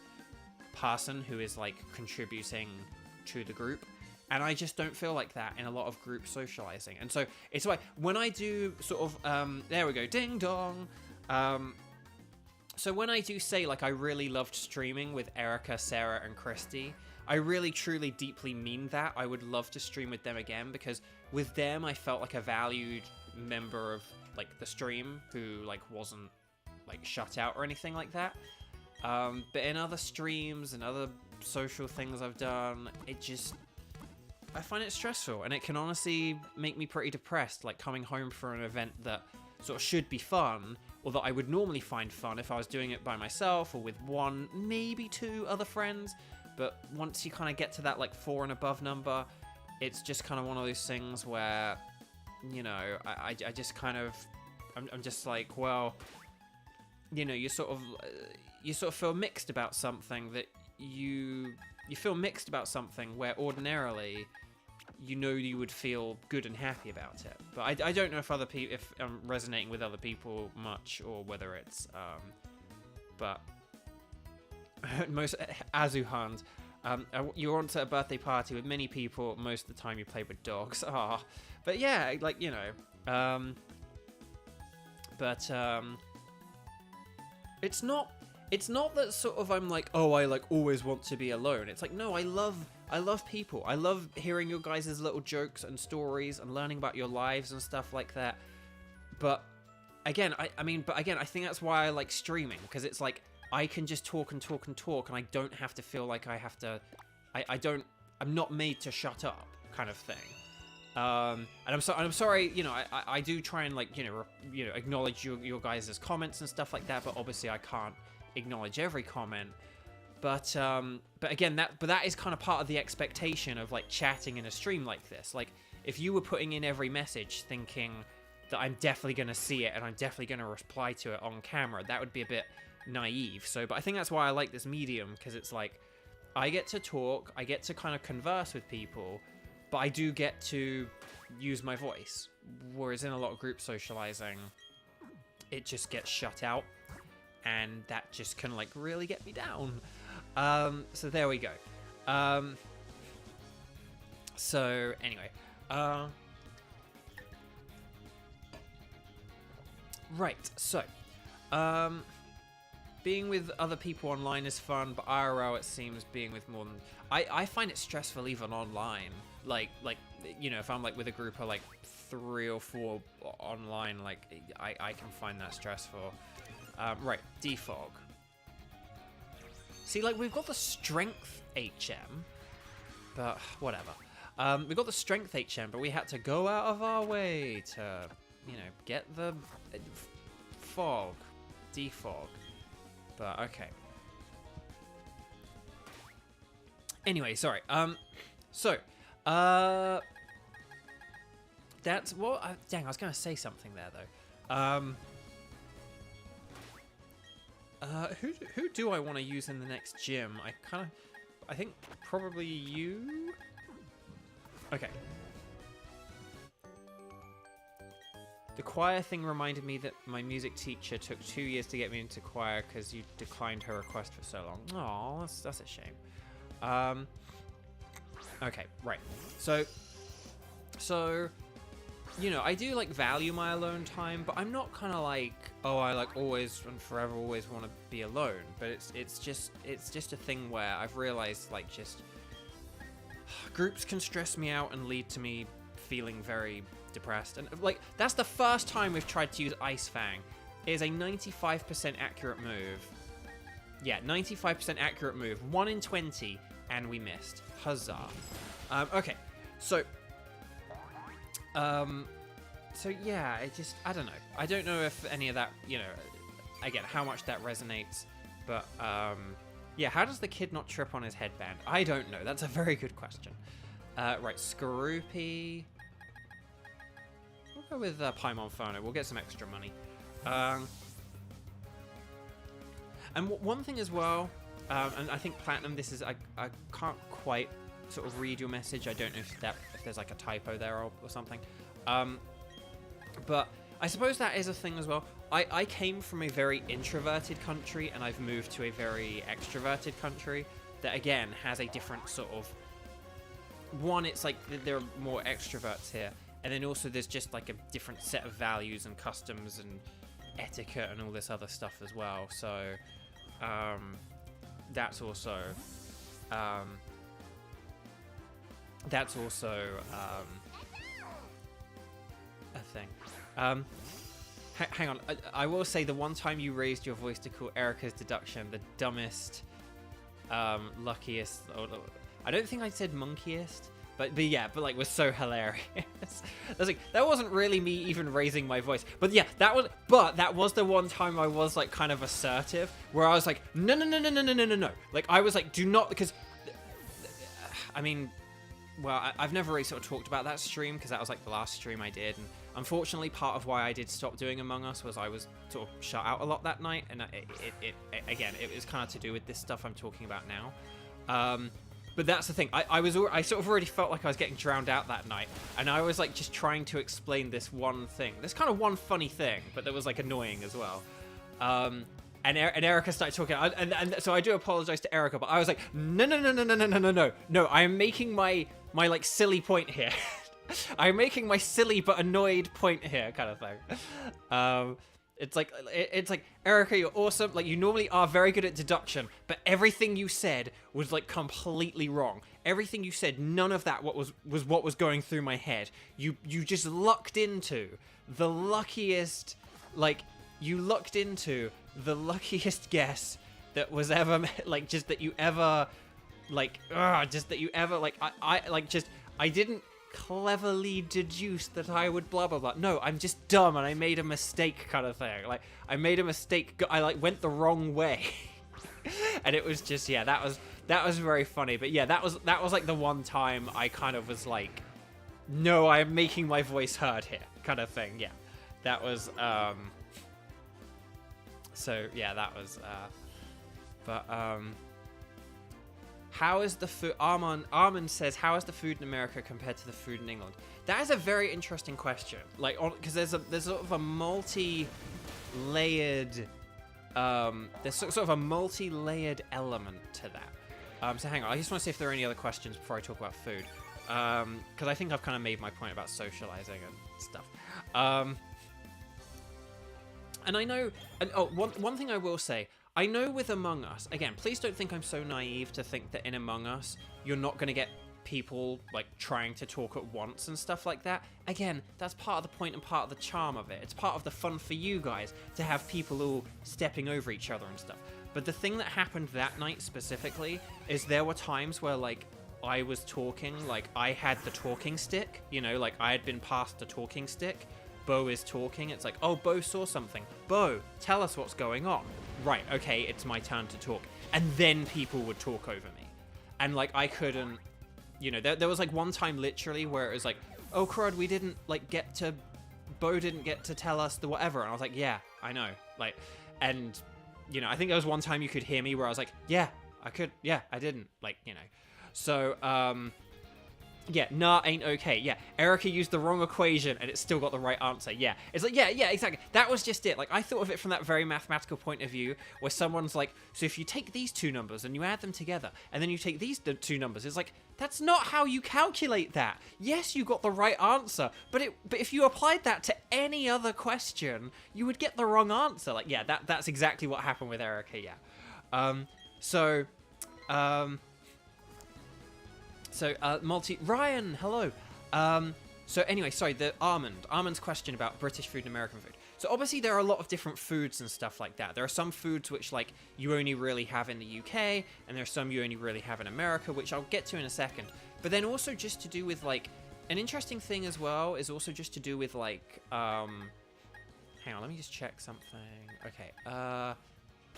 person who is like contributing to the group. And I just don't feel like that in a lot of group socializing. And so it's like when I do sort of, there we go, ding dong. So when I do say like I really loved streaming with Erica, Sarah, and Christy, I really, truly, deeply mean that. I would love to stream with them again, because with them I felt like a valued member of like the stream who like wasn't like shut out or anything like that. But in other streams and other social things I've done, I find it stressful, and it can honestly make me pretty depressed, like coming home for an event that sort of should be fun, or that I would normally find fun if I was doing it by myself or with one, maybe two other friends. But once you kind of get to that like 4 and above number, it's just kind of one of those things where, you know, I just kind of, I'm just like, well, you know, you sort of feel mixed about something that you feel mixed about something where ordinarily, you know, you would feel good and happy about it. But I don't know if if I'm resonating with other people much, or whether it's, but most Azuhand, you're on to a birthday party with many people. Most of the time you play with dogs. Ah, but yeah, like, you know, it's not that sort of I'm like, oh, I like always want to be alone. It's like, no, I love people. I love hearing your guys' little jokes and stories and learning about your lives and stuff like that. But again, I think that's why I like streaming, because it's like I can just talk and talk and talk, and I don't have to feel like I have to. I'm not made to shut up, kind of thing. And I'm sorry, you know, I do try and like, you know, acknowledge your guys' comments and stuff like that, but obviously I can't acknowledge every comment. But again, that is kind of part of the expectation of like chatting in a stream like this. Like if you were putting in every message thinking that I'm definitely going to see it and I'm definitely going to reply to it on camera, that would be a bit naive. So, but I think that's why I like this medium, because it's like I get to talk, I get to kind of converse with people, but I do get to use my voice. Whereas in a lot of group socializing, it just gets shut out, and that just can like really get me down. So there we go. So anyway, right. So, being with other people online is fun, but IRL, it seems, being with more than... I find it stressful even online. Like, you know, if I'm like with a group of like 3 or 4 online, like I can find that stressful. Right, defog. See, like we've got the strength HM, but whatever. We got the strength HM, but we had to go out of our way to, you know, get the fog, defog. But okay. Anyway, sorry. That's what. Dang, I was gonna say something there though. Who do I want to use in the next gym? I think probably you. Okay. The choir thing reminded me that my music teacher took 2 years to get me into choir because you declined her request for so long. Oh, that's a shame. Okay, right. So, you know, I do like value my alone time, but I'm not kind of like, oh, I like always and forever always want to be alone. But it's just a thing where I've realized like just groups can stress me out and lead to me feeling very depressed. And like that's the first time we've tried to use Ice Fang. It is a 95% accurate move. Yeah, 95% accurate move. 1 in 20, and we missed. Huzzah. Okay, so yeah, I don't know. I don't know if any of that, you know, again, how much that resonates, but yeah, how does the kid not trip on his headband? I don't know. That's a very good question. Right, Skorupi. We'll go with Paimon Phono. We'll get some extra money. And one thing as well, and I think Platinum, this is, I can't quite sort of read your message. I don't know if there's like a typo there or something. But I suppose that is a thing as well. I came from a very introverted country and I've moved to a very extroverted country that again has a different sort of, one, it's like there are more extroverts here. And then also there's just like a different set of values and customs and etiquette and all this other stuff as well. So that's also a thing. Hang on, I will say the one time you raised your voice to call Erica's deduction the dumbest, luckiest, or, I don't think I said monkeyest, but yeah, but like was so hilarious. That wasn't really me even raising my voice, but yeah, that was the one time I was like kind of assertive, where I was like, no, like I was like, do not, because I mean, well, I've never really sort of talked about that stream because that was like the last stream I did, and unfortunately part of why I did stop doing Among Us was I was sort of shut out a lot that night, and it was kind of to do with this stuff I'm talking about now. But that's the thing, I sort of already felt like I was getting drowned out that night, and I was like just trying to explain this one thing, this kind of one funny thing, but that was like annoying as well. And Erica started talking, and so I do apologize to Erica, but I was like, no, I am making my like silly point here. I'm making my silly but annoyed point here, kind of thing. It's like Erica, you're awesome. Like you normally are very good at deduction, but everything you said was like completely wrong. Everything you said, none of that was what was going through my head. You just lucked into the luckiest, like you lucked into the luckiest guess that was ever like just that you ever like just that you ever like I didn't cleverly deduce that I would blah blah blah. No, I'm just dumb and I made a mistake kind of thing. Like I made a mistake. I like went the wrong way. And it was just, yeah, that was very funny. But yeah, that was like the one time I kind of was like, no, I'm making my voice heard here kind of thing. Yeah, that was so yeah, that was how is the food? Armand says, how is the food in America compared to the food in England? That is a very interesting question. Like, because there's sort of a multi-layered, there's sort of a multi-layered element to that. So hang on, I just want to see if there are any other questions before I talk about food. Because I think I've kind of made my point about socializing and stuff. And I know, and one thing I will say, I know with Among Us, again, please don't think I'm so naive to think that in Among Us, you're not going to get people, like, trying to talk at once and stuff like that. Again, that's part of the point and part of the charm of it. It's part of the fun for you guys to have people all stepping over each other and stuff. But the thing that happened that night specifically is there were times where, like, I was talking, like, I had the talking stick, you know, like, I had been passed the talking stick. Bo is talking. It's like, oh, Bo saw something. Bo, tell us what's going on. Right, okay, it's my turn to talk. And then people would talk over me. And, like, I couldn't, you know, there was, like, one time literally where it was like, oh, crud, we didn't, like, Bo didn't get to tell us the whatever. And I was like, yeah, I know. Like, and, you know, I think there was one time you could hear me where I was like, yeah, I could, yeah, I didn't. Like, you know. So, Yeah, nah ain't okay. Yeah, Erica used the wrong equation and it still got the right answer. Yeah, it's like, yeah, exactly. That was just it. Like, I thought of it from that very mathematical point of view where someone's like, so if you take these two numbers and you add them together and then you take these two numbers, it's like, that's not how you calculate that. Yes, you got the right answer, but if you applied that to any other question, you would get the wrong answer. Like, yeah, that's exactly what happened with Erica, yeah. Ryan, hello. So anyway, sorry, Armand's question about British food and American food. So obviously there are a lot of different foods and stuff like that. There are some foods which like you only really have in the UK, and there are some you only really have in America, which I'll get to in a second. But then also just to do with like, an interesting thing as well is also just to do with like, hang on, let me just check something. Okay, but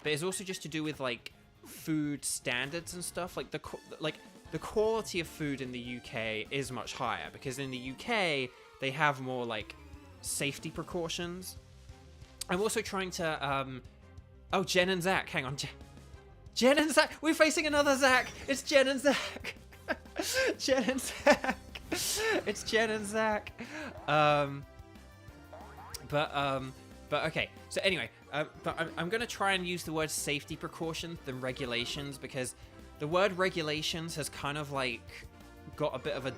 it's also just to do with like food standards and stuff. Like the quality of food in the UK is much higher because in the UK they have more like safety precautions. I'm also trying to oh, Jen and Zach, hang on, Jen and Zach, we're facing another Zach. It's Jen and Zach. Jen and Zach. It's Jen and Zach. But okay, so anyway, but I'm gonna try and use the word safety precautions than regulations, because the word regulations has kind of like got a bit of a,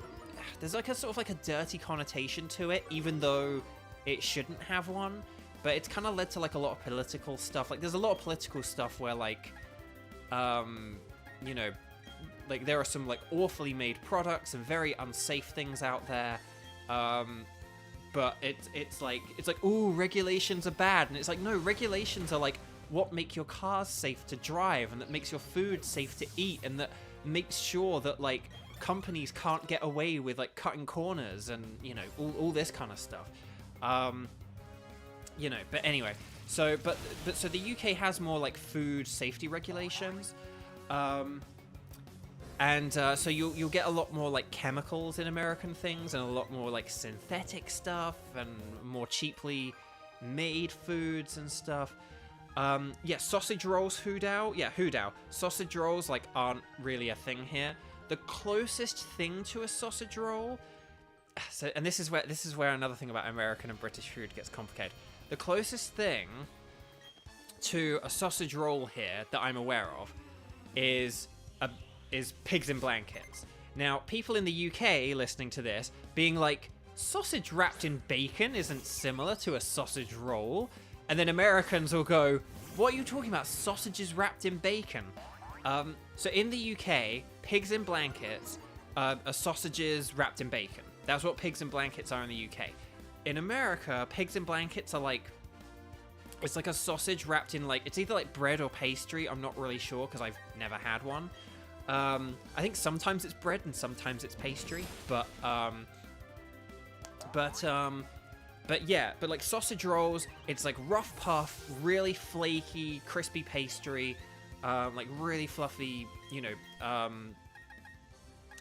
there's like a sort of like a dirty connotation to it, even though it shouldn't have one. But it's kind of led to like a lot of political stuff. Like there's a lot of political stuff where like, you know, like there are some like awfully made products and very unsafe things out there. But it's like, ooh, regulations are bad. And it's like, no, regulations are like what make your cars safe to drive, and that makes your food safe to eat, and that makes sure that like companies can't get away with like cutting corners and, you know, all this kind of stuff. You know, but anyway, so so the UK has more like food safety regulations. So you'll get a lot more like chemicals in American things, and a lot more like synthetic stuff, and more cheaply made foods and stuff. Yeah, sausage rolls, Hudao. Yeah, Hudao. Sausage rolls like aren't really a thing here. The closest thing to a sausage roll, so, and this is where another thing about American and British food gets complicated. The closest thing to a sausage roll here that I'm aware of is pigs in blankets. Now, people in the UK listening to this being like, sausage wrapped in bacon isn't similar to a sausage roll. And then Americans will go, what are you talking about? Sausages wrapped in bacon? So in the UK, pigs in blankets are sausages wrapped in bacon. That's what pigs in blankets are in the UK. In America, pigs in blankets are like, it's like a sausage wrapped in like, it's either like bread or pastry. I'm not really sure because I've never had one. I think sometimes it's bread and sometimes it's pastry, but yeah, but like sausage rolls, it's like rough puff, really flaky, crispy pastry, like really fluffy, you know,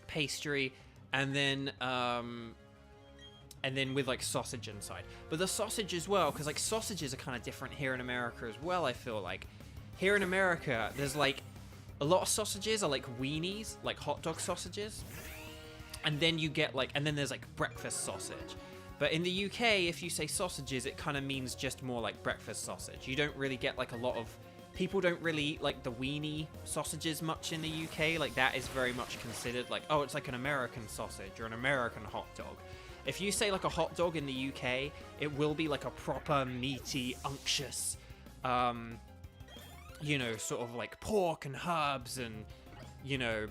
pastry, and then with like sausage inside. But the sausage as well, because like sausages are kind of different here in America as well, I feel like. Here in America, there's like, a lot of sausages are like weenies, like hot dog sausages. And then you get like, and then there's like breakfast sausage. But in the UK, if you say sausages, it kind of means just more like breakfast sausage. You don't really get like a lot of, people don't really eat like the weenie sausages much in the UK. Like that is very much considered like, oh, it's like an American sausage or an American hot dog. If you say like a hot dog in the UK, it will be like a proper meaty, unctuous, you know, sort of like pork and herbs and, you know,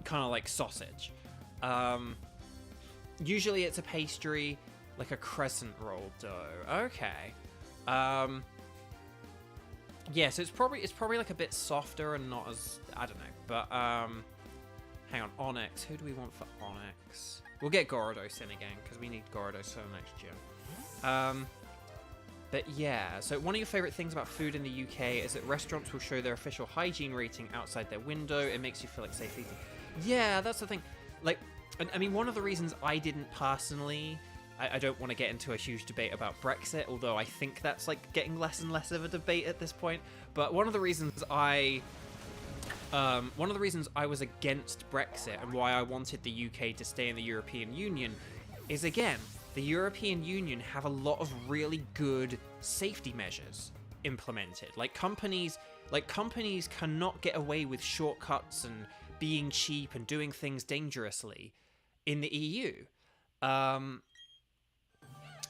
kind of like sausage. Usually it's a pastry, like a crescent roll dough. Okay. Yeah, so it's probably like a bit softer and not as, I don't know. But hang on, Onyx. Who do we want for Onyx? We'll get Gyarados in again because we need Gyarados for the next gym. But yeah, so one of your favorite things about food in the UK is that restaurants will show their official hygiene rating outside their window. It makes you feel like safe eating. Yeah, that's the thing. Like, I mean, one of the reasons I didn't personally, I don't want to get into a huge debate about Brexit, although I think that's like getting less and less of a debate at this point. But one of the reasons I one of the reasons I was against Brexit and why I wanted the UK to stay in the European Union is, again, the European Union have a lot of really good safety measures implemented. Like companies cannot get away with shortcuts and being cheap and doing things dangerously in the EU. And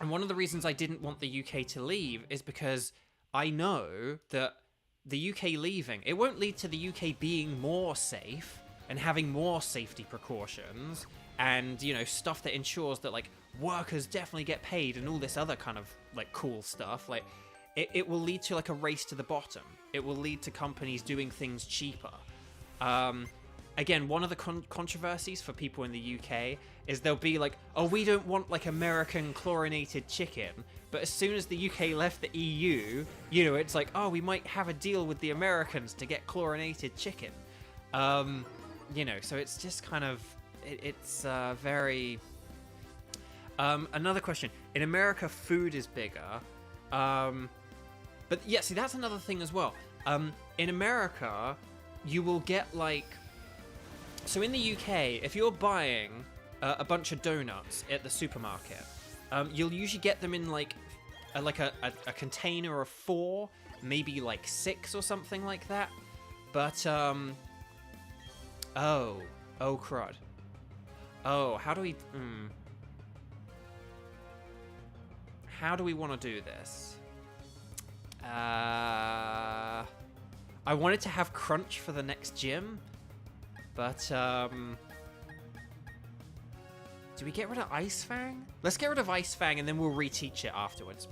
one of the reasons I didn't want the UK to leave is because I know that the UK leaving, it won't lead to the UK being more safe and having more safety precautions and, you know, stuff that ensures that, like, workers definitely get paid and all this other kind of, like, cool stuff. Like, it will lead to, like, a race to the bottom. It will lead to companies doing things cheaper. Again, one of the controversies for people in the UK is they'll be like, oh, we don't want, like, American chlorinated chicken. But as soon as the UK left the EU, you know, it's like, oh, we might have a deal with the Americans to get chlorinated chicken. You know, so it's just kind of, it's very... another question. In America, food is bigger. But yeah, see, that's another thing as well. In America, you will get, like... So in the UK, if you're buying a bunch of donuts at the supermarket, you'll usually get them in like a container of 4, maybe like 6 or something like that. But oh crud. Oh, how do we want to do this? I wanted to have crunch for the next gym, but do we get rid of Ice Fang? Let's get rid of Ice Fang and then we'll reteach it afterwards.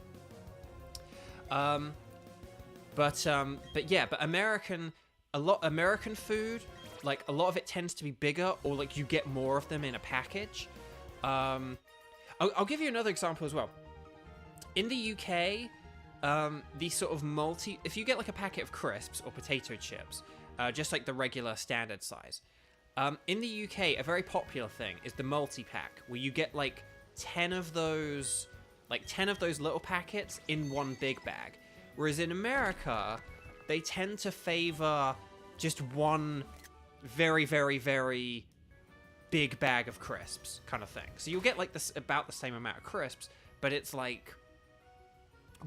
But yeah, but American food, like a lot of it tends to be bigger, or like you get more of them in a package. I'll give you another example as well. In the UK, these sort of if you get like a packet of crisps or potato chips, just like the regular standard size. In the UK, a very popular thing is the multi-pack, where you get like 10 of those little packets in one big bag. Whereas in America, they tend to favor just one very, very, very big bag of crisps kind of thing. So you'll get like this about the same amount of crisps, but it's like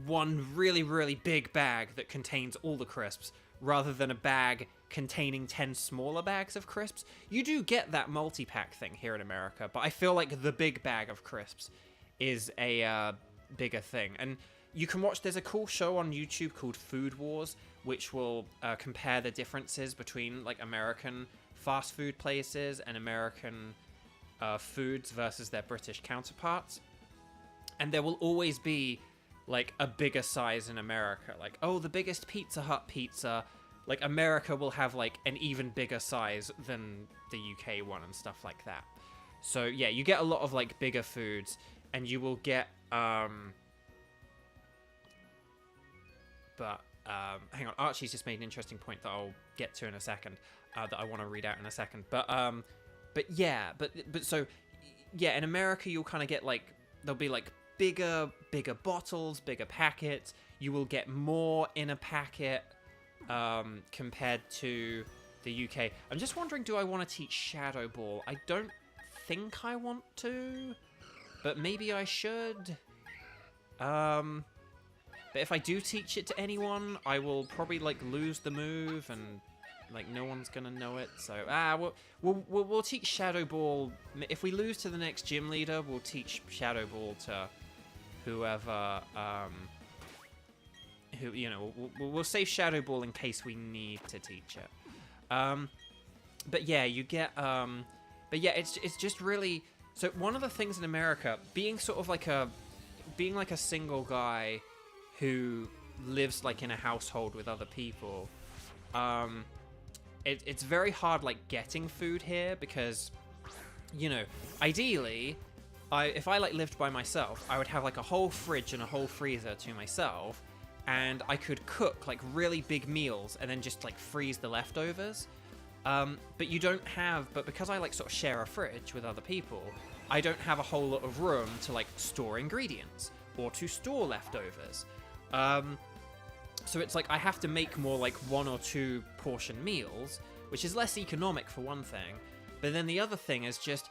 one really, really big bag that contains all the crisps, rather than a bag containing 10 smaller bags of crisps. You do get that multi-pack thing here in America, but I feel like the big bag of crisps is a bigger thing. And you can watch, there's a cool show on YouTube called Food Wars, which will compare the differences between like American fast food places and American foods versus their British counterparts. And there will always be like a bigger size in America. Like, oh, the biggest Pizza Hut pizza, like America will have like an even bigger size than the UK one and stuff like that. So yeah, you get a lot of like bigger foods, and you will get hang on, Archie's just made an interesting point that I'll get to in a second, that I want to read out in a second. But so yeah, in America you'll kind of get like, there'll be like bigger bottles, bigger packets. You will get more in a packet compared to the UK. I'm just wondering, do I want to teach Shadow Ball? I don't think I want to, but maybe I should. But if I do teach it to anyone, I will probably like lose the move and like no one's gonna know it. So we'll teach Shadow Ball. If we lose to the next gym leader, we'll teach Shadow Ball to whoever, who, you know, we'll save Shadow Ball in case we need to teach it. But yeah, you get, but yeah, it's just really, so one of the things in America, being like a single guy who lives like in a household with other people, it's very hard like getting food here because, you know, ideally, if I like lived by myself, I would have like a whole fridge and a whole freezer to myself, and I could cook like really big meals and then just like freeze the leftovers. But you don't have, but because I like sort of share a fridge with other people, I don't have a whole lot of room to like store ingredients or to store leftovers. So it's like I have to make more like 1 or 2 portion meals, which is less economic for one thing. But then the other thing is just,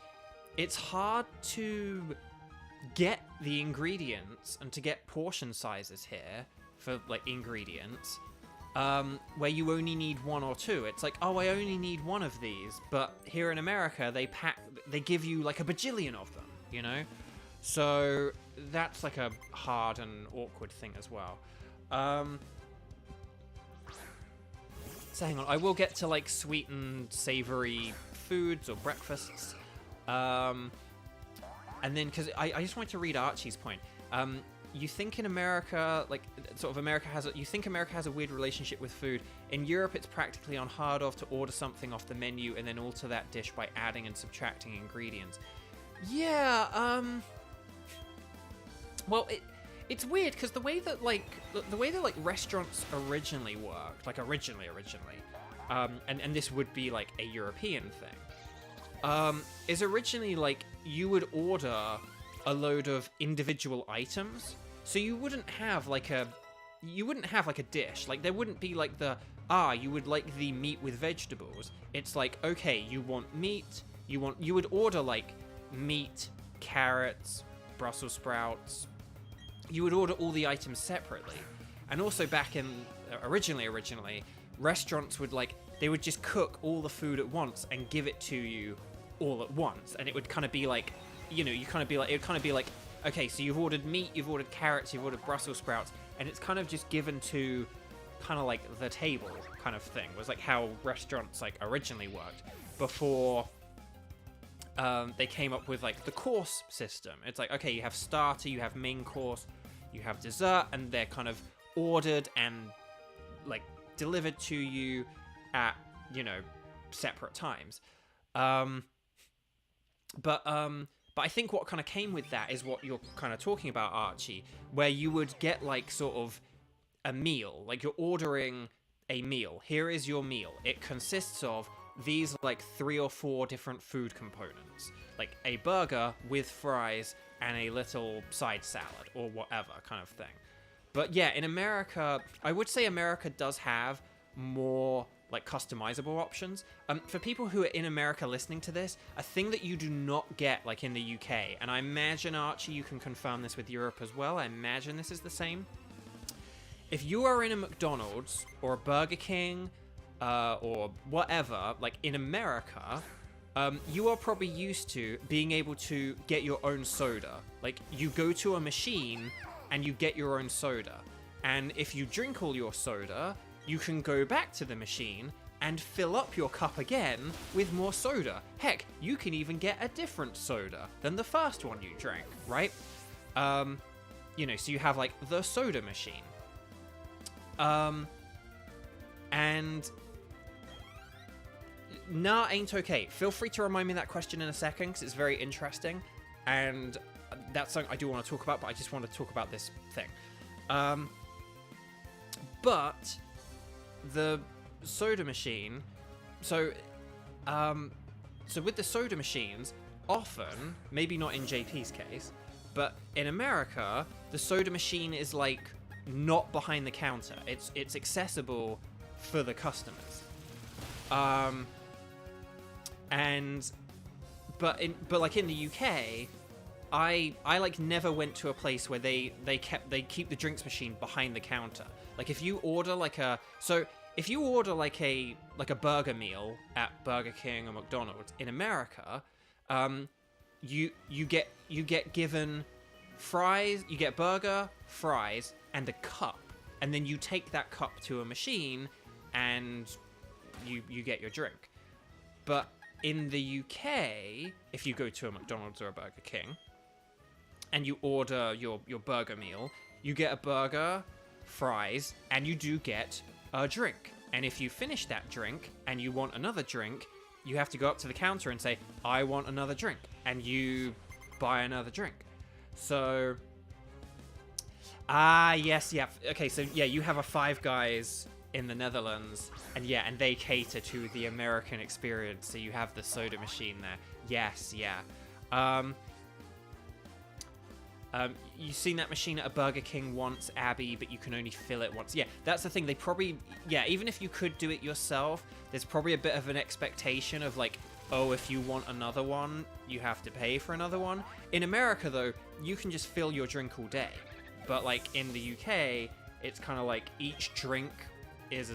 it's hard to get the ingredients and to get portion sizes here for like ingredients, where you only need 1 or 2. It's like, oh, I only need 1 of these, but here in America they give you like a bajillion of them, you know? So that's like a hard and awkward thing as well. So hang on, I will get to like sweet and savory foods or breakfasts. And then, because I just wanted to read Archie's point. You think in America, like, sort of America you think America has a weird relationship with food. In Europe, it's practically unheard of to order something off the menu and then alter that dish by adding and subtracting ingredients. Yeah, well, it's weird, because the way that restaurants originally worked, like originally, and this would be like a European thing, is originally like you would order a load of individual items, so you wouldn't have like a dish. Like there wouldn't be like you would like the meat with vegetables. It's like, okay, you want meat, you would order like meat, carrots, Brussels sprouts. You would order all the items separately. And also back in originally restaurants would they would just cook all the food at once and give it to you all at once, and it would kind of be like, it would kind of be like, okay, so you've ordered meat, you've ordered carrots, you've ordered Brussels sprouts, and it's kind of just given to kind of like the table kind of thing. Was like how restaurants like originally worked before they came up with like the course system. It's like, okay, you have starter, you have main course, you have dessert, and they're kind of ordered and like delivered to you at, separate times. But I think what kind of came with that is what you're kind of talking about, Archie, where you would get like sort of a meal, like you're ordering a meal. Here is your meal. It consists of these like 3 or 4 different food components, like a burger with fries and a little side salad or whatever kind of thing. But yeah, in America, I would say America does have more like customizable options. For people who are in America listening to this, a thing that you do not get like in the UK, and I imagine, Archie, you can confirm this with Europe as well, I imagine this is the same. If you are in a McDonald's or a Burger King or whatever, like in America, you are probably used to being able to get your own soda. Like you go to a machine and you get your own soda. And if you drink all your soda, you can go back to the machine and fill up your cup again with more soda. Heck, you can even get a different soda than the first one you drank, right? So you have like the soda machine. And nah, ain't okay. Feel free to remind me that question in a second, because it's very interesting. And that's something I do want to talk about, but I just want to talk about this thing. But the soda machine, so with the soda machines, often, maybe not in JP's case, but in America, the soda machine is like not behind the counter. It's accessible for the customers. But like in the UK, I like never went to a place where they keep the drinks machine behind the counter. Like if you order like a burger meal at Burger King or McDonald's in America, you get given fries, you get burger, fries, and a cup, and then you take that cup to a machine and you get your drink. But in the UK, if you go to a McDonald's or a Burger King and you order your burger meal, you get a burger, fries, and you do get a drink. And if you finish that drink and you want another drink, you have to go up to the counter and say, I want another drink, and you buy another drink. So yes, yeah, okay, so yeah, you have a Five Guys in the Netherlands, and they cater to the American experience, so you have the soda machine there. Yes, yeah. You've seen that machine at a Burger King once, Abby, but you can only fill it once. Yeah, that's the thing. They probably, yeah, even if you could do it yourself, there's probably a bit of an expectation of like, oh, if you want another one, you have to pay for another one. In America, though, you can just fill your drink all day. But like in the UK, it's kind of like each drink is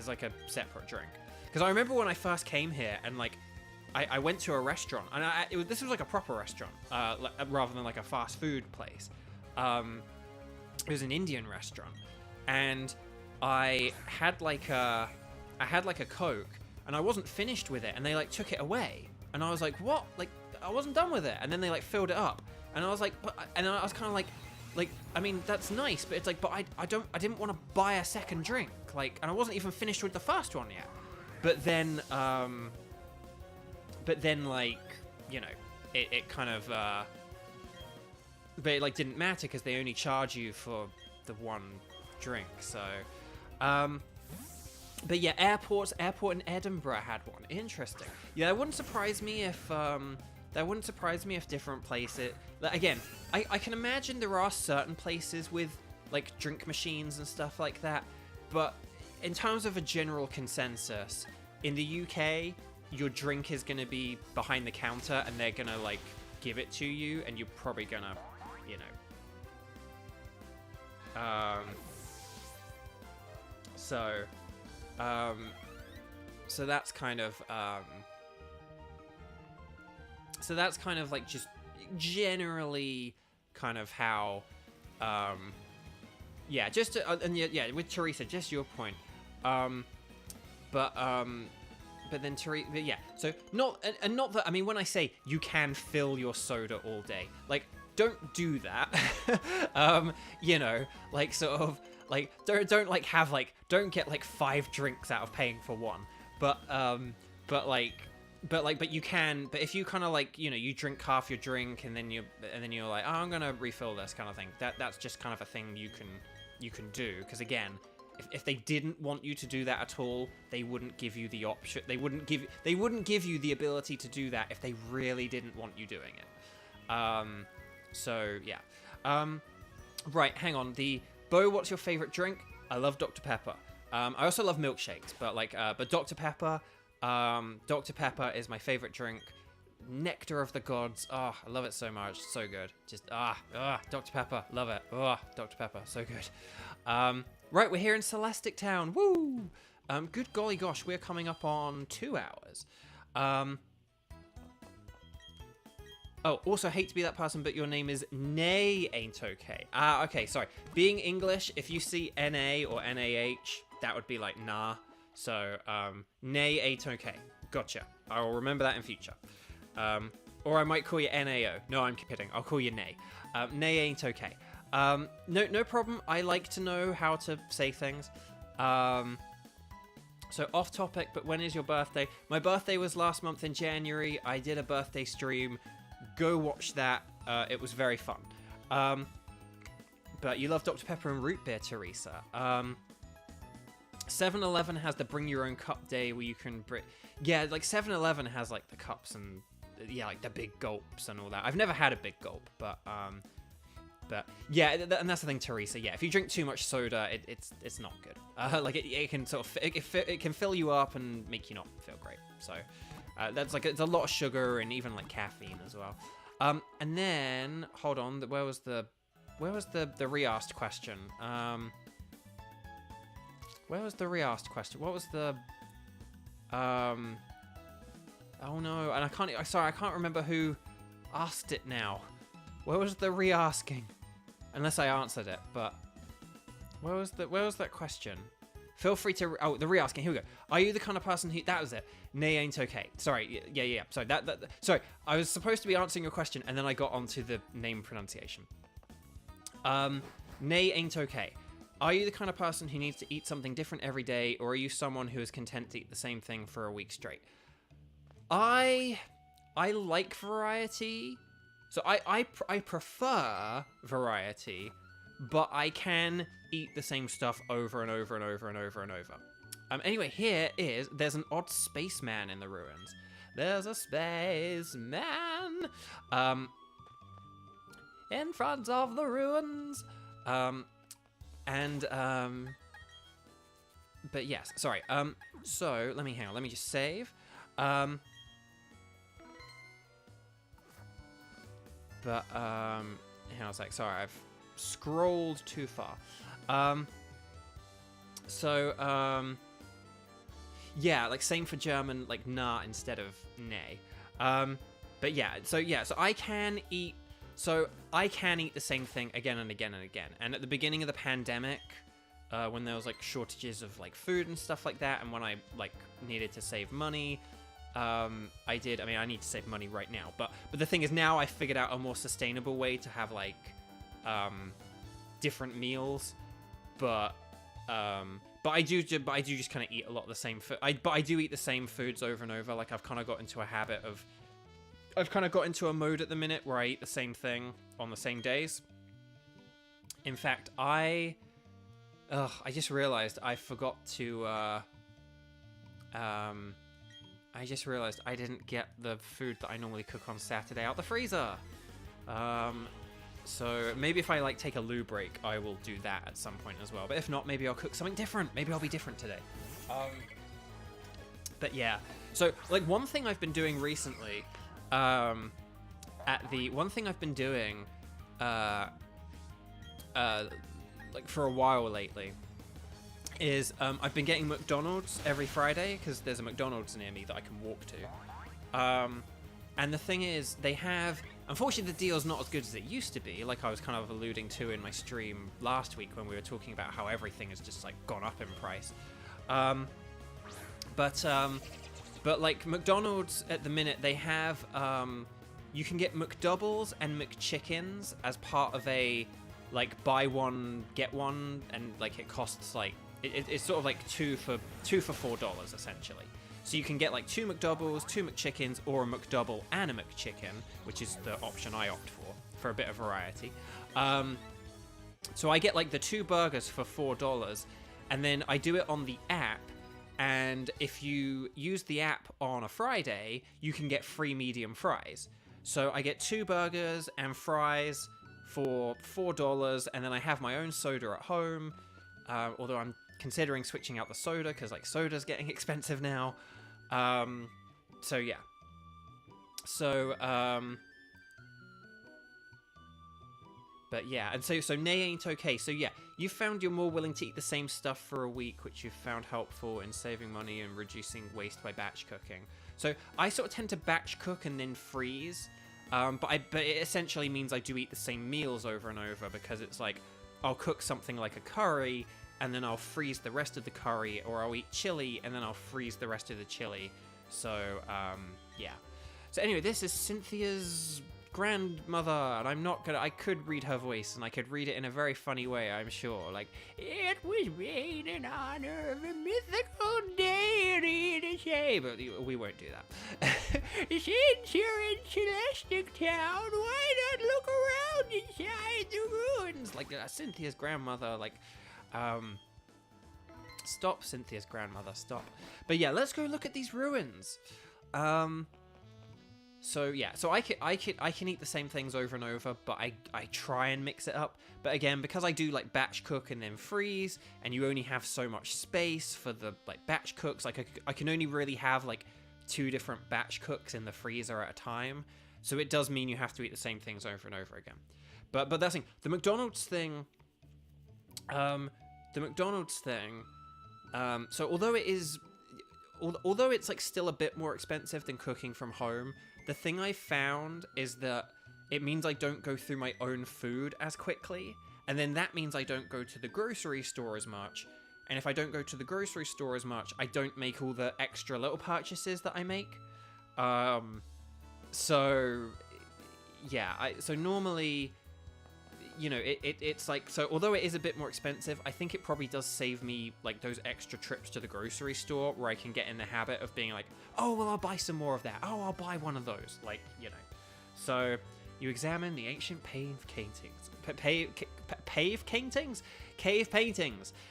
like a separate drink. Because I remember when I first came here and like I went to a restaurant and this was like a proper restaurant rather than like a fast food place. It was an Indian restaurant, and I had like a Coke, and I wasn't finished with it, and they like took it away, and I was like, what? Like I wasn't done with it, and then they like filled it up, and I was like, and I was kind of like, I mean that's nice, but it's like, but I didn't want to buy a second drink, like, and I wasn't even finished with the first one yet, but then like, you know, it kind of but it like didn't matter because they only charge you for the one drink. So but yeah, airport in Edinburgh had one. Interesting. Yeah, that wouldn't surprise me if different places, like, again, I can imagine there are certain places with like drink machines and stuff like that, but in terms of a general consensus, in the UK your drink is going to be behind the counter and they're going to like give it to you, and you're probably going to, you know, so that's kind of like just generally kind of how yeah, just to, and yeah, with Teresa, just your point, but then Teresa, yeah, so not that, I mean, when I say you can fill your soda all day, like, don't do that. You know, like, sort of, like, don't like have like, don't get like 5 drinks out of paying for one, but you can, but if you kind of like, you know, you drink half your drink and then you're like, oh, I'm gonna refill this kind of thing, that's just kind of a thing you can do, because again, if they didn't want you to do that at all, they wouldn't give you the option. They wouldn't give you the ability to do that if they really didn't want you doing it. So yeah. Right, hang on. Bo, what's your favorite drink? I love Dr. Pepper. I also love milkshakes, but like, but Dr. Pepper is my favorite drink. Nectar of the gods. Oh, I love it so much. So good. Just Dr. Pepper, love it. Dr. Pepper, so good. Right, we're here in Celestic Town. Woo! Good golly gosh, we're coming up on 2 hours. Oh, also hate to be that person, but your name is Nay Ain't Okay. Okay, sorry. Being English, if you see NA or NAH, that would be like nah. So, Nay Ain't Okay. Gotcha. I will remember that in future. Or I might call you NAO. No, I'm kidding. I'll call you Nay. Nay Ain't Okay. No problem. I like to know how to say things. So off topic, but when is your birthday? My birthday was last month in January. I did a birthday stream. Go watch that. It was very fun. But you love Dr. Pepper and root beer, Teresa. 7-Eleven has the bring your own cup day where you can yeah, like 7-Eleven has like the cups and yeah, like the big gulps and all that. I've never had a big gulp, but yeah, and that's the thing, Teresa. Yeah, if you drink too much soda, it's not good. Like it can sort of it can fill you up and make you not feel great. So that's like, it's a lot of sugar and even like caffeine as well. And then hold on, where was the re-asked question? Where was the re-asked question? What was the oh no, and I can't remember who asked it now. Where was the re-asking? Unless I answered it, but where was that question? Feel free to, the re-asking, here we go. Are you the kind of person who, that was it. Nay ain't okay. Sorry, yeah. Sorry, sorry, I was supposed to be answering your question and then I got onto the name pronunciation. Nay ain't okay. Are you the kind of person who needs to eat something different every day, or are you someone who is content to eat the same thing for a week straight? I like variety. So I prefer variety, but I can eat the same stuff over and over and over and over and over. Anyway, there's an odd spaceman in the ruins. There's a spaceman. in front of the ruins. But yes, sorry. So let me just save. But hang on a sec. Sorry, I've scrolled too far. Yeah, like same for German, like na instead of ne. But yeah, so I can eat the same thing again and again and again. And at the beginning of the pandemic, when there was like shortages of like food and stuff like that, and when I like needed to save money, I need to save money right now. But the thing is, now I figured out a more sustainable way to have like different meals, but I do just kind of eat a lot of the same food. But I do eat the same foods over and over. Like I've kind of got into a mode at the minute where I eat the same thing on the same days. In fact, I just realized I forgot to. I just realized I didn't get the food that I normally cook on Saturday out the freezer. So maybe if I like take a loo break, I will do that at some point as well. But if not, maybe I'll cook something different. Maybe I'll be different today. But yeah. So like one thing I've been doing recently, like for a while lately, is I've been getting McDonald's every Friday because there's a McDonald's near me that I can walk to. And the thing is, they have... Unfortunately, the deal's not as good as it used to be, like I was kind of alluding to in my stream last week when we were talking about how everything has just, like, gone up in price. But like, McDonald's, at the minute, they have... you can get McDoubles and McChickens as part of a, like, buy one, get one, and, like, it costs, like... It's sort of like two for $4, essentially. So you can get like 2 McDoubles, 2 McChickens, or a McDouble and a McChicken, which is the option I opt for a bit of variety. So I get like the 2 burgers for $4, and then I do it on the app, and if you use the app on a Friday, you can get free medium fries. So I get 2 burgers and fries for $4, and then I have my own soda at home, although I'm considering switching out the soda, because like soda's getting expensive now. So yeah. So, but yeah, and so nay ain't okay. So yeah, you found you're more willing to eat the same stuff for a week, which you've found helpful in saving money and reducing waste by batch cooking. So I sort of tend to batch cook and then freeze, but it essentially means I do eat the same meals over and over, because it's like, I'll cook something like a curry, and then I'll freeze the rest of the curry, or I'll eat chili, and then I'll freeze the rest of the chili. So, yeah. So anyway, this is Cynthia's grandmother, and I could read her voice, and I could read it in a very funny way, I'm sure. Like, it was made in honor of a mythical deity to say, but we won't do that. Since you're in Celestic Town, why not look around inside the ruins? Like, Cynthia's grandmother, like... Stop, Cynthia's grandmother, stop. But yeah, let's go look at these ruins. So yeah, so I can eat the same things over and over, but I try and mix it up. But again, because I do like batch cook and then freeze, and you only have so much space for the like batch cooks, like I can only really have like 2 different batch cooks in the freezer at a time. So it does mean you have to eat the same things over and over again. But that's the thing. The McDonald's thing. So although it's like still a bit more expensive than cooking from home, the thing I found is that it means I don't go through my own food as quickly, and then that means I don't go to the grocery store as much. And if I don't go to the grocery store as much, I don't make all the extra little purchases that I make. So yeah, so normally, you know, it's like, so although it is a bit more expensive, I think it probably does save me like those extra trips to the grocery store where I can get in the habit of being like, oh, well, I'll buy some more of that. Oh, I'll buy one of those. Like, you know. So you examine the ancient cave paintings.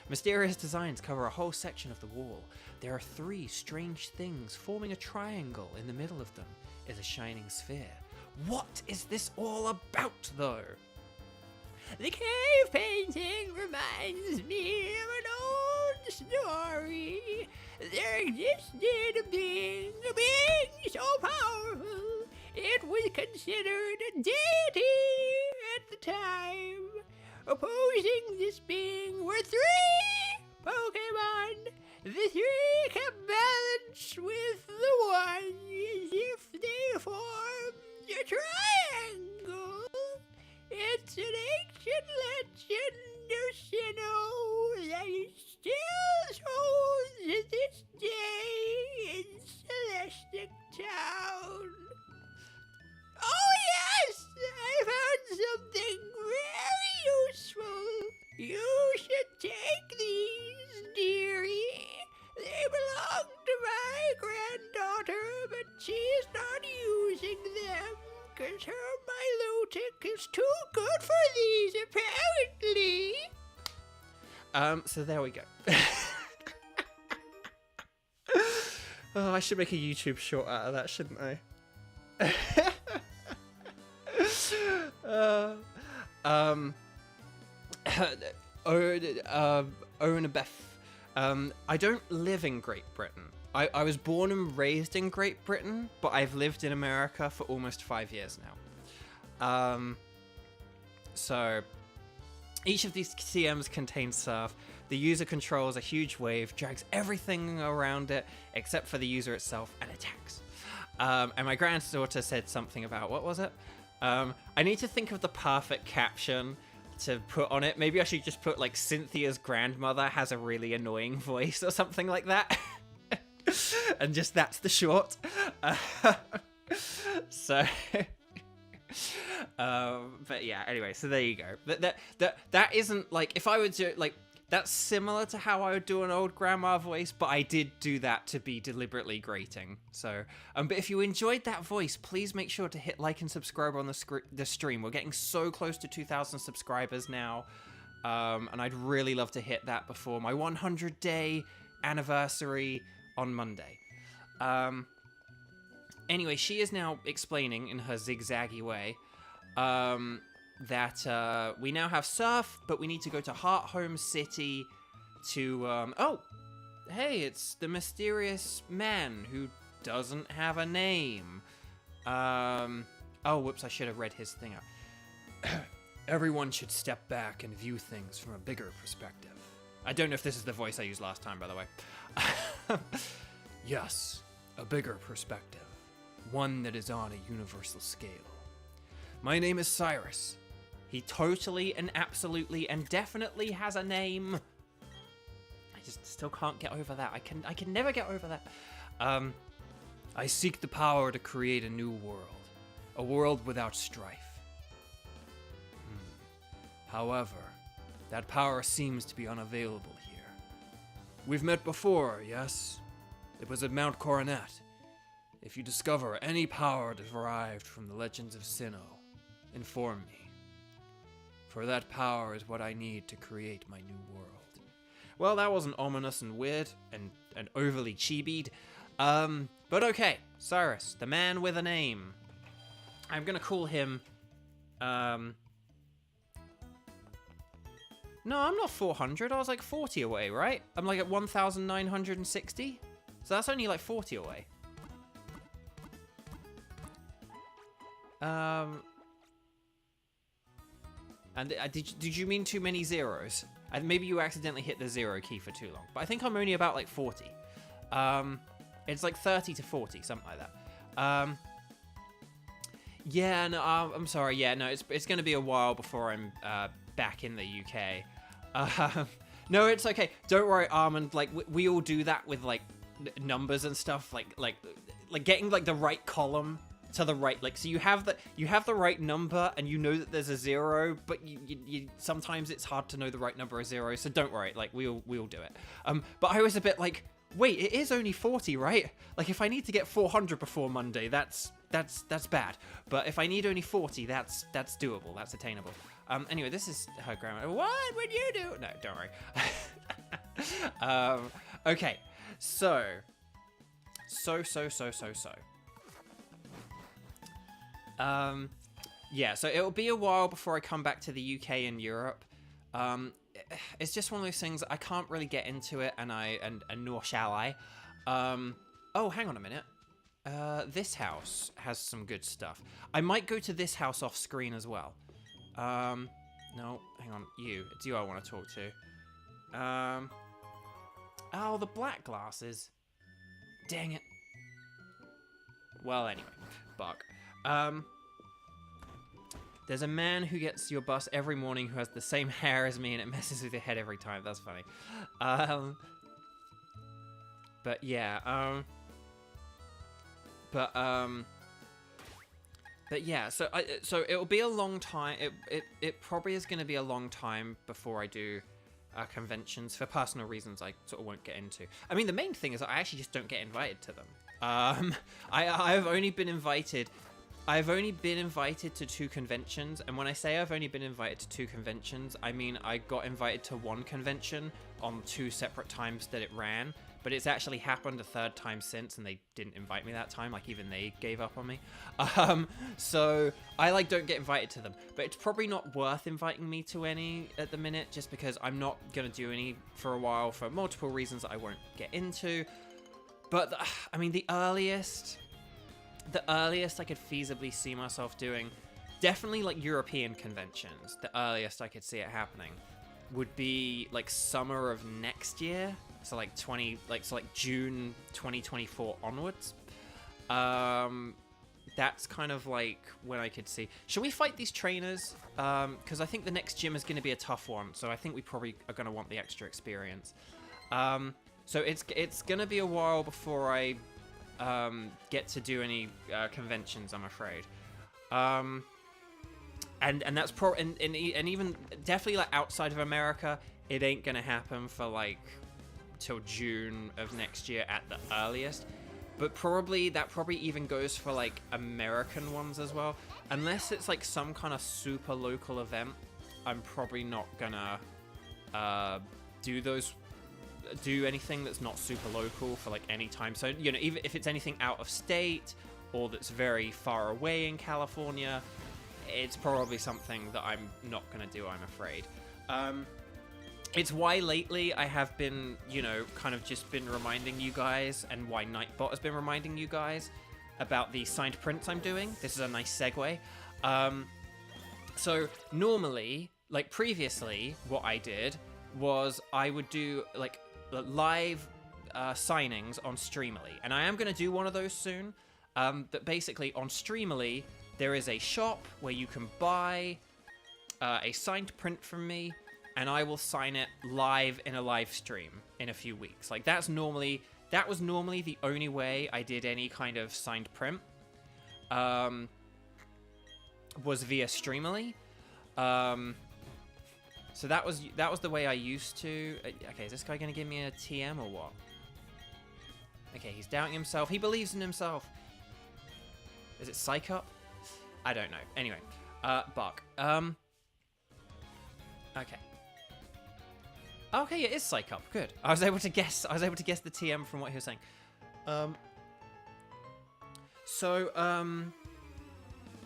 Mysterious designs cover a whole section of the wall. There are 3 strange things forming a triangle. In the middle of them is a shining sphere. What is this all about, though? The cave painting reminds me of an old story. There existed a being so powerful, it was considered a deity at the time. Opposing this being were 3 Pokemon. The 3 kept balance with the 1 as if they formed a triangle. It's an ancient legend of Sinnoh that is still told to this day in Celestic Town. Oh yes! I found something very useful. You should take these, dearie. They belong to my granddaughter, but she's not using them, 'cause her Milotic is too good for these, apparently. So there we go. Oh, I should make a YouTube short out of that, shouldn't I? Owen Beth. I don't live in Great Britain. I was born and raised in Great Britain, but I've lived in America for almost 5 years now. So each of these TMs contains surf. The user controls a huge wave, drags everything around it except for the user itself, and attacks. And my granddaughter said something about, what was it? I need to think of the perfect caption to put on it. Maybe I should just put like Cynthia's grandmother has a really annoying voice or something like that. And just that's the short. But yeah, anyway, so there you go. That isn't like, if I would do like, that's similar to how I would do an old grandma voice, but I did do that to be deliberately grating. So, but if you enjoyed that voice, please make sure to hit like and subscribe on the stream. We're getting so close to 2,000 subscribers now, and I'd really love to hit that before my 100-day anniversary on Monday. Anyway, she is now explaining in her zigzaggy way that we now have surf, but we need to go to Hearthome City to, oh, hey, it's the mysterious man who doesn't have a name. Oh, whoops, I should have read his thing out. Everyone should step back and view things from a bigger perspective. I don't know if this is the voice I used last time, by the way. Yes, a bigger perspective. One that is on a universal scale. My name is Cyrus. He totally and absolutely and definitely has a name. I just still can't get over that. I can never get over that. I seek the power to create a new world. A world without strife. However, that power seems to be unavailable here. We've met before, yes? It was at Mount Coronet. If you discover any power derived from the legends of Sinnoh, inform me. For that power is what I need to create my new world. Well, that wasn't ominous and weird and overly chibied. But okay, Cyrus, the man with a name. I'm gonna call him, no, I'm not 400, I was like 40 away, right? I'm like at 1,960? So that's only like 40 away. And did you mean too many zeros? Maybe you accidentally hit the 0 key for too long. But I think I'm only about like 40. It's like 30 to 40, something like that. Yeah, no, I'm sorry. Yeah, no, it's going to be a while before I'm back in the UK. No, it's okay. Don't worry, Armand. Like we all do that with like numbers and stuff. Like getting like the right column to the right, like, so you have the right number and you know that there's a 0, but you sometimes it's hard to know the right number of 0, so don't worry, like we'll do it. But I was a bit like, wait, it is only 40, right? Like if I need to get 400 before Monday, that's bad. But if I need only 40, that's doable, that's attainable. Anyway, this is her grammar. What would you do? No, don't worry. Okay, so. yeah, so it'll be a while before I come back to the UK and Europe. It's just one of those things, I can't really get into it, and nor shall I. Oh, hang on a minute. This house has some good stuff. I might go to this house off screen as well. No, hang on, it's you I want to talk to. Oh, the black glasses. Dang it. Well, anyway, Buck. There's a man who gets your bus every morning who has the same hair as me, and it messes with your head every time. That's funny. But yeah, but yeah, so it'll be a long time. It probably is going to be a long time before I do conventions for personal reasons I sort of won't get into. I mean, the main thing is that I actually just don't get invited to them. I've only been invited to 2 conventions, and when I say I've only been invited to 2 conventions, I mean I got invited to 1 convention on 2 separate times that it ran, but it's actually happened a 3rd time since, and they didn't invite me that time, like even they gave up on me. So I don't get invited to them, but it's probably not worth inviting me to any at the minute, just because I'm not gonna do any for a while for multiple reasons that I won't get into. But I mean, the earliest I could feasibly see myself doing, definitely like European conventions, the earliest I could see it happening would be like summer of next year. So like June 2024 onwards. That's kind of like when I could see. Should we fight these trainers? Because I think the next gym is going to be a tough one. So I think we probably are going to want the extra experience. So it's going to be a while before I get to do any conventions, I'm afraid. And that's and even definitely like outside of America, it ain't gonna happen for like till June of next year at the earliest. But that probably even goes for like American ones as well, unless it's like some kind of super local event. I'm probably not gonna do anything that's not super local for like any time. So, you know, even if it's anything out of state or that's very far away in California, it's probably something that I'm not gonna do, I'm afraid. It's why lately I have been, you know, kind of just been reminding you guys, and why Nightbot has been reminding you guys about the signed prints I'm doing. This is a nice segue. So normally, like previously, what I did was I would do like live signings on Streamily, and I am going to do one of those soon. But basically on Streamily, there is a shop where you can buy a signed print from me, and I will sign it live in a live stream in a few weeks. Like that was normally the only way I did any kind of signed print. Was via Streamily. So that was the way I used to. Okay, is this guy gonna give me a TM or what? Okay, he's doubting himself. He believes in himself. Is it Psych Up? I don't know. Anyway, Buck. Okay. Okay, it is Psych Up. Good. I was able to guess the TM from what he was saying. So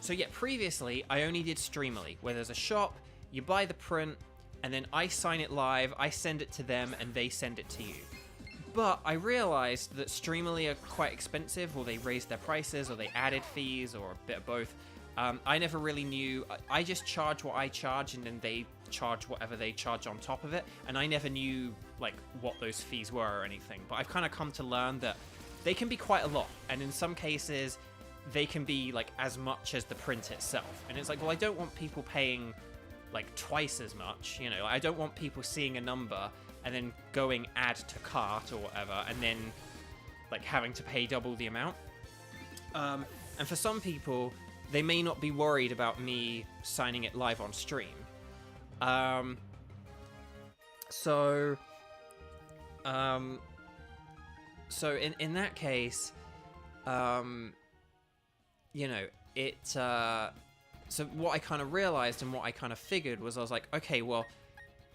yeah, previously I only did Streamily, where there's a shop, you buy the print, and then I sign it live, I send it to them, and they send it to you. But I realized that Streamily are quite expensive, or they raised their prices, or they added fees, or a bit of both. I never really knew. I just charge what I charge, and then they charge whatever they charge on top of it, and I never knew like what those fees were or anything. But I've kind of come to learn that they can be quite a lot, and in some cases they can be like as much as the print itself. And it's like, well, I don't want people paying like twice as much, you know. I don't want people seeing a number and then going add to cart or whatever, and then like having to pay double the amount. And for some people, they may not be worried about me signing it live on stream. So in that case, you know, so what I kind of realized and what I kind of figured was, I was like, okay, well,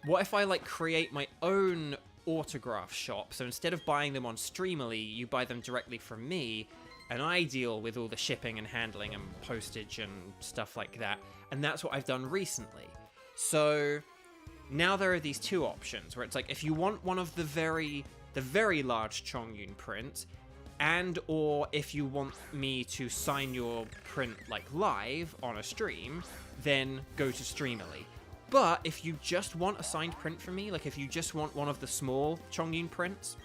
what if I like create my own autograph shop? So instead of buying them on Streamily, you buy them directly from me, and I deal with all the shipping and handling and postage and stuff like that, and that's what I've done recently. So now there are these two options where it's like, if you want one of the very large Chongyun prints, and or if you want me to sign your print like live on a stream, then go to Streamily. But if you just want a signed print from me, like if you just want one of the small Chongyun prints,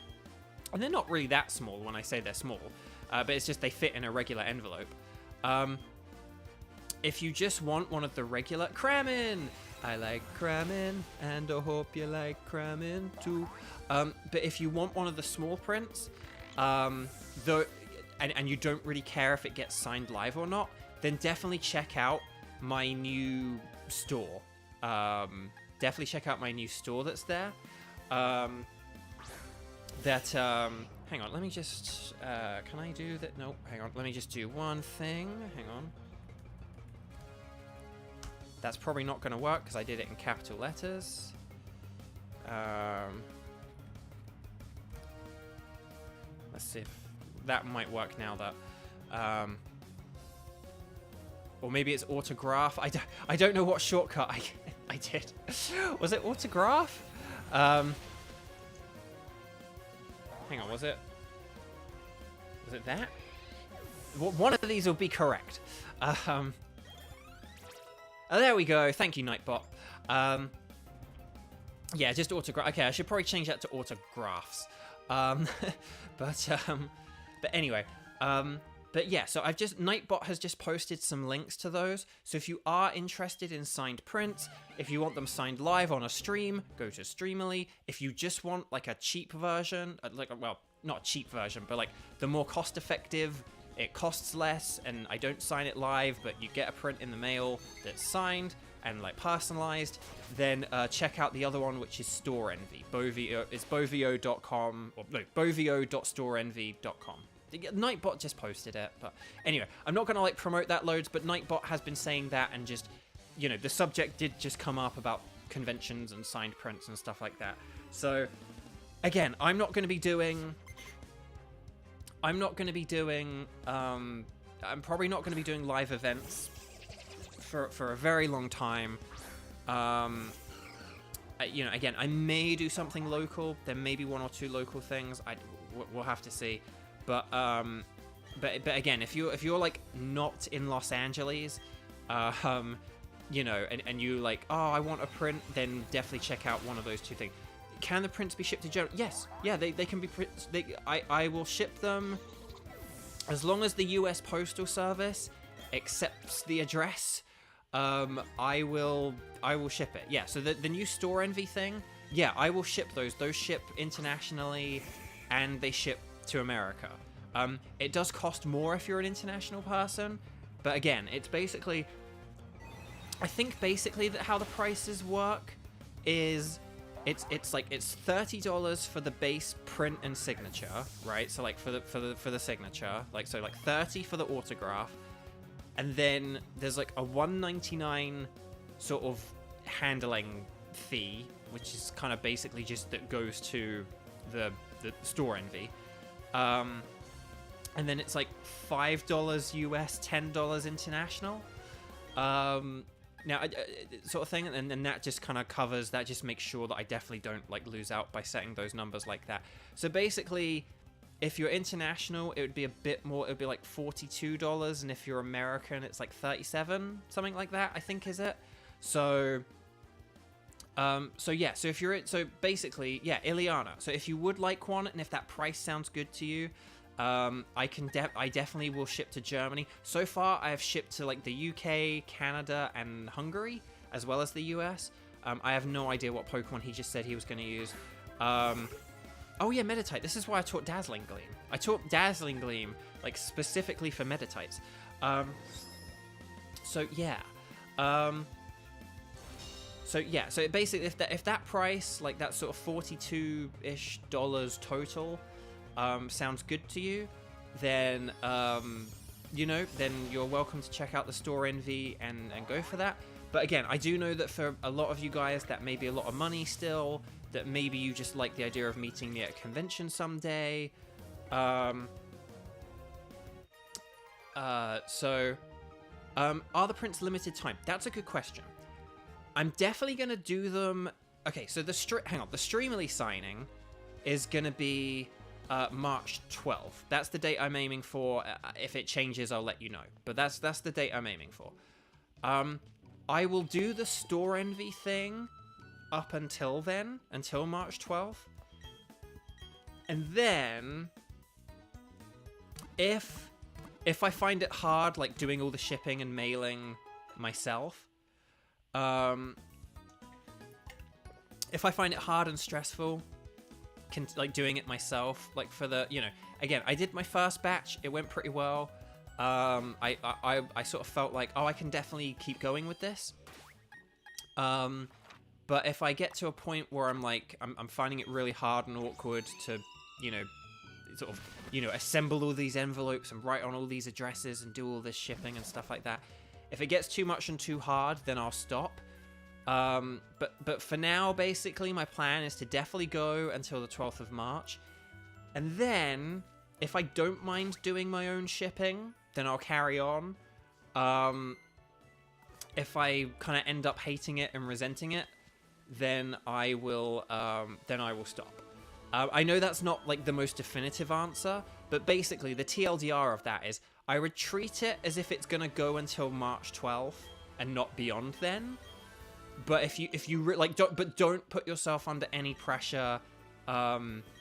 and they're not really that small when I say they're small, but it's just they fit in a regular envelope. If you just want one of the regular cramming, I like cramming, and I hope you like cramming too. But if you want one of the small prints, and you don't really care if it gets signed live or not, then definitely check out my new store. Definitely check out my new store that's there. Hang on, let me just, can I do that? No, hang on, let me just do one thing. Hang on. That's probably not going to work because I did it in capital letters. Let's see if that might work now that, or maybe it's autograph. I don't know what shortcut I did. Was it autograph? Hang on, was it that? One of these will be correct. Oh, there we go. Thank you, Nightbot. Yeah, just autograph. Okay, I should probably change that to autographs. But anyway, but yeah, so Nightbot has just posted some links to those. So if you are interested in signed prints, if you want them signed live on a stream, go to Streamily. If you just want like a cheap version, well, not a cheap version, but like the more cost-effective, it costs less, and I don't sign it live, but you get a print in the mail that's signed and like personalized, then check out the other one, which is Store Envy. It's bovio.com, or no, bovio.storeenvy.com. Nightbot just posted it, but anyway, I'm not gonna like promote that loads, but Nightbot has been saying that, and just, you know, the subject did just come up about conventions and signed prints and stuff like that. So again, I'm probably not going to be doing live events for a very long time. You know, again, I may do something local. There may be one or two local things. We'll have to see. But again, if you're like not in Los Angeles, you know, and you like, oh, I want a print, then definitely check out one of those two things. Can the prints be shipped to Germany? Yes. Yeah, they can be. I will ship them as long as the U.S. Postal Service accepts the address. I will ship it. Yeah. So the new Store Envy thing. Yeah, I will ship those. Those ship internationally, and they ship to America. It does cost more if you're an international person, but again, it's basically. I think basically that how the prices work is. It's $30 for the base print and signature, right? So like for the signature, like so like 30 for the autograph, and then there's like a $1.99 sort of handling fee, which is kind of basically just that goes to the Store Envy, and then it's like $5 US, $10 international. Now, sort of thing, and then that just kind of covers, that just makes sure that I definitely don't like lose out by setting those numbers like that. So basically, if you're international, it would be a bit more, it would be like $42, and if you're American, it's like $37, something like that, I think, is it? So, yeah, so if you're, so basically, yeah, Ileana. So if you would like one, and if that price sounds good to you, I definitely will ship to Germany. So far, I have shipped to like the UK, Canada, and Hungary, as well as the US. I have no idea what Pokemon he just said he was going to use. Oh yeah, Meditite. This is why I taught Dazzling Gleam. I taught Dazzling Gleam like specifically for Meditites. So yeah. So basically, if that price, like that sort of $42-ish total, sounds good to you, then you know, then you're welcome to check out the Store Envy and go for that. But again, I do know that for a lot of you guys, that may be a lot of money still, that maybe you just like the idea of meeting me at a convention someday. Are the prints limited time? That's a good question. I'm definitely gonna do them. Okay, so the Streamily signing is gonna be March 12th. That's the date I'm aiming for. If it changes, I'll let you know. But that's the date I'm aiming for. I will do the Store Envy thing up until then, until March 12th. And then, if I find it hard, like doing all the shipping and mailing myself, if I find it hard and stressful, like doing it myself, like for the, again, I did my first batch, it went pretty well. I sort of felt like, oh, I can definitely keep going with this. But if I get to a point where I'm like, I'm finding it really hard and awkward to, sort of, assemble all these envelopes and write on all these addresses and do all this shipping and stuff like that. If it gets too much and too hard, then I'll stop. But for now, basically, my plan is to definitely go until the 12th of March. And then, if I don't mind doing my own shipping, then I'll carry on. If I kind of end up hating it and resenting it, then I will stop. I know that's not like the most definitive answer, but basically the TLDR of that is I would treat it as if it's gonna go until March 12th and not beyond then. But if you don't put yourself under any pressure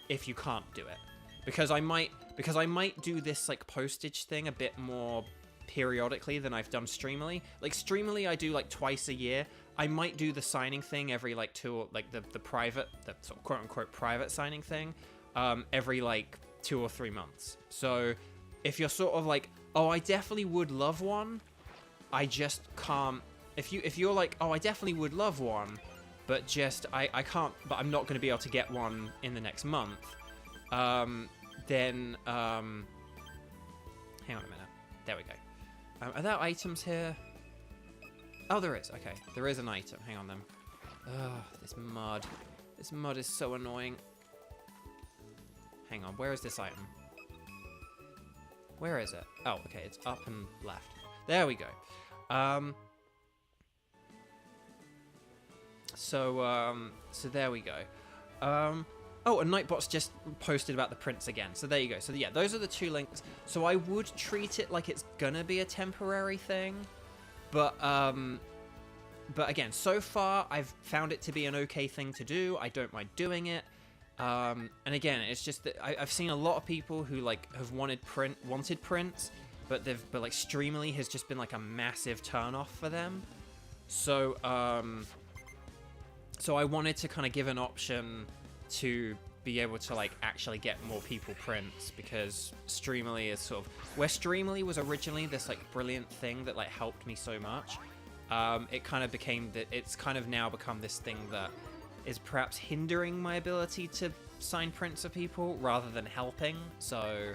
if you can't do it, because I might do this like postage thing a bit more periodically than I've done Streamily. Like Streamily, I do like twice a year. I might do the signing thing every like the private, the sort of quote unquote private signing thing, every like 2 or 3 months. So if you're sort of like, oh, I definitely would love one, I just can't. If you're like, oh, I definitely would love one, but just I can't, but I'm not going to be able to get one in the next month, then hang on a minute. There we go. Are there items here? Oh, there is. Okay, there is an item. Hang on, then. Ugh, this mud. This mud is so annoying. Hang on, where is this item? Where is it? Oh, okay, it's up and left. There we go. So there we go. Oh, and Nightbot's just posted about the prints again. So there you go. So yeah, those are the 2 links. So I would treat it like it's gonna be a temporary thing, but again, so far I've found it to be an okay thing to do. I don't mind doing it. And again, it's just that I've seen a lot of people who like have wanted prints, but like Streamily has just been like a massive turnoff for them. So so I wanted to kind of give an option to be able to like actually get more people prints, because Streamily is sort of where Streamily was originally this like brilliant thing that like helped me so much. It kind of became that it's kind of now become this thing that is perhaps hindering my ability to sign prints of people rather than helping. So,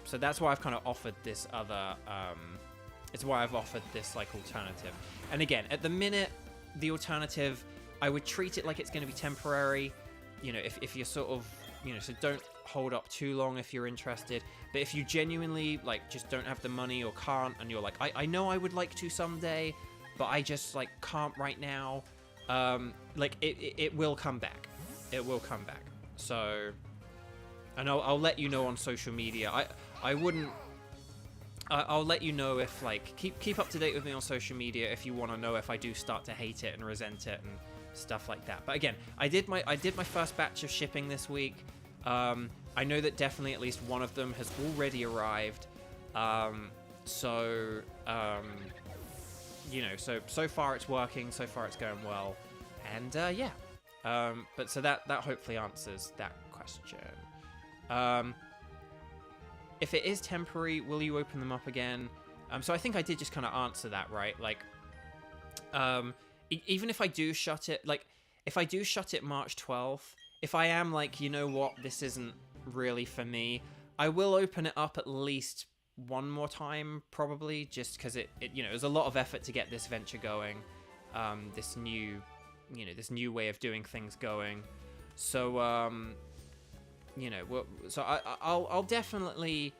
so that's why I've kind of offered this other, it's why I've offered this like alternative. And again, at the minute, the alternative, I would treat it like it's going to be temporary. If you're sort of, so don't hold up too long if you're interested. But if you genuinely like just don't have the money or can't, and you're like, I know I would like to someday, but I just like can't right now. Like it will come back. It will come back. So, and I'll let you know on social media. I'll let you know if like keep up to date with me on social media if you want to know if I do start to hate it and resent it and stuff like that. But again, I did my first batch of shipping this week. I know that definitely at least one of them has already arrived. So far it's working. So far it's going well, and yeah. But so that hopefully answers that question. If it is temporary, will you open them up again? So I think I did just kind of answer that, right? Like, even if I do shut it, like, if I do shut it March 12th, if I am like, you know what, this isn't really for me, I will open it up at least one more time, probably, just because it was a lot of effort to get this venture going, this new way of doing things going. So, so I'll definitely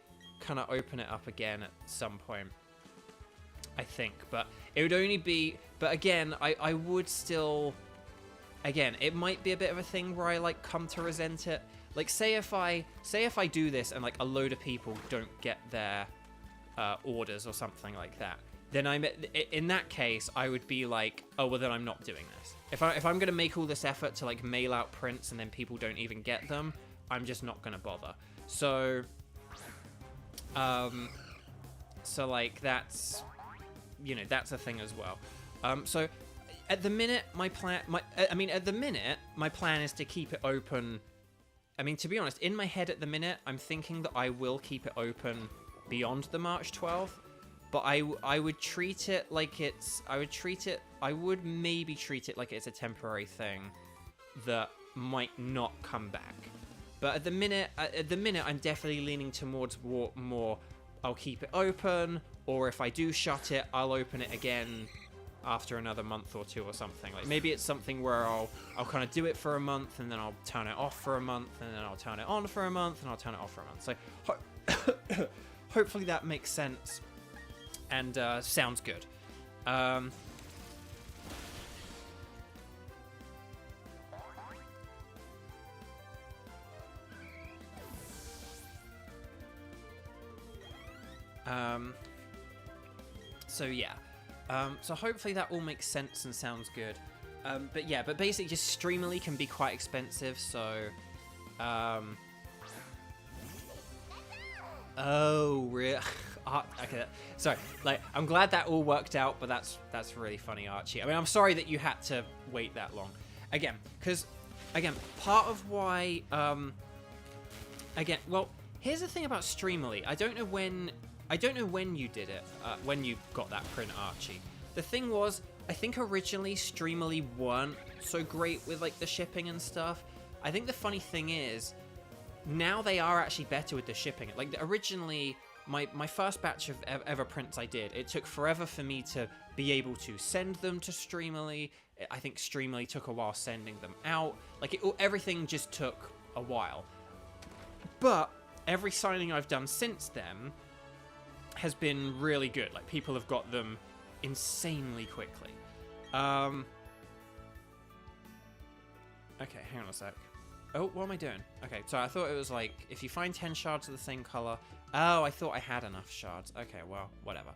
kind of open it up again at some point, I think, but it would only be, but again, I would still, again, it might be a bit of a thing where I like come to resent it. Like say if I do this and like a load of people don't get their orders or something like that, then in that case I would be like, oh well, then I'm not doing this. If I'm gonna make all this effort to like mail out prints and then people don't even get them, I'm just not gonna bother. So so like that's, you know, that's a thing as well. So at the minute my plan is to keep it open. I mean, to be honest, in my head at the minute, I'm thinking that I will keep it open beyond the March 12th, but I would treat it like it's, I would maybe treat it like it's a temporary thing that might not come back. But at the minute, I'm definitely leaning towards more, I'll keep it open, or if I do shut it, I'll open it again after another month or two or something. Like maybe it's something where I'll kind of do it for a month and then I'll turn it off for a month and then I'll turn it on for a month and I'll turn it off for a month. So hopefully that makes sense and sounds good. So yeah. So hopefully that all makes sense and sounds good. But yeah, but basically just Streamily can be quite expensive, so... Oh, really? Okay, sorry. Like, I'm glad that all worked out, but that's really funny, Archie. I mean, I'm sorry that you had to wait that long. Again, because, again, part of why... Again, well, here's the thing about Streamily. I don't know when you did it, when you got that print, Archie. The thing was, I think originally Streamily weren't so great with like the shipping and stuff. I think the funny thing is, now they are actually better with the shipping. Like originally, my first batch of ever prints I did, it took forever for me to be able to send them to Streamily. I think Streamily took a while sending them out. Like everything just took a while. But every signing I've done since then has been really good. Like people have got them insanely quickly. Okay, hang on a sec. Oh, what am I doing? Okay, so I thought it was like if you find 10 shards of the same color. Oh, I thought I had enough shards. Okay, well, whatever.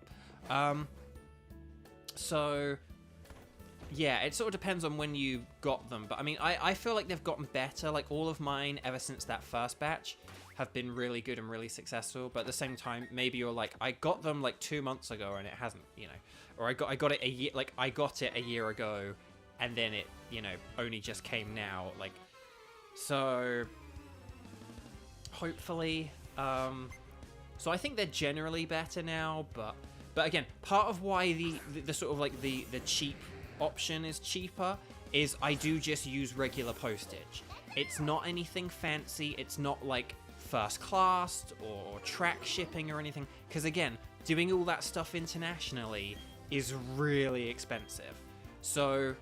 So yeah, it sort of depends on when you got them, but I mean, I feel like they've gotten better. Like all of mine ever since that first batch have been really good and really successful, but at the same time, maybe you're like, I got them like 2 months ago and it hasn't, you know, or I got it a year, like I got it a year ago and then it, you know, only just came now, like, so hopefully, so I think they're generally better now, but again, part of why the sort of like the cheap option is cheaper is I do just use regular postage. It's not anything fancy, it's not like first class or track shipping or anything, because again, doing all that stuff internationally is really expensive. So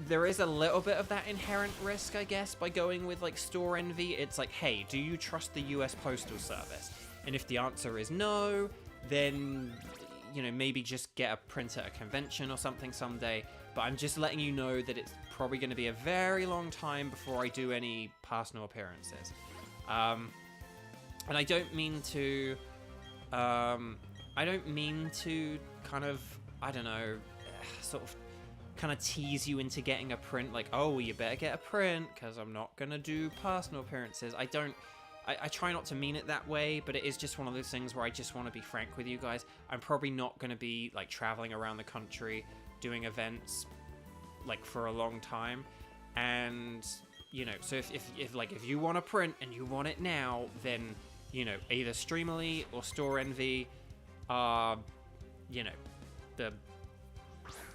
there is a little bit of that inherent risk, I guess, by going with like store envy. It's like, hey, do you trust the US Postal Service? And if the answer is no, then, you know, maybe just get a print at a convention or something someday. But I'm just letting you know that it's probably going to be a very long time before I do any personal appearances. And I don't mean to kind of, I don't know, sort of kind of tease you into getting a print, like, oh, you better get a print because I'm not going to do personal appearances. I try not to mean it that way, but it is just one of those things where I just want to be frank with you guys. I'm probably not going to be like traveling around the country doing events like for a long time, and you know, so if you want a print and you want it now, then you know, either Streamily or Store Envy are, you know, the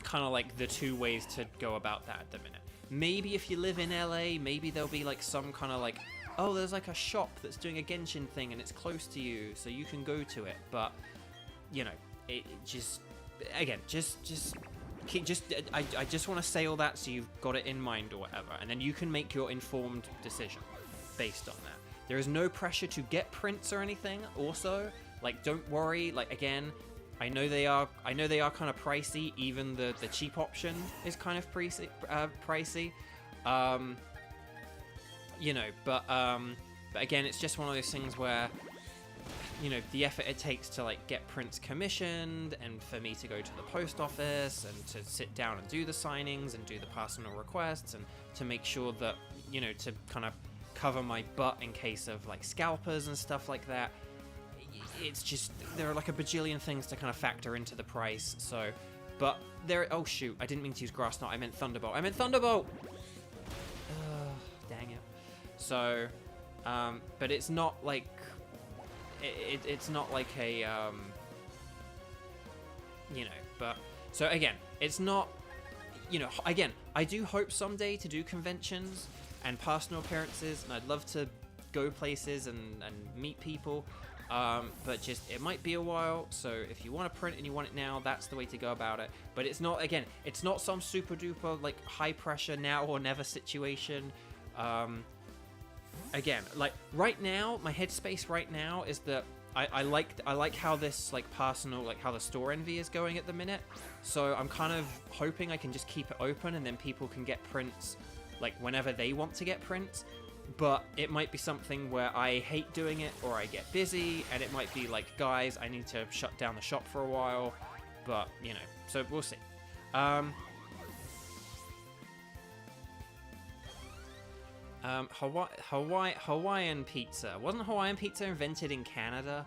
kind of like the two ways to go about that at the minute. Maybe if you live in LA, maybe there'll be like some kind of like, oh, there's like a shop that's doing a Genshin thing and it's close to you, so you can go to it. But you know, it just, again, I just want to say all that so you've got it in mind or whatever, and then you can make your informed decision based on that. There is no pressure to get prints or anything. Also, like, don't worry. Like, again, I know they are kind of pricey. Even the cheap option is kind of pricey. You know, but again, it's just one of those things where, you know, the effort it takes to like get prints commissioned, and for me to go to the post office and to sit down and do the signings and do the personal requests, and to make sure that, you know, to kind of cover my butt in case of like scalpers and stuff like that. It's just, there are like a bajillion things to kind of factor into the price. So, but there, oh shoot, I didn't mean to use Grass Knot, I meant Thunderbolt. Dang it. So, but it's not like, it's not like a, you know, but, so again, it's not, you know, again, I do hope someday to do conventions and personal appearances, and I'd love to go places and meet people, but just, it might be a while, so if you want to print and you want it now, that's the way to go about it. But it's not, again, it's not some super duper, like, high pressure now or never situation. Again, like, right now, my headspace right now is that I like how this, like, personal, like, how the store envy is going at the minute. So I'm kind of hoping I can just keep it open, and then people can get prints, like, whenever they want to get prints. But it might be something where I hate doing it, or I get busy, and it might be like, guys, I need to shut down the shop for a while. But, you know, so we'll see. Hawaiian pizza. Wasn't Hawaiian pizza invented in Canada?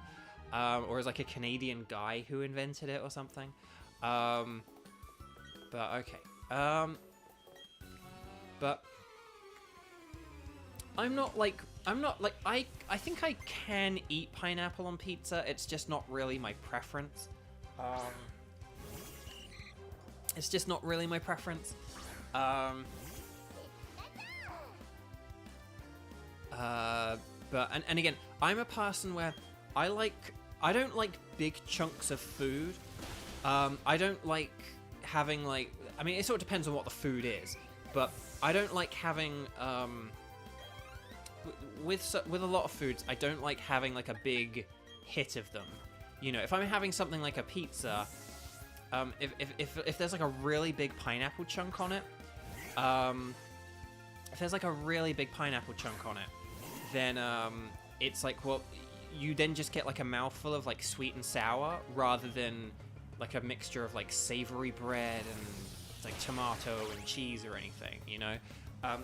Or is like a Canadian guy who invented it or something? But okay. But I think I can eat pineapple on pizza. It's just not really my preference. It's just not really my preference. But again, I'm a person where I don't like big chunks of food. I don't like having, like, I mean, it sort of depends on what the food is, but I don't like having, with a lot of foods, I don't like having like a big hit of them. You know, if I'm having something like a pizza, if there's like a really big pineapple chunk on it, if there's like a really big pineapple chunk on it, then it's like, well, you then just get like a mouthful of like sweet and sour, rather than like a mixture of like savory bread and like tomato and cheese or anything, you know?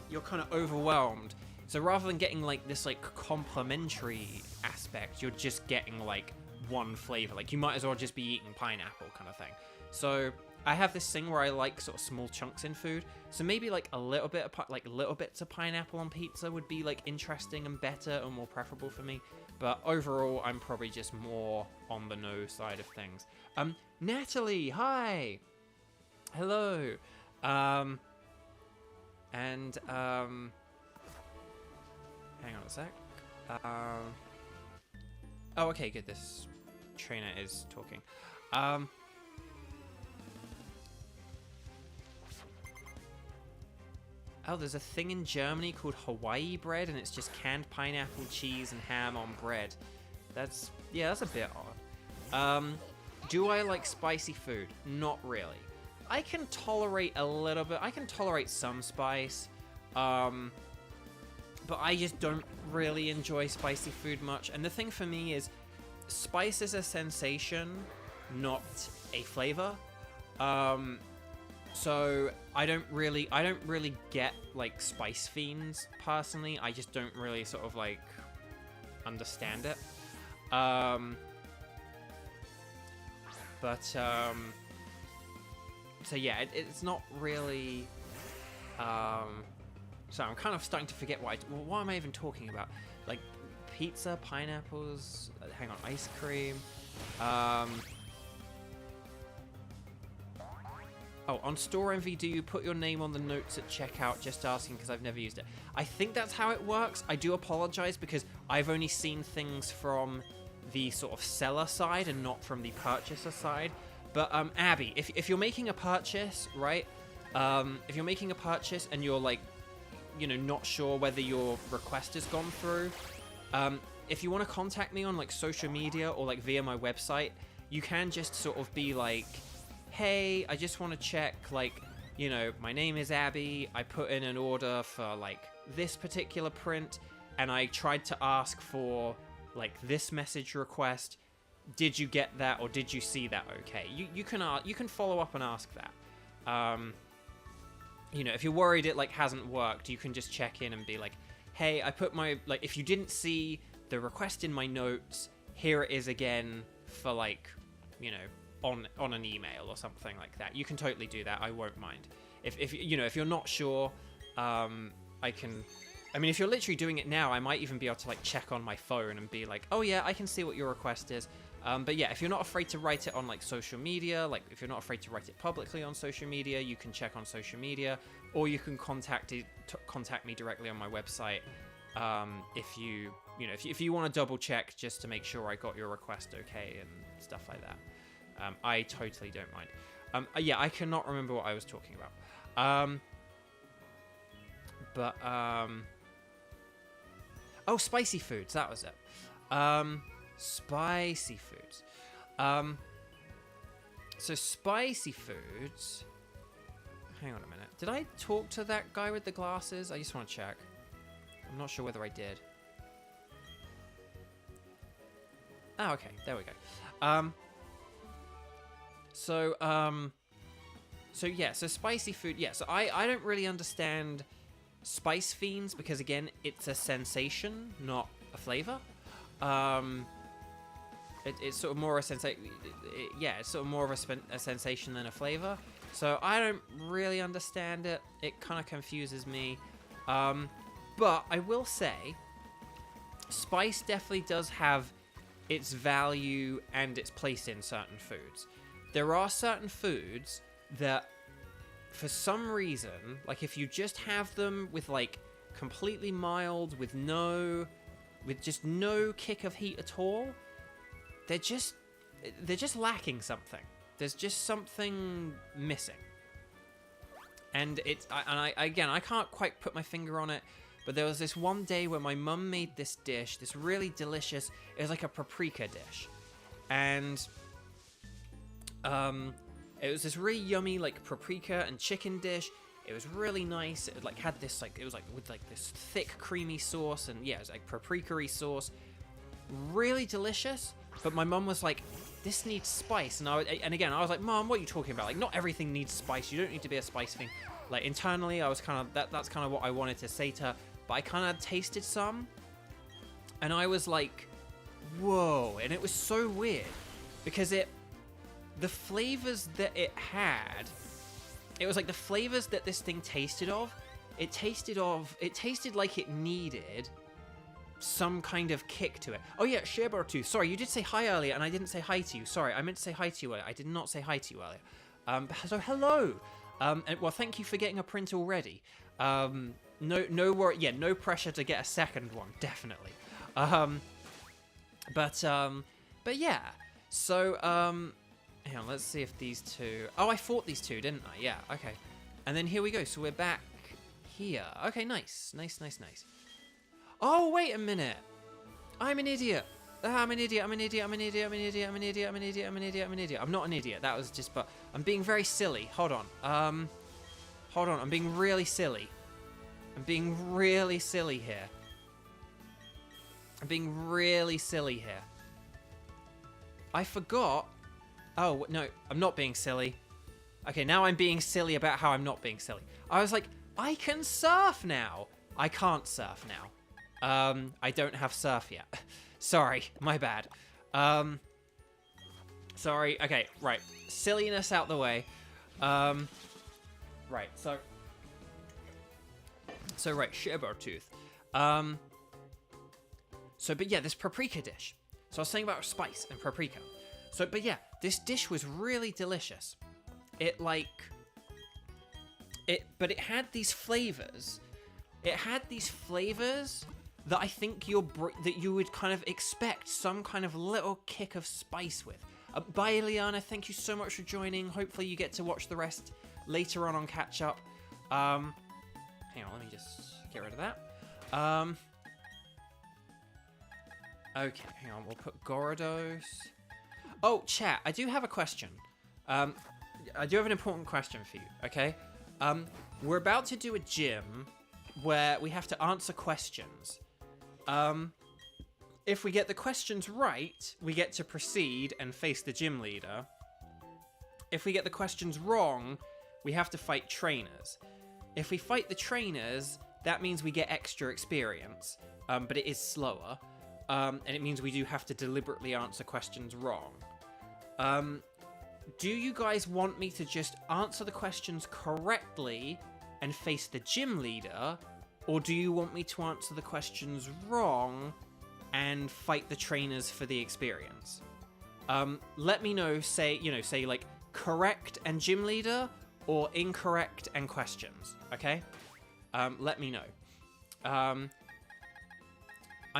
You're kind of overwhelmed. So rather than getting like this like complementary aspect, you're just getting like one flavor. Like, you might as well just be eating pineapple kind of thing. So I have this thing where I like sort of small chunks in food. So maybe like a little bit of little bits of pineapple on pizza would be like interesting and better and more preferable for me. But overall, I'm probably just more on the no side of things. Natalie, hi. Hello. Hang on a sec. Oh, okay, good. This trainer is talking. Oh, there's a thing in Germany called Hawaii bread, and it's just canned pineapple, cheese, and ham on bread. That's a bit odd. Do I like spicy food? Not really. I can tolerate a little bit. I can tolerate some spice. But I just don't really enjoy spicy food much. And the thing for me is, spice is a sensation, not a flavor. So I don't really get like spice fiends personally. I just don't really sort of like understand it. So yeah, it's not really. So I'm kind of starting to forget what am I even talking about? Like pizza, pineapples. Hang on, ice cream. Oh, on Store Envy, do you put your name on the notes at checkout? Just asking because I've never used it. I think that's how it works. I do apologize because I've only seen things from the sort of seller side and not from the purchaser side. But Abby, if you're making a purchase, right? If you're making a purchase and you're like, you know, not sure whether your request has gone through, If you want to contact me on like social media or like via my website, you can just sort of be like, hey, I just want to check, like, you know, my name is Abby, I put in an order for like this particular print, and I tried to ask for like this message request. Did you get that, or did you see that? Okay, you can follow up and ask that. You know, if you're worried it like hasn't worked, you can just check in and be like, hey, I put my, like, if you didn't see the request in my notes, here it is again for, like, you know, on an email or something like that. You can totally do that. I won't mind. If you know, if you're not sure, I mean, if you're literally doing it now, I might even be able to like check on my phone and be like, oh yeah, I can see what your request is. But yeah, if you're not afraid to write it on like social media, like if you're not afraid to write it publicly on social media, you can check on social media, or you can contact me directly on my website. If you know, if you want to double check just to make sure I got your request okay and stuff like that. I totally don't mind. Yeah, I cannot remember what I was talking about. Oh, spicy foods. That was it. Spicy foods. So spicy foods. Hang on a minute. Did I talk to that guy with the glasses? I just want to check. I'm not sure whether I did. Oh, okay. There we go. So yeah, so spicy food. Yeah, so I don't really understand spice fiends because, again, it's a sensation, not a flavor. It's sort of more a sensation. Yeah, it's sort of more of a sensation than a flavor. So I don't really understand it. It kind of confuses me. But I will say, spice definitely does have its value and its place in certain foods. There are certain foods that, for some reason, like if you just have them with like completely mild, with just no kick of heat at all, they're just lacking something. There's just something missing. And I can't quite put my finger on it, but there was this one day where my mum made this dish, this really delicious, it was like a paprika dish. And it was this really yummy like paprika and chicken dish. It was really nice. It like had this like, it was like with like this thick creamy sauce, and yeah, it was like paprika-y sauce. Really delicious. But my mum was like, this needs spice. And again, I was like, Mom, what are you talking about? Like, not everything needs spice. You don't need to be a spice thing. Like, internally, I was kind of, that's kind of what I wanted to say to her. But I kind of tasted some, and I was like, whoa. And it was so weird, because the flavors that it had, it was like the flavors that this thing tasted of, it tasted like it needed some kind of kick to it. Oh yeah, Shebartooth. Sorry, you did say hi earlier, and I didn't say hi to you. Sorry, I meant to say hi to you earlier. I did not say hi to you earlier. So hello. And, well, thank you for getting a print already. No worry. Yeah, no pressure to get a second one, definitely. But yeah. So hang on, let's see if these two. Oh, I fought these two, didn't I? Yeah. Okay. And then here we go. So we're back here. Okay, nice. Oh, wait a minute. I'm an idiot. I'm an idiot. I'm not an idiot. That was just, but I'm being very silly. Hold on. I'm being really silly. Here. I forgot. Oh, no, I'm not being silly. Okay, now I'm being silly about how I'm not being silly. I was like, I can surf now. I can't surf now. I don't have surf yet. Sorry, my bad. Sorry. Okay, right. Silliness out the way. Right, so right, Shebartooth. But yeah, this paprika dish. So I was saying about spice and paprika. But yeah, this dish was really delicious. But it had these flavors. That I think that you would kind of expect some kind of little kick of spice with. Bye, Eliana. Thank you so much for joining. Hopefully you get to watch the rest later on Catch Up. Hang on, let me just get rid of that. Okay, hang on. We'll put Gyarados. Oh, chat. I do have a question. I do have an important question for you. Okay. We're about to do a gym where we have to answer questions. If we get the questions right, we get to proceed and face the gym leader. If we get the questions wrong, we have to fight trainers. If we fight the trainers, that means we get extra experience, but it is slower, and it means we do have to deliberately answer questions wrong. Do you guys want me to just answer the questions correctly and face the gym leader, or do you want me to answer the questions wrong and fight the trainers for the experience? Let me know, say like correct and gym leader, or incorrect and questions, okay? Let me know. I'm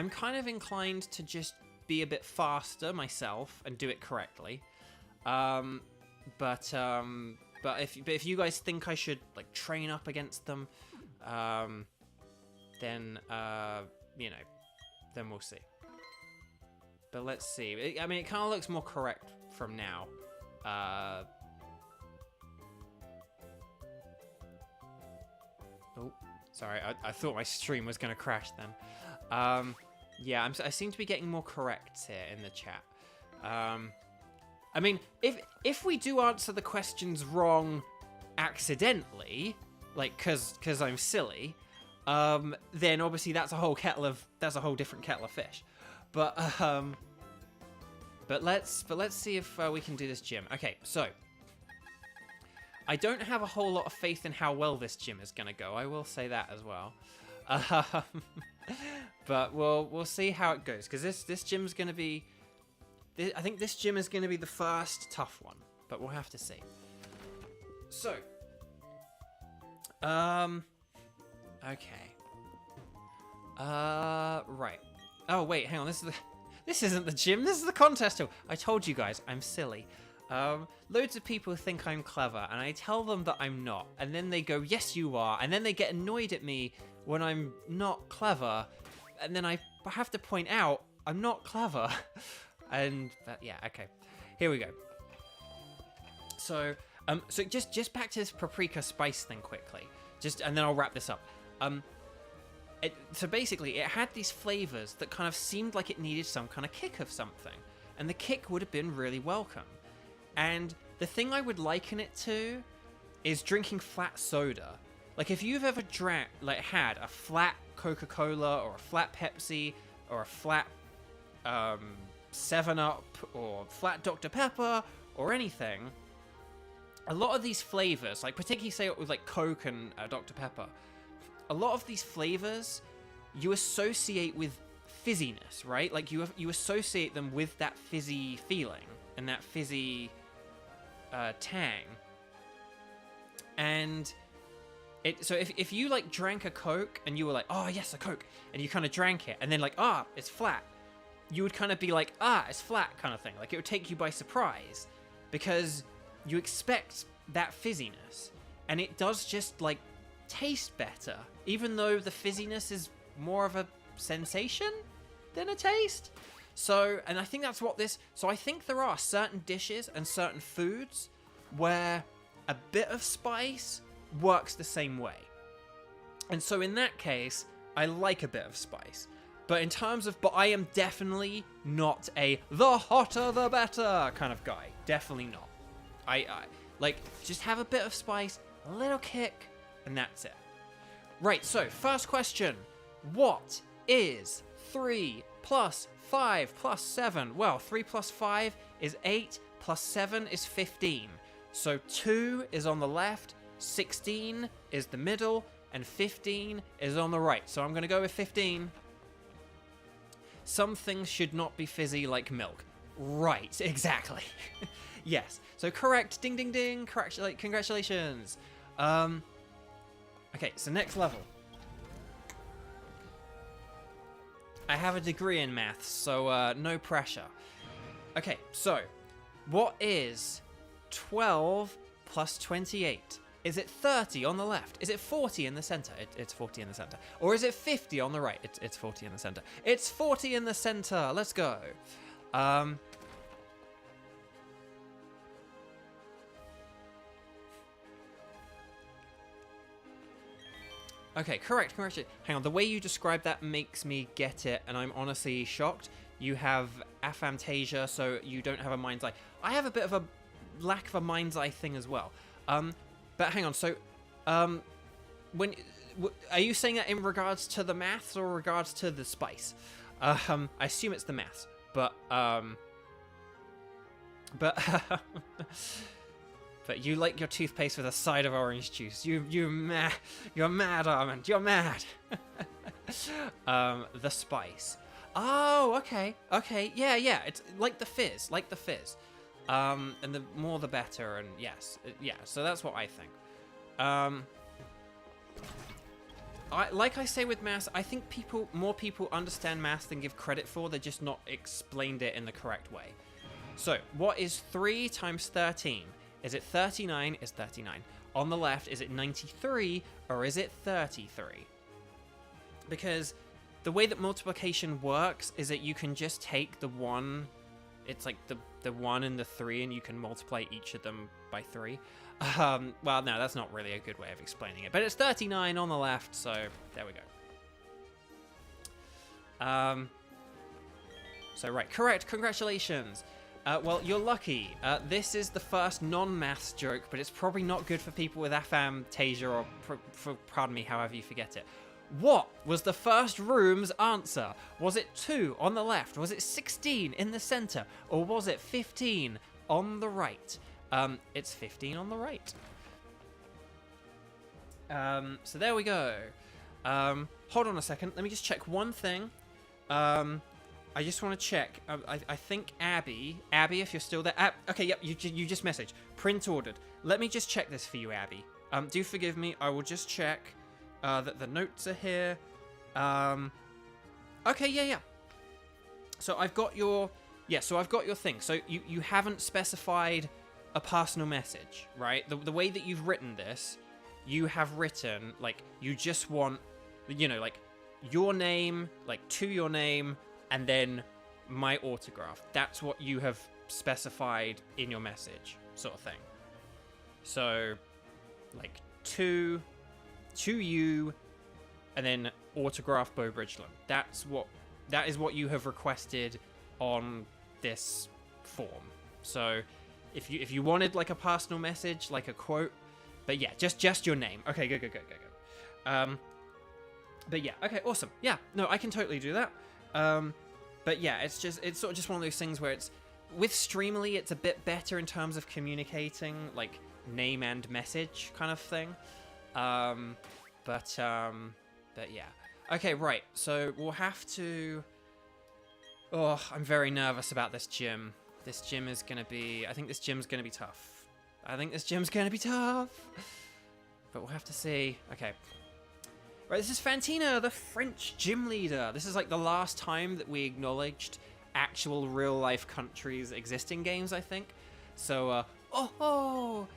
kind of inclined to just be a bit faster myself and do it correctly. But if you guys think I should like train up against them, then then we'll see. But let's see. I mean, it kind of looks more correct from now. Oh, sorry. I thought my stream was going to crash then. Yeah, I seem to be getting more correct here in the chat. I mean, if we do answer the questions wrong accidentally, like cause I'm silly, then obviously that's a whole different kettle of fish. But let's see if we can do this gym. Okay, so I don't have a whole lot of faith in how well this gym is gonna go. I will say that as well. But we'll see how it goes, because this gym's gonna be. I think this gym is going to be the first tough one, but we'll have to see. So, okay. Right. Oh wait, hang on. This isn't the gym. This is the contest hall. I told you guys, I'm silly. Loads of people think I'm clever, and I tell them that I'm not, and then they go, "Yes, you are," and then they get annoyed at me when I'm not clever, and then I have to point out I'm not clever. And yeah, okay, here we go. So just back to this paprika spice thing quickly, and then I'll wrap this up. So basically, it had these flavors that kind of seemed like it needed some kind of kick of something, and the kick would have been really welcome. And the thing I would liken it to is drinking flat soda. Like if you've ever had a flat Coca-Cola or a flat Pepsi or a flat 7-Up or flat Dr. Pepper or anything, a lot of these flavors, like particularly say it with like Coke and Dr. Pepper, a lot of these flavors you associate with fizziness, right? Like you associate them with that fizzy feeling and that fizzy tang. And so if you like drank a Coke and you were like, oh yes, a Coke, and you kind of drank it and then like, it's flat, you would kind of be like, it's flat kind of thing. Like it would take you by surprise because you expect that fizziness, and it does just like taste better, even though the fizziness is more of a sensation than a taste. So, and I think that's what so I think there are certain dishes and certain foods where a bit of spice works the same way. And so in that case, I like a bit of spice. But I am definitely not the hotter the better kind of guy. Definitely not. I like, just have a bit of spice, a little kick, and that's it. Right, so first question. What is 3 plus 5 plus 7? Well, 3 plus 5 is 8, plus 7 is 15. So 2 is on the left, 16 is the middle, and 15 is on the right. So I'm going to go with 15. Some things should not be fizzy like milk. Right, exactly. Yes. So correct. Ding, ding, ding. Correct. Congratulations. Okay, so next level. I have a degree in maths, so no pressure. Okay, so what is 12 plus 28? Is it 30 on the left? Is it 40 in the center? It's 40 in the center. Or is it 50 on the right? It's 40 in the center. It's 40 in the center. Let's go. Okay, correct. Hang on, the way you describe that makes me get it, and I'm honestly shocked. You have aphantasia, so you don't have a mind's eye. I have a bit of a lack of a mind's eye thing as well. But hang on, so, are you saying that in regards to the maths or regards to the spice? I assume it's the maths, but but you like your toothpaste with a side of orange juice. You're mad, Armand. You're mad. The spice. Oh, okay. Yeah. It's like the fizz, and the more the better. And yes, yeah. So that's what I think. Like I say with maths, I think more people understand maths than give credit for. They're just not explained it in the correct way. So, what is 3 times 13? Is it 39? Is 39. On the left, is it 93 or is it 33? Because the way that multiplication works is that you can just take the 1, it's like the 1 and the 3, and you can multiply each of them by 3. Well, no, that's not really a good way of explaining it, but it's 39 on the left, so there we go. So right, correct, congratulations. Well, you're lucky. This is the first non-maths joke, but it's probably not good for people with aphantasia or, pardon me, however you forget it. What was the first room's answer? Was it 2 on the left? Was it 16 in the center? Or was it 15 on the right? It's 15 on the right. So there we go. Hold on a second. Let me just check one thing. I just want to check. I think Abby, if you're still there. Okay, yep, you just messaged. Print ordered. Let me just check this for you, Abby. Do forgive me. I will just check that the notes are here. Okay, yeah. So I've got your thing. So you haven't specified a personal message, right? The way that you've written this, you have written like you just want, like your name, like to your name. And then my autograph. That's what you have specified in your message, sort of thing. So, like, to you, and then autograph Beau Bridgeland. That is what you have requested on this form. So, if you wanted like a personal message, like a quote, but yeah, just your name. Okay, go. But yeah, okay, awesome. Yeah, no, I can totally do that. But yeah, it's sort of just one of those things where it's with Streamily, it's a bit better in terms of communicating like name and message kind of thing. But yeah. Okay, right. So we'll have to. Oh, I'm very nervous about this gym. This gym is gonna be. I think this gym's gonna be tough. But we'll have to see. Okay. Right, this is Fantina, the French gym leader. This is like the last time that we acknowledged actual real-life countries existing games, I think. So, oh,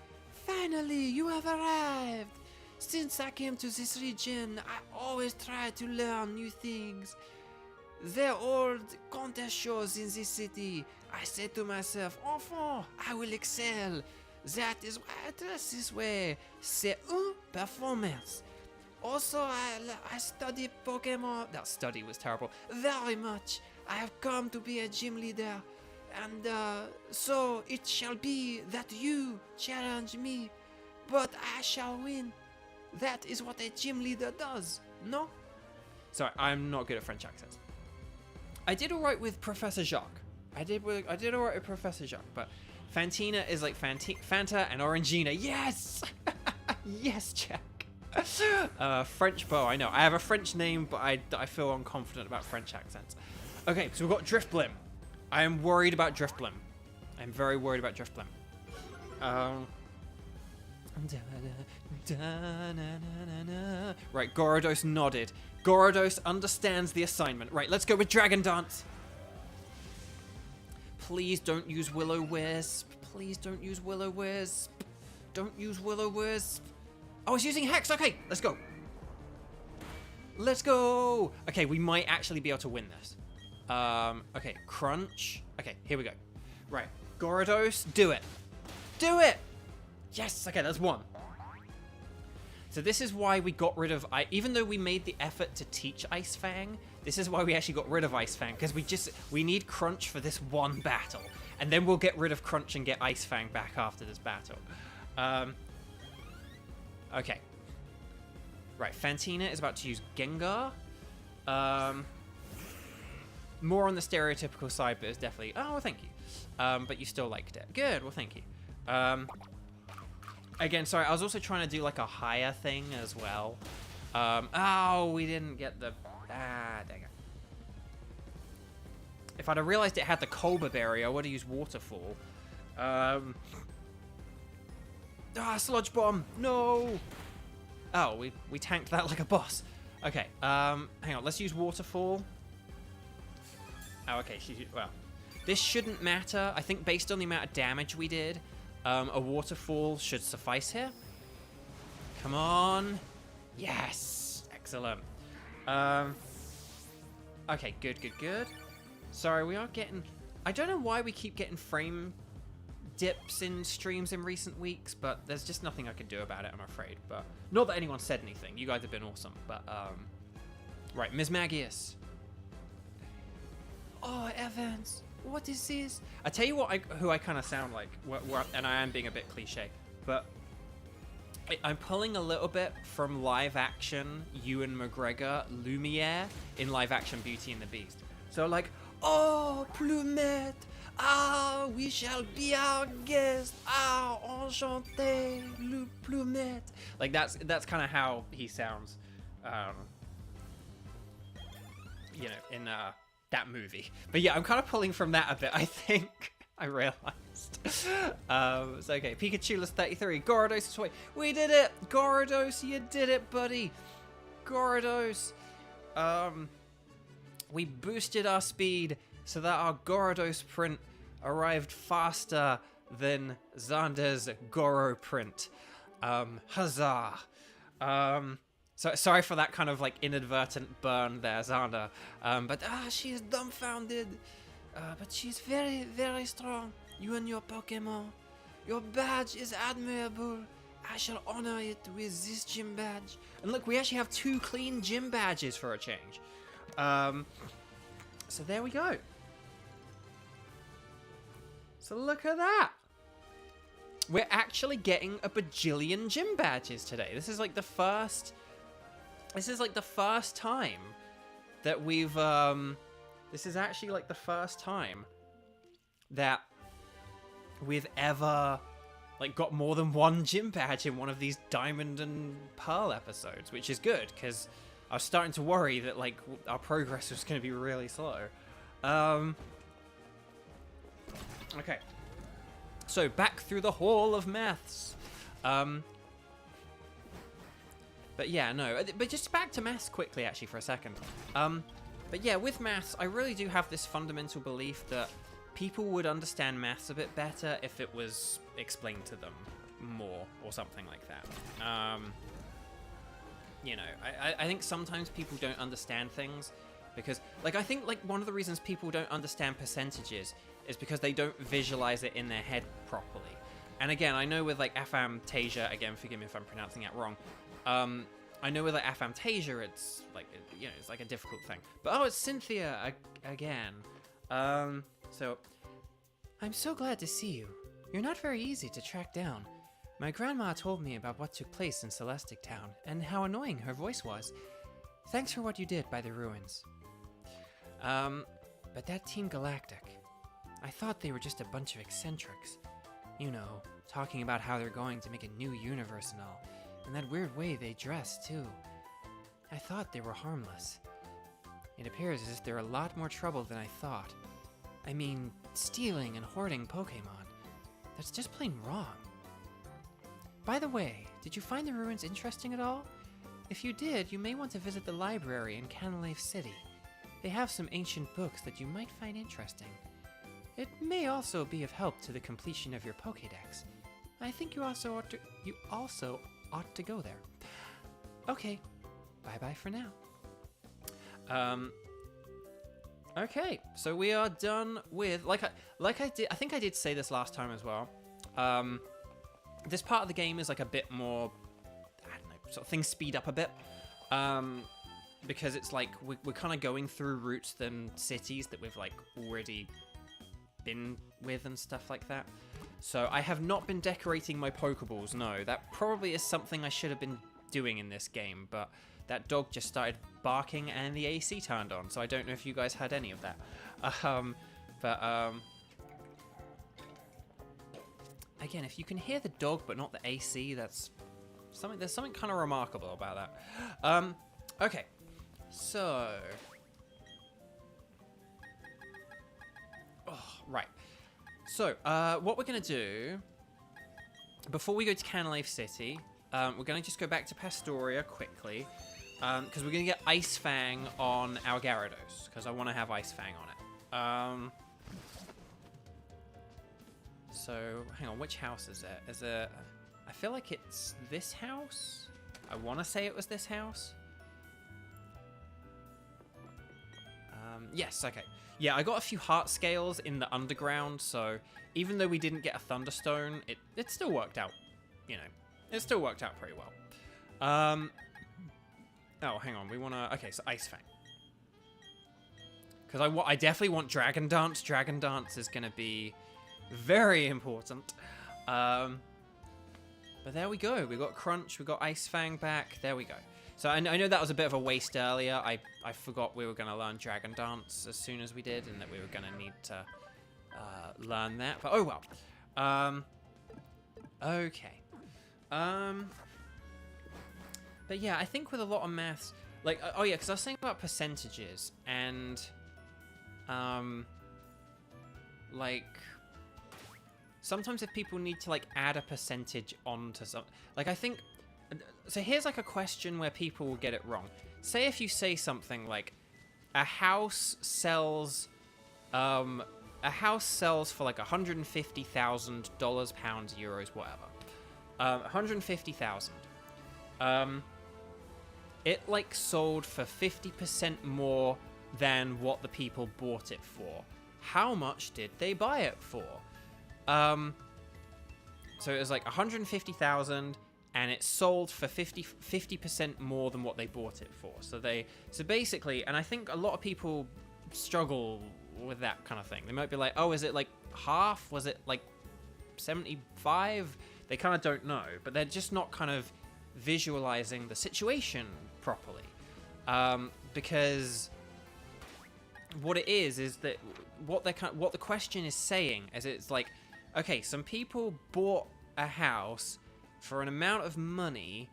finally, you have arrived. Since I came to this region, I always try to learn new things. There are old contest shows in this city. I said to myself, enfant, I will excel. That is why I dress this way. C'est une performance. Also, I study Pokémon. That study was terrible. Very much. I have come to be a gym leader. And so it shall be that you challenge me. But I shall win. That is what a gym leader does, no? Sorry, I'm not good at French accents. I did alright with Professor Jacques. I did alright with Professor Jacques, but Fantina is like Fanta and Orangina. Yes! Yes, Jack. French bow, I know. I have a French name, but I feel unconfident about French accents. Okay, so we've got Driftblim. I am worried about Driftblim. I'm very worried about Driftblim. Right, Gorodos nodded. Gorodos understands the assignment. Right, let's go with Dragon Dance. Please don't use Will-O-Wisp. Please don't use Will-O-Wisp. Don't use Will-O-Wisp. Oh, it's using Hex. Okay, let's go. Let's go. Okay, we might actually be able to win this. Okay, Crunch. Okay, here we go. Right, Gyarados, do it. Do it. Yes, okay, that's one. So this is why we got rid of, even though we made the effort to teach Ice Fang, this is why we actually got rid of Ice Fang, because we need Crunch for this one battle. And then we'll get rid of Crunch and get Ice Fang back after this battle. Okay. Right, Fantina is about to use Gengar. More on the stereotypical side, but it's definitely... Oh, well, thank you. But you still liked it. Good, well, thank you. Again, sorry, I was also trying to do, like, a higher thing as well. Oh, we didn't get the... Ah, dang it. If I'd have realized it had the Colbur Berry, I would have used Waterfall. Sludge Bomb! No! Oh, we tanked that like a boss. Okay, hang on, let's use Waterfall. Oh, okay, well. This shouldn't matter. I think based on the amount of damage we did, a Waterfall should suffice here. Come on. Yes! Excellent. Okay, good, good, good. Sorry, we are getting... I don't know why we keep getting frame dips in streams in recent weeks, but there's just nothing I can do about it, I'm afraid. But not that anyone said anything. You guys have been awesome. But, right, Ms. Magius. Oh, Evans, what is this? I tell you what, who I kind of sound like, and I am being a bit cliche, but I'm pulling a little bit from live action Ewan McGregor Lumiere in live action Beauty and the Beast. So like, oh, Plumette, ah, we shall be our guest, ah, enchanté, Plumette. Like that's kind of how he sounds, you know, in that movie. But yeah, I'm kind of pulling from that a bit, I think. I realized. It's okay. Pikachu is 33. Gyarados is 20. We did it! Gyarados, you did it, buddy! Gyarados. We boosted our speed so that our Gyarados print arrived faster than Xander's Goro print. Huzzah! So sorry for that kind of like inadvertent burn there, Xander. But she's dumbfounded. But she's very, very strong. You and your Pokémon. Your badge is admirable. I shall honor it with this gym badge. And look, we actually have 2 clean gym badges for a change. So there we go. So look at that. We're actually getting a bajillion gym badges today. This is like the first time that we've this is actually like the first time that we've ever like got more than 1 gym badge in one of these Diamond and Pearl episodes, which is good because I was starting to worry that like our progress was going to be really slow. Okay, so back through the Hall of Maths. But yeah, no, but just back to maths quickly actually for a second. But yeah, with maths, I really do have this fundamental belief that people would understand maths a bit better if it was explained to them more or something like that. You know, I think sometimes people don't understand things because, like, I think, like, one of the reasons people don't understand percentages is because they don't visualize it in their head properly. And again, I know with, like, aphantasia, again, forgive me if I'm pronouncing that wrong, I know with like aphantasia, it's like, you know, it's like a difficult thing. But oh, it's Cynthia again. So I'm so glad to see you. You're not very easy to track down. My grandma told me about what took place in Celestic Town and how annoying her voice was. Thanks for what you did by the ruins. But that Team Galactic, I thought they were just a bunch of eccentrics. You know, talking about how they're going to make a new universe and all. And that weird way they dress, too. I thought they were harmless. It appears as if they're a lot more trouble than I thought. I mean, stealing and hoarding Pokémon. That's just plain wrong. By the way, did you find the ruins interesting at all? If you did, you may want to visit the library in Canalave City. They have some ancient books that you might find interesting. It may also be of help to the completion of your Pokédex. I think you also ought to go there. Okay, bye-bye for now. Okay, so we are done with, I think I did say this last time as well. This part of the game is like a bit more, I don't know, sort of things speed up a bit. Because it's like we're kind of going through routes than cities that we've like already been with and stuff like that. So I have not been decorating my Pokeballs, no. That probably is something I should have been doing in this game, but that dog just started barking and the AC turned on, so I don't know if you guys had any of that. Again, if you can hear the dog but not the AC, there's something kind of remarkable about that. Okay, so... right. So, what we're going to do, before we go to Canalife City, we're going to just go back to Pastoria quickly, because we're going to get Ice Fang on our Gyarados, because I want to have Ice Fang on it. So, hang on, which house is it? Is it... I feel like it's this house? I want to say it was this house. Yes, okay. Yeah, I got a few heart scales in the underground, so even though we didn't get a Thunderstone, it still worked out, you know. It still worked out pretty well. Oh, hang on, we want to... Okay, so Ice Fang. Because I definitely want Dragon Dance. Dragon Dance is going to be very important. But there we go. We got Crunch, we got Ice Fang back. There we go. So I know that was a bit of a waste earlier. I forgot we were going to learn Dragon Dance as soon as we did, and that we were going to need to learn that. But oh well. Okay. But yeah, I think with a lot of maths, like, oh yeah, because I was saying about percentages, and like, sometimes if people need to like add a percentage onto something, like I think. So here's like a question where people will get it wrong. Say if you say something like, a house sells for like $150,000, pounds, euros, whatever. 150,000. It like sold for 50% more than what the people bought it for. How much did they buy it for? So it was like 150,000. And it sold for 50% more than what they bought it for. So basically, and I think a lot of people struggle with that kind of thing. They might be like, oh, is it like half? Was it like 75? They kind of don't know, but they're just not kind of visualizing the situation properly. Because what it is that what the question is saying is, it's like, okay, some people bought a house for an amount of money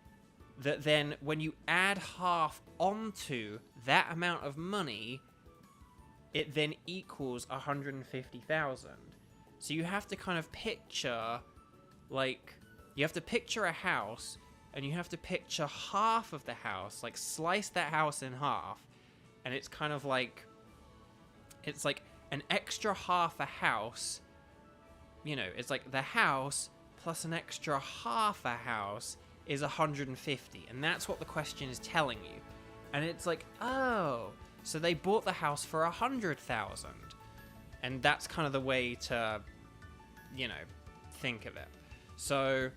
that then when you add half onto that amount of money, it then equals 150,000. So you have to kind of picture, like, you have to picture a house, and you have to picture half of the house, like slice that house in half, and it's kind of like, it's like an extra half a house, you know, it's like the house plus an extra half a house is 150, and that's what the question is telling you. And it's like, oh, so they bought the house for 100,000, and that's kind of the way to, you know, think of it. So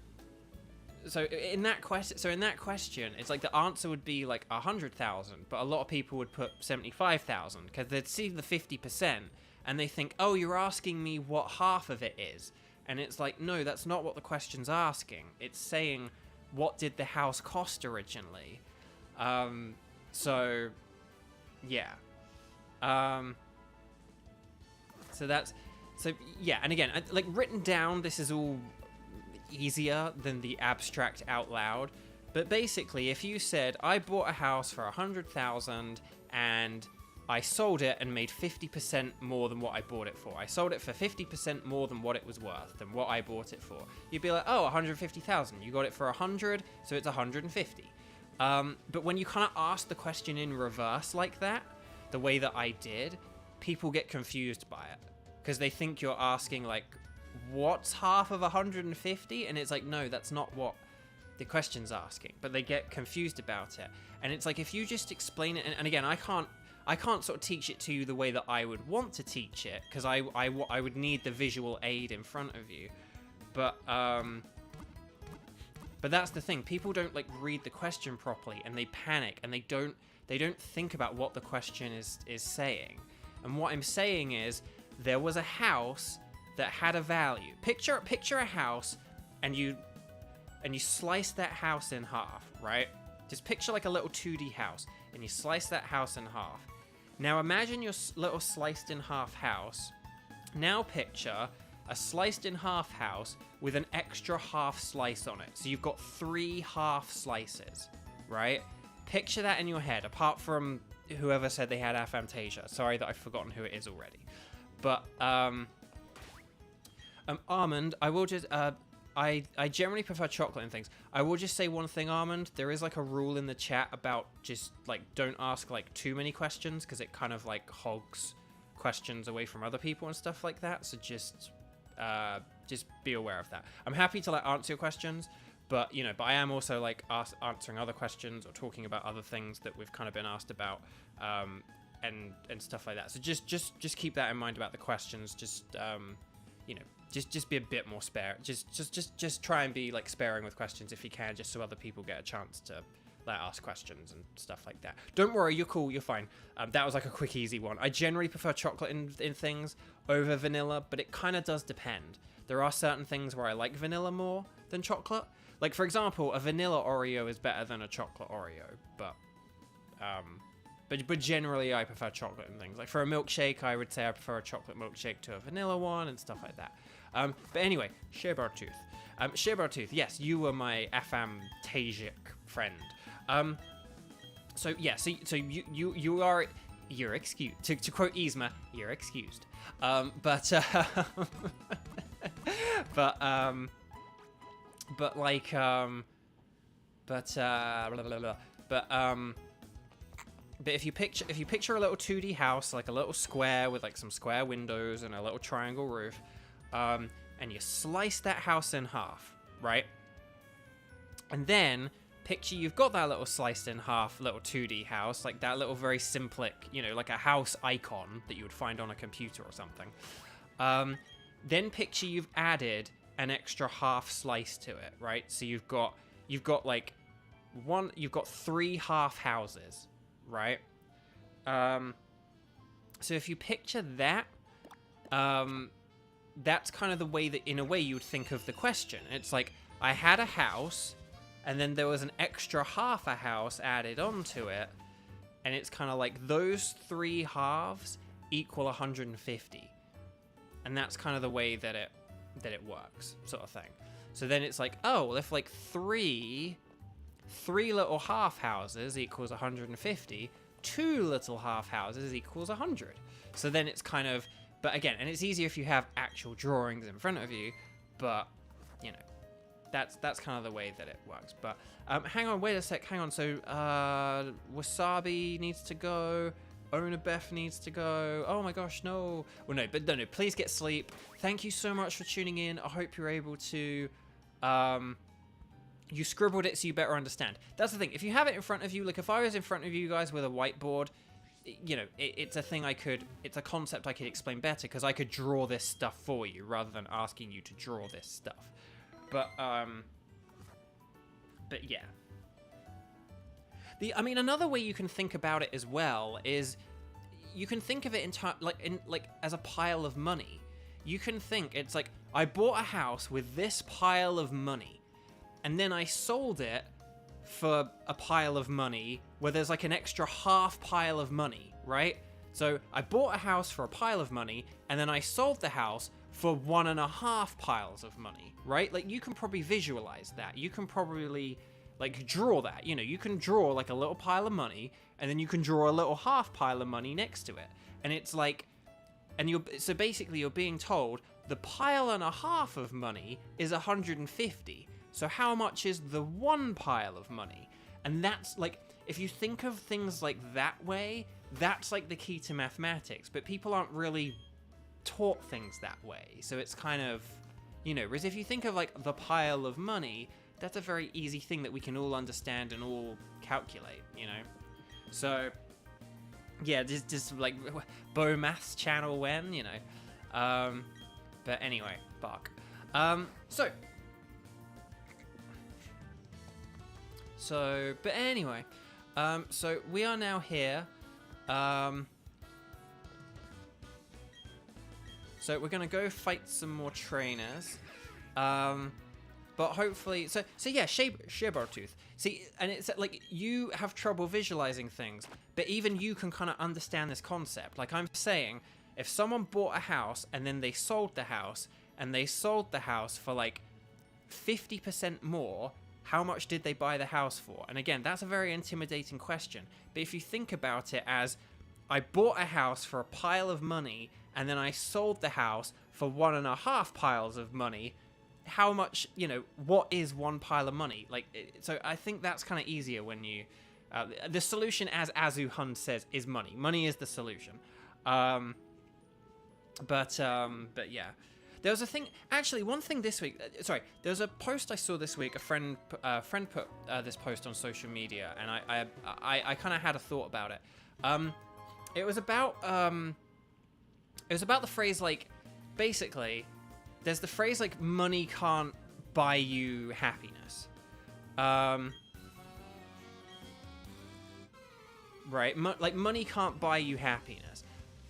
in that question, it's like the answer would be like 100,000, but a lot of people would put 75,000 because they'd see the 50% and they think, oh, you're asking me what half of it is. And it's like, no, that's not what the question's asking. It's saying, what did the house cost originally? So, yeah. So yeah, and again, like written down, this is all easier than the abstract out loud. But basically, if you said, I bought a house for 100,000 and I sold it and made 50% more than what I bought it for. I sold it for 50% more than what it was worth, than what I bought it for. You'd be like, oh, 150,000. You got it for 100, so it's 150. But when you kind of ask the question in reverse like that, the way that I did, people get confused by it. Because they think you're asking, like, what's half of 150? And it's like, no, that's not what the question's asking. But they get confused about it. And it's like, if you just explain it, and again, I can't sort of teach it to you the way that I would want to teach it, because I would need the visual aid in front of you. But that's the thing. People don't like read the question properly, and they panic, and they don't think about what the question is saying. And what I'm saying is, there was a house that had a value. Picture a house, and you slice that house in half, right? Just picture like a little 2D house, and you slice that house in half. Now imagine your little sliced in half house. Now picture a sliced in half house with an extra half slice on it. So you've got 3 half slices, right? Picture that in your head, apart from whoever said they had aphantasia. Sorry that I've forgotten who it is already. But, Almond, I will just, I generally prefer chocolate and things. I will just say one thing, Almond. There is like a rule in the chat about just like don't ask like too many questions, because it kind of like hogs questions away from other people and stuff like that. So just be aware of that. I'm happy to like answer your questions, but I am also like answering other questions or talking about other things that we've kind of been asked about, and stuff like that. So just keep that in mind about the questions. Just be a bit more spare. Just try and be like sparing with questions if you can, just so other people get a chance to like ask questions and stuff like that. Don't worry, you're cool, you're fine. That was like a quick, easy one. I generally prefer chocolate in things over vanilla, but it kind of does depend. There are certain things where I like vanilla more than chocolate. Like for example, a vanilla Oreo is better than a chocolate Oreo, but generally I prefer chocolate in things. Like for a milkshake, I would say I prefer a chocolate milkshake to a vanilla one and stuff like that. But anyway, Shebartooth. Shebartooth, yes, you were my aphantasic friend. So you're excused. To quote Yzma, you're excused. But if you picture a little 2D house, like a little square with like some square windows and a little triangle roof, and you slice that house in half, right? And then picture you've got that little sliced in half little 2D house, like that little very simplic, like a house icon that you would find on a computer or something. Then picture you've added an extra half slice to it, right? So you've got 3 half houses, right? So if you picture that, that's kind of the way that, in a way, you would think of the question. It's like, I had a house, and then there was an extra half a house added onto it, and it's kind of like those 3 halves equal 150. And that's kind of the way that it works, sort of thing. So then it's like, oh, well, if like 3 little half houses equals 150, 2 little half houses equals 100. So then it's kind of, but again, and it's easier if you have actual drawings in front of you, but that's kind of the way that it works. But hang on, wait a sec, hang on. So Wasabi needs to go. Onabeth needs to go. Oh my gosh, no. Well, no, but no, please get sleep. Thank you so much for tuning in. I hope you're able to, you scribbled it so you better understand. That's the thing. If you have it in front of you, like if I was in front of you guys with a whiteboard, it's a thing it's a concept I could explain better, because I could draw this stuff for you rather than asking you to draw this stuff. But yeah. Another way you can think about it as well is you can think of it as a pile of money. You can think it's like, I bought a house with this pile of money, and then I sold it for a pile of money where there's like an extra half pile of money, right? So I bought a house for a pile of money, and then I sold the house for 1.5 piles of money, right? Like, you can probably visualize that. You can probably like draw that. You can draw like a little pile of money, and then you can draw a little half pile of money next to it. And it's like, so basically you're being told the pile and a half of money is 150. So how much is the 1 pile of money? And that's like, if you think of things like that way, that's like the key to mathematics. But people aren't really taught things that way. So it's kind of, you know. Whereas if you think of like the pile of money, that's a very easy thing that we can all understand and all calculate, you know. So yeah, just like Bo Maths channel when, you know. But anyway, bark. But anyway, so we are now here. So we're gonna go fight some more trainers. But hopefully, so yeah, Shabartooth. See, and it's like you have trouble visualizing things, but even you can kind of understand this concept. Like I'm saying, if someone bought a house and then they sold the house, and they sold the house for like 50% more, how much did they buy the house for? And again, that's a very intimidating question. But if you think about it as, I bought a house for a pile of money, and then I sold the house for 1.5 piles of money, how much, you know, what is one pile of money? Like, so I think that's kind of easier when you, the solution, as Azu Hun says, is money. Money is the solution. But yeah. There was a thing, actually, one thing this week, there was a post I saw this week, a friend put this post on social media, and I kind of had a thought about it. It was about the phrase, like, basically, there's the phrase, like, money can't buy you happiness. Right? Like, money can't buy you happiness.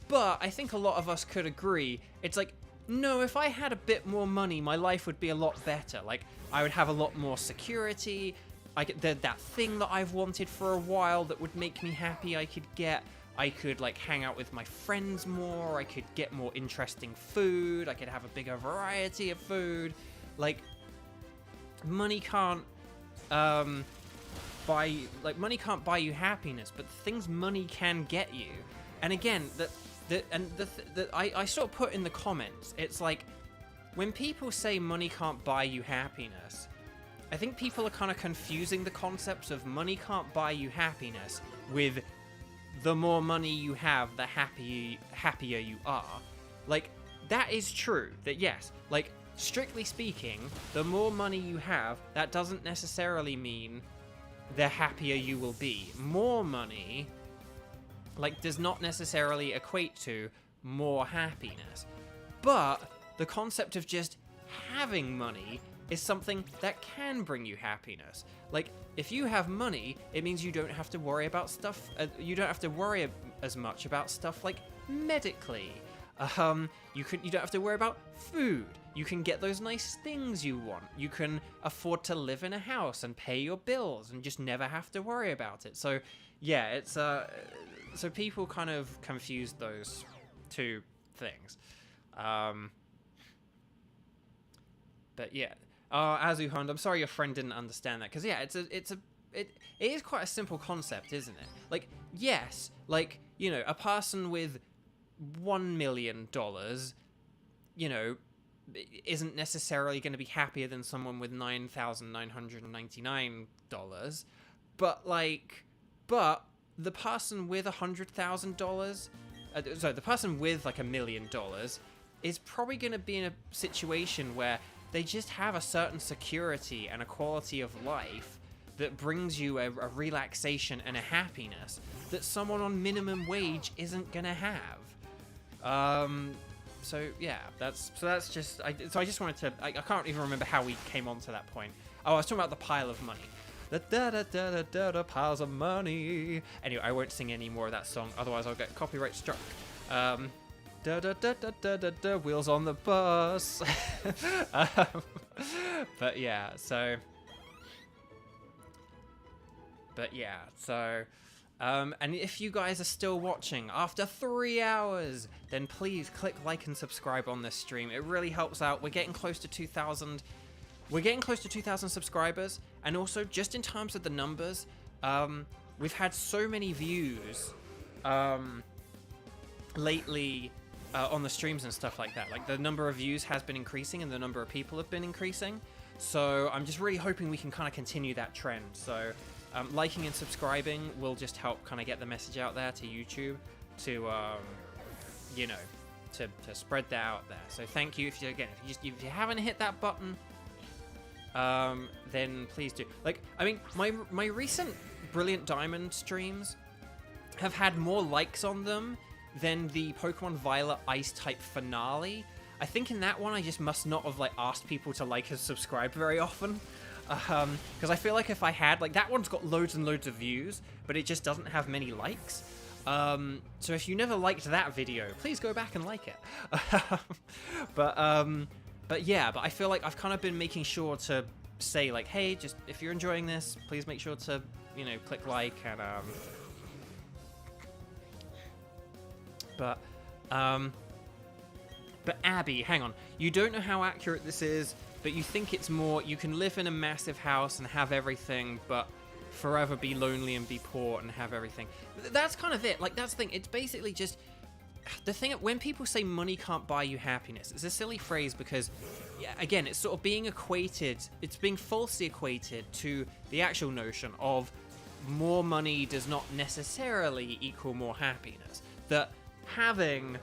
But I think a lot of us could agree, it's like, no, if I had a bit more money, my life would be a lot better. Like, I would have a lot more security. That thing that I've wanted for a while that would make me happy, I could get. I could, like, hang out with my friends more. I could get more interesting food. I could have a bigger variety of food. Like, money can't money can't buy you happiness, but the things money can get you. And again, I sort of put in the comments, it's like, when people say money can't buy you happiness, I think people are kind of confusing the concepts of money can't buy you happiness with the more money you have, the happier you are. Like, that is true, that yes, like, strictly speaking, the more money you have, that doesn't necessarily mean the happier you will be. More money, like, does not necessarily equate to more happiness. But the concept of just having money is something that can bring you happiness. Like, if you have money, it means you don't have to worry about stuff, you don't have to worry as much about stuff like medically. You don't have to worry about food. You can get those nice things you want. You can afford to live in a house and pay your bills and just never have to worry about it. So, yeah, it's so people kind of confuse those two things. But yeah, Azuhund, I'm sorry your friend didn't understand that, because yeah, it is quite a simple concept, isn't it? Like, yes, like, you know, a person with $1 million, you know, isn't necessarily going to be happier than someone with $9,999, but the person with $100,000, the person with like $1 million is probably going to be in a situation where they just have a certain security and a quality of life that brings you a relaxation and a happiness that someone on minimum wage isn't going to have. So yeah, that's just, I just wanted to, I can't even remember how we came on to that point. Oh, I was talking about the pile of money. The da-da-da-da-da piles of money. Anyway, I won't sing any more of that song, otherwise I'll get copyright struck. Da-da-da-da-da-da-da, wheels on the bus. But yeah, so... and if you guys are still watching after 3 hours, then please click like and subscribe on this stream. It really helps out. We're getting close to 2,000. We're getting close to 2,000 subscribers, and also just in terms of the numbers, we've had so many views lately on the streams and stuff like that. Like, the number of views has been increasing, and the number of people have been increasing. So I'm just really hoping we can kind of continue that trend. So liking and subscribing will just help kind of get the message out there to YouTube to, you know, to spread that out there. So thank you. If you haven't hit that button, then please do. Like, I mean, my recent Brilliant Diamond streams have had more likes on them than the Pokemon Violet Ice type finale. I think in that one I just must not have like asked people to like and subscribe very often, because I feel like if I had, like, that one's got loads and loads of views, but it just doesn't have many likes. So if you never liked that video, please go back and like it. But I feel like I've kind of been making sure to say, like, hey, just if you're enjoying this, please make sure to, you know, click like and But Abby, hang on. You don't know how accurate this is, but you think it's more, you can live in a massive house and have everything, but forever be lonely and be poor and have everything. That's kind of it. Like, that's the thing. It's basically just the thing. When people say money can't buy you happiness, it's a silly phrase because, yeah, again, it's sort of being equated. It's being falsely equated to the actual notion of more money does not necessarily equal more happiness. That having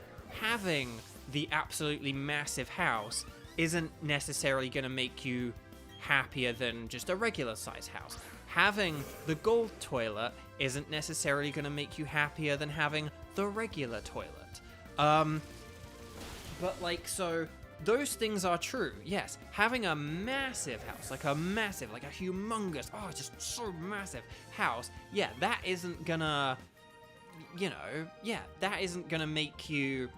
the absolutely massive house isn't necessarily going to make you happier than just a regular size house. Having the gold toilet isn't necessarily going to make you happier than having the regular toilet. But, like, so those things are true. Yes, having a massive house, like a humongous, just so massive house, yeah, that isn't gonna, that isn't gonna make you,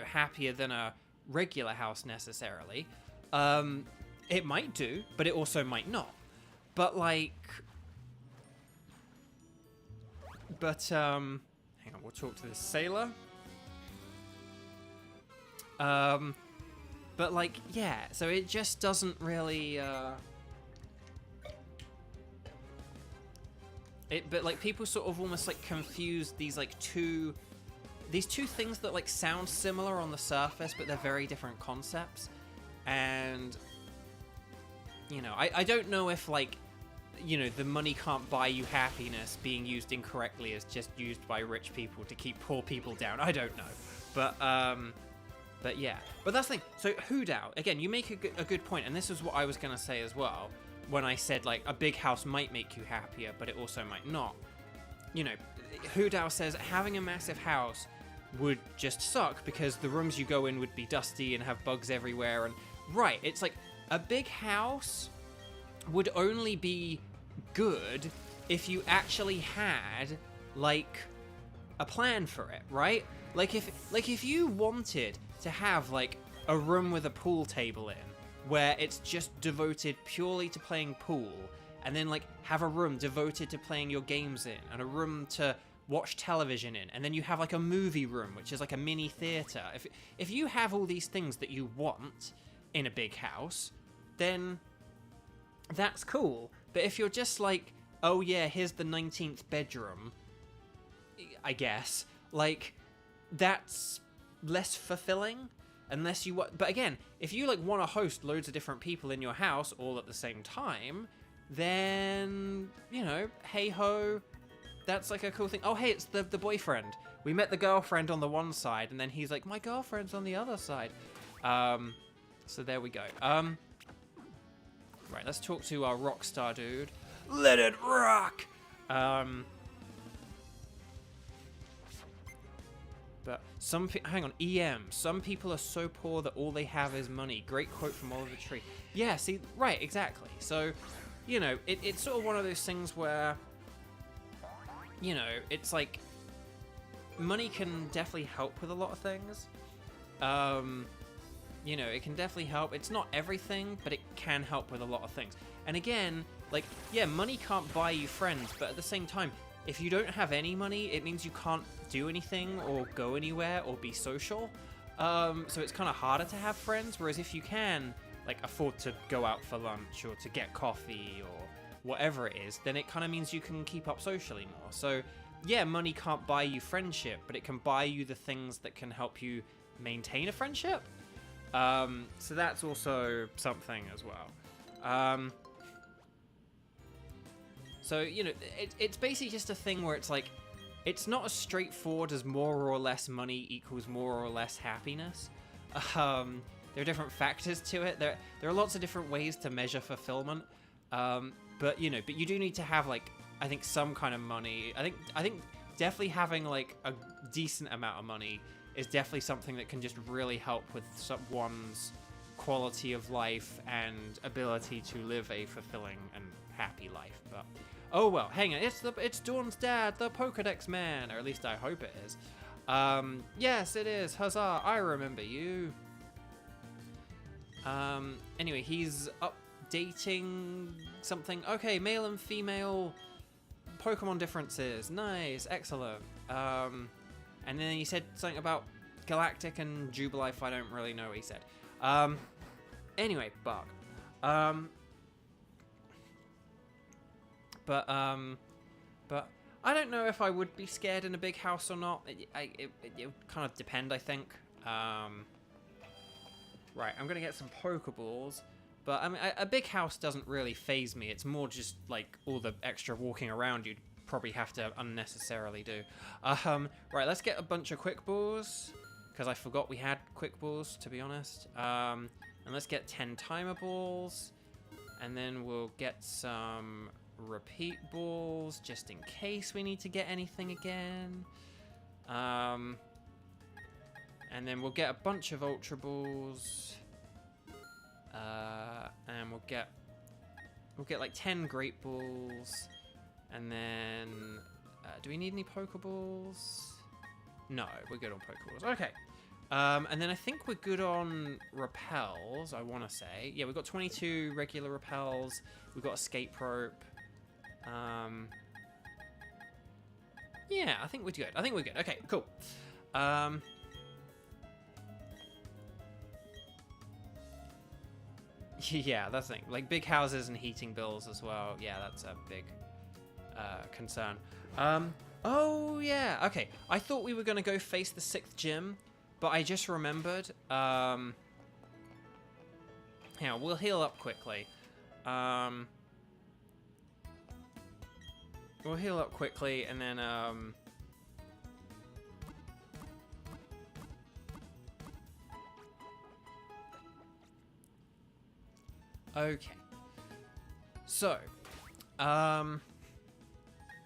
happier than a regular house necessarily. It might do, but it also might not. But, like, hang on, we'll talk to this sailor. But, like, yeah, so it just doesn't really, but, like, people sort of almost, like, confuse these, like, two things that, like, sound similar on the surface, but they're very different concepts. And, I don't know if, like, the money can't buy you happiness being used incorrectly is just used by rich people to keep poor people down. I don't know. But yeah. But that's the thing. So, Hoodao, again, you make a good point, and this is what I was going to say as well, when I said, like, a big house might make you happier, but it also might not. Hoodao says having a massive house would just suck because the rooms you go in would be dusty and have bugs everywhere. And right, it's like a big house would only be good if you actually had, like, a plan for it, right? Like if you wanted to have, like, a room with a pool table in where it's just devoted purely to playing pool, and then, like, have a room devoted to playing your games in, and a room to watch television in, and then you have, like, a movie room, which is like a mini theater. If you have all these things that you want in a big house, then that's cool. But if you're just like, oh yeah, here's the 19th bedroom, I guess, like, that's less fulfilling. Unless you but again, if you, like, want to host loads of different people in your house all at the same time, then, hey ho, that's, like, a cool thing. Oh, hey, it's the boyfriend. We met the girlfriend on the one side, and then he's like, my girlfriend's on the other side. So there we go. Right, let's talk to our rockstar dude. Let it rock! But hang on, EM. Some people are so poor that all they have is money. Great quote from Oliver Tree. Yeah, see, right, exactly. So, it's sort of one of those things where, it's like, money can definitely help with a lot of things. It can definitely help. It's not everything, but it can help with a lot of things. And again, like, yeah, money can't buy you friends, but at the same time, if you don't have any money, it means you can't do anything or go anywhere or be social. So it's kind of harder to have friends, whereas if you can, like, afford to go out for lunch or to get coffee or whatever it is, then it kind of means you can keep up socially more. So, yeah, money can't buy you friendship, but it can buy you the things that can help you maintain a friendship. So that's also something as well. So, it's basically just a thing where it's like, it's not as straightforward as more or less money equals more or less happiness. There are different factors to it. There are lots of different ways to measure fulfillment. But you do need to have, like, I think some kind of money. I think definitely having like a decent amount of money is definitely something that can just really help with one's quality of life and ability to live a fulfilling and happy life. But oh well, hang on, it's Dawn's dad, the Pokédex man, or at least I hope it is. Yes, it is. Huzzah! I remember you. Anyway, he's updating something. Okay, male and female Pokemon differences. Nice, excellent. And then he said something about Galactic and Jubilife. I don't really know what he said. Anyway, Bug. But I don't know if I would be scared in a big house or not. It would kind of depend, I think. Right, I'm gonna get some Pokeballs. But I mean, a big house doesn't really faze me. It's more just like all the extra walking around you'd probably have to unnecessarily do. Right, let's get a bunch of Quick Balls, because I forgot we had Quick Balls, to be honest. And let's get 10 Timer Balls, and then we'll get some Repeat Balls, just in case we need to get anything again. And then we'll get a bunch of Ultra Balls. And we'll get like 10 Great Balls, and then do we need any Pokeballs? No, we're good on Pokeballs. Okay, and then I think we're good on Repels. I want to say, yeah, we've got 22 regular Repels. We've got Escape Rope. Yeah, I think we're good. Okay, cool. Yeah, that's the thing. Like, big houses and heating bills as well. Yeah, that's a big concern. Oh, yeah. Okay, I thought we were going to go face the 6th gym, but I just remembered. Hang on, we'll heal up quickly. We'll heal up quickly, and then, okay. So,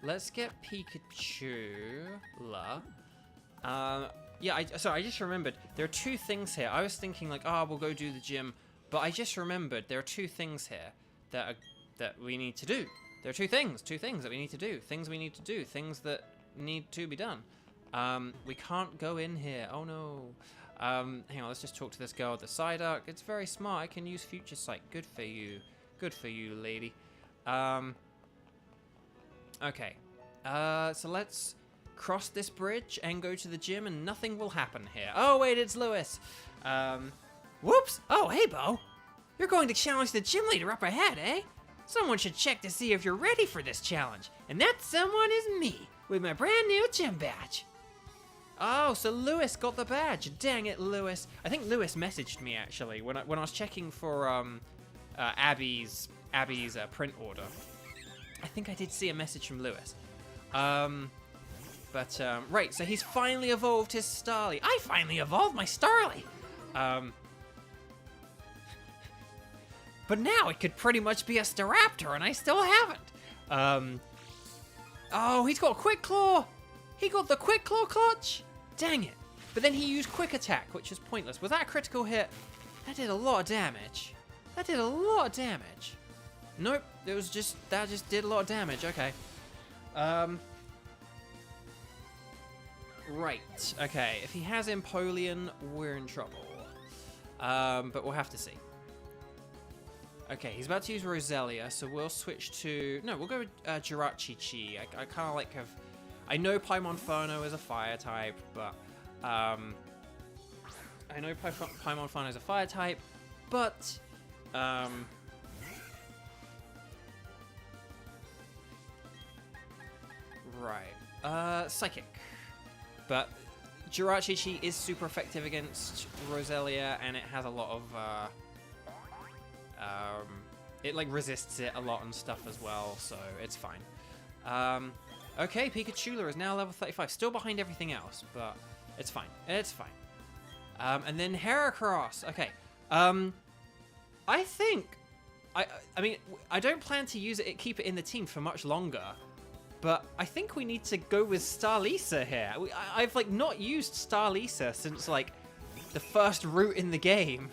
let's get Pikachu. Yeah, I just remembered. There are 2 things here. I was thinking like, we'll go do the gym, but I just remembered there are 2 things here that we need to do. There are 2 things that we need to do. Things that need to be done. We can't go in here. Oh no. Hang on, let's just talk to this girl at the Psyduck. It's very smart. I can use Future Sight. Good for you. Good for you, lady. Okay. So let's cross this bridge and go to the gym, and nothing will happen here. Oh, wait, it's Lewis. Whoops. Oh, hey, Bo. You're going to challenge the gym leader up ahead, eh? Someone should check to see if you're ready for this challenge. And that someone is me, with my brand new gym badge. Oh, so Lewis got the badge. Dang it, Lewis. I think Lewis messaged me, actually, when I was checking for Abby's print order. I think I did see a message from Lewis. Right, so he's finally evolved his Starly. I finally evolved my Starly. But now it could pretty much be a Staraptor, and I still haven't. Oh, he's got Quick Claw. He got the Quick Claw clutch. Dang it. But then he used Quick Attack, which is pointless. Was that a critical hit? That did a lot of damage. Nope, that just did a lot of damage. Okay. Right. Okay, if he has Empoleon, we're in trouble. But we'll have to see. Okay, he's about to use Roselia, so we'll switch to... No, we'll go with Jirachi-Chi. I kind of like I know Paimonferno is a fire type, but... I know Paimonferno is a fire type, but... Right. Psychic. But Jirachi-Chi is super effective against Roselia, and it has a lot of... it like resists it a lot and stuff as well, so it's fine. Okay, Pikachu is now level 35. Still behind everything else, but it's fine. It's fine. And then Heracross. Okay. I think... I mean, I don't plan to use it, keep it in the team for much longer, but I think we need to go with Starlisa here. I've, like, not used Starlisa since, like, the first route in the game.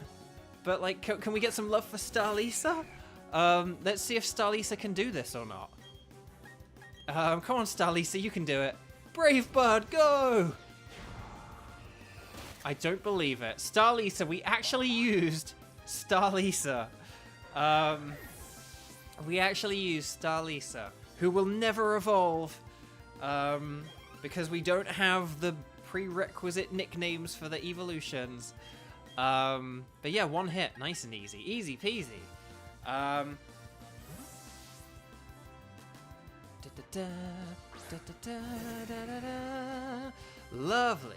But, like, can we get some love for Starlisa? Let's see if Starlisa can do this or not. Come on, Starlisa, you can do it. Brave Bird, go! I don't believe it. Starlisa, we actually used Starlisa. We actually used Starlisa, who will never evolve, because we don't have the prerequisite nicknames for the evolutions. But yeah, one hit, nice and easy. Easy peasy. Lovely.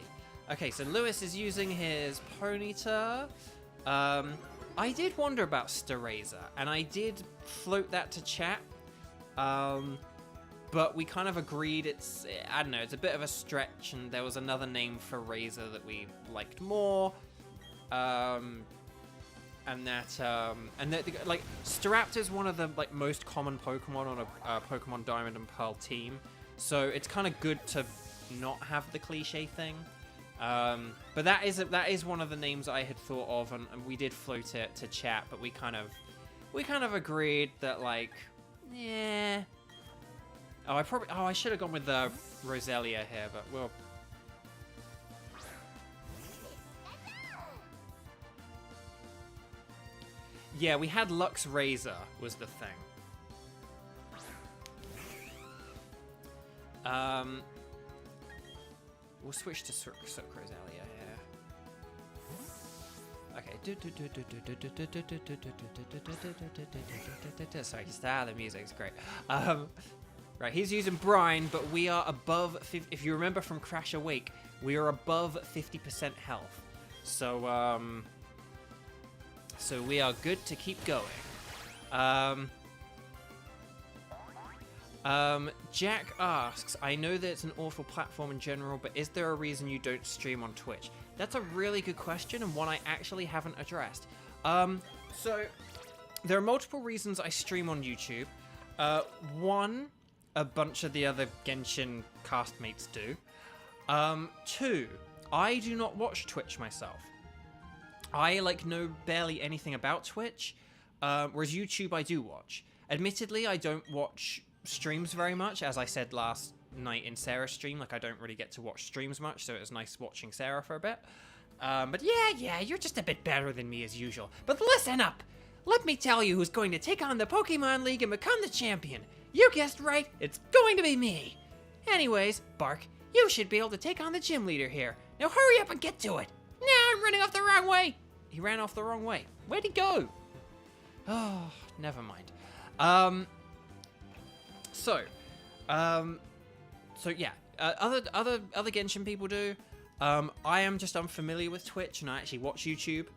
Okay, so Lewis is using his Ponyta. I did wonder about Stareza, and I did float that to chat. But we kind of agreed it's, I don't know, it's a bit of a stretch, and there was another name for Razor that we liked more. And like, Staraptor's one of the, like, most common Pokemon on a Pokemon Diamond and Pearl team, so it's kind of good to not have the cliche thing. But that is one of the names I had thought of, and we did float it to chat, but we kind of agreed that, like, yeah. I should have gone with the Roselia here, but we'll. Yeah, we had Lux Razor was the thing. We'll switch to Sook Roselia here. Okay. Sorry, the music's great. Right, he's using Brine, but we are above. If you remember from Crash Awake, we are above 50% health. So so we are good to keep going. Jack asks, I know that it's an awful platform in general, but is there a reason you don't stream on Twitch? That's a really good question, and one I actually haven't addressed. So there are multiple reasons I stream on YouTube. One, a bunch of the other Genshin castmates do. Two, I do not watch Twitch myself. I, like, know barely anything about Twitch, whereas YouTube I do watch. Admittedly, I don't watch streams very much, as I said last night in Sarah's stream. Like, I don't really get to watch streams much, so it was nice watching Sarah for a bit. But yeah, you're just a bit better than me as usual. But listen up! Let me tell you who's going to take on the Pokemon League and become the champion. You guessed right, it's going to be me. Anyways, Bark, you should be able to take on the gym leader here. Now hurry up and get to it. Nah, I'm running off the wrong way. He ran off the wrong way. Where'd he go? Oh, never mind. So yeah, other Genshin people do. I am just unfamiliar with Twitch, and I actually watch YouTube.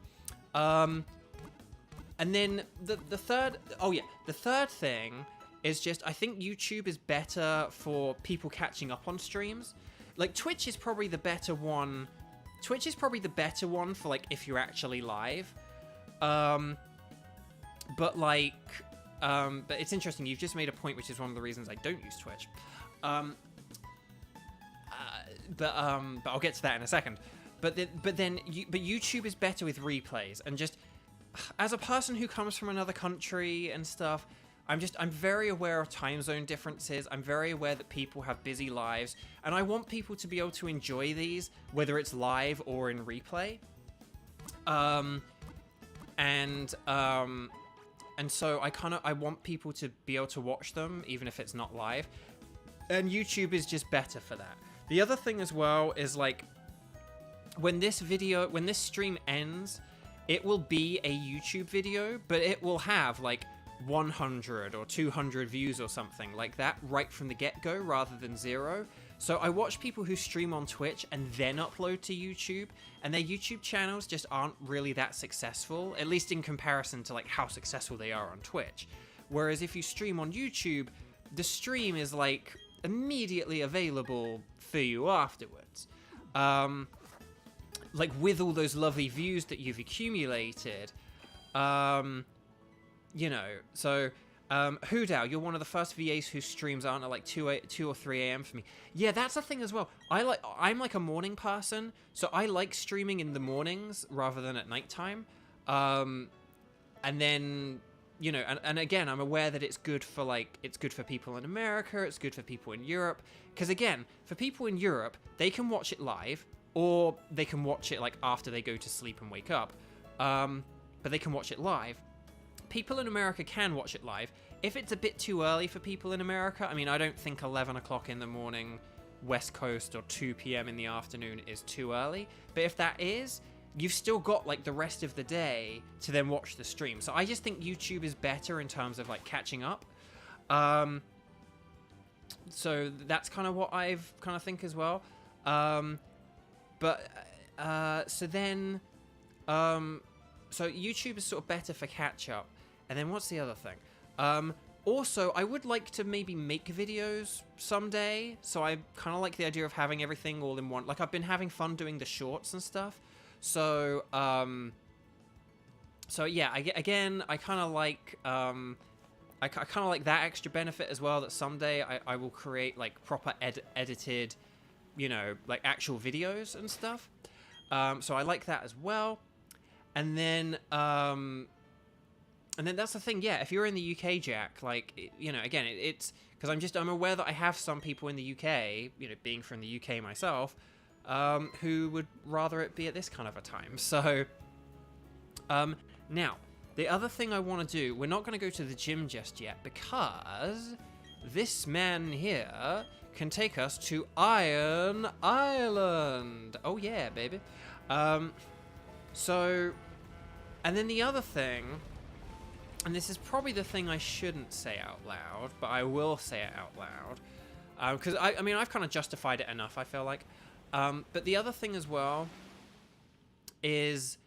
And then the third thing is just, I think YouTube is better for people catching up on streams. Like, Twitch is probably the better one. Twitch is probably the better one for, like, if you're actually live. But it's interesting. You've just made a point, which is one of the reasons I don't use Twitch. But I'll get to that in a second. But YouTube is better with replays, and just as a person who comes from another country and stuff, I'm very aware of time zone differences. I'm very aware that people have busy lives, and I want people to be able to enjoy these, whether it's live or in replay. And so I want people to be able to watch them, even if it's not live. And YouTube is just better for that. The other thing as well is, like, when this stream ends, it will be a YouTube video, but it will have, like, 100 or 200 views or something like that right from the get-go rather than 0. So I watch people who stream on Twitch and then upload to YouTube, and their YouTube channels just aren't really that successful, at least in comparison to, like, how successful they are on Twitch. Whereas if you stream on YouTube, the stream is like immediately available for you afterwards. Like with all those lovely views that you've accumulated, you know, so Hudao, you're one of the first VAs whose streams aren't at like 2 or 3 a.m. for me. Yeah, that's the thing as well. I'm like a morning person, so I like streaming in the mornings rather than at nighttime. And then, you know, and again, I'm aware that it's good for people in America, it's good for people in Europe. Because again, for people in Europe, they can watch it live, or they can watch it like after they go to sleep and wake up. But they can watch it live. People in America can watch it live. If it's a bit too early for people in America, I mean, I don't think 11 o'clock in the morning West Coast or 2 p.m. in the afternoon is too early. But if that is, you've still got like the rest of the day to then watch the stream. So I just think YouTube is better in terms of like catching up. So that's kind of what I've kind of think as well. So YouTube is sort of better for catch up. And then what's the other thing? Also, I would like to maybe make videos someday. So I kind of like the idea of having everything all in one. Like I've been having fun doing the shorts and stuff. So, yeah, I kind of like, I kind of like that extra benefit as well, that someday I will create like proper edited, you know, like actual videos and stuff. So I like that as well. And then that's the thing. Yeah, if you're in the UK, Jack, like, you know, again, it's because I'm aware that I have some people in the UK, you know, being from the UK myself, who would rather it be at this kind of a time. So, now, the other thing I want to do, we're not going to go to the gym just yet, because this man here can take us to Iron Island. Oh yeah, baby. So, and then the other thing, and this is probably the thing I shouldn't say out loud, but I will say it out loud, because I mean, I've kind of justified it enough, I feel like. But the other thing as well is,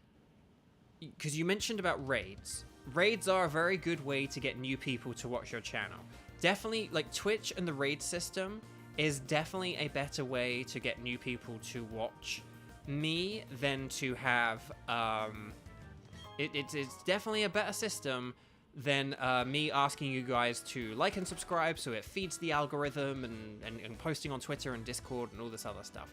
because you mentioned about raids. Raids are a very good way to get new people to watch your channel. Definitely, like, Twitch and the raid system is definitely a better way to get new people to watch me than to have, it's definitely a better system than me asking you guys to like and subscribe so it feeds the algorithm and posting on Twitter and Discord and all this other stuff.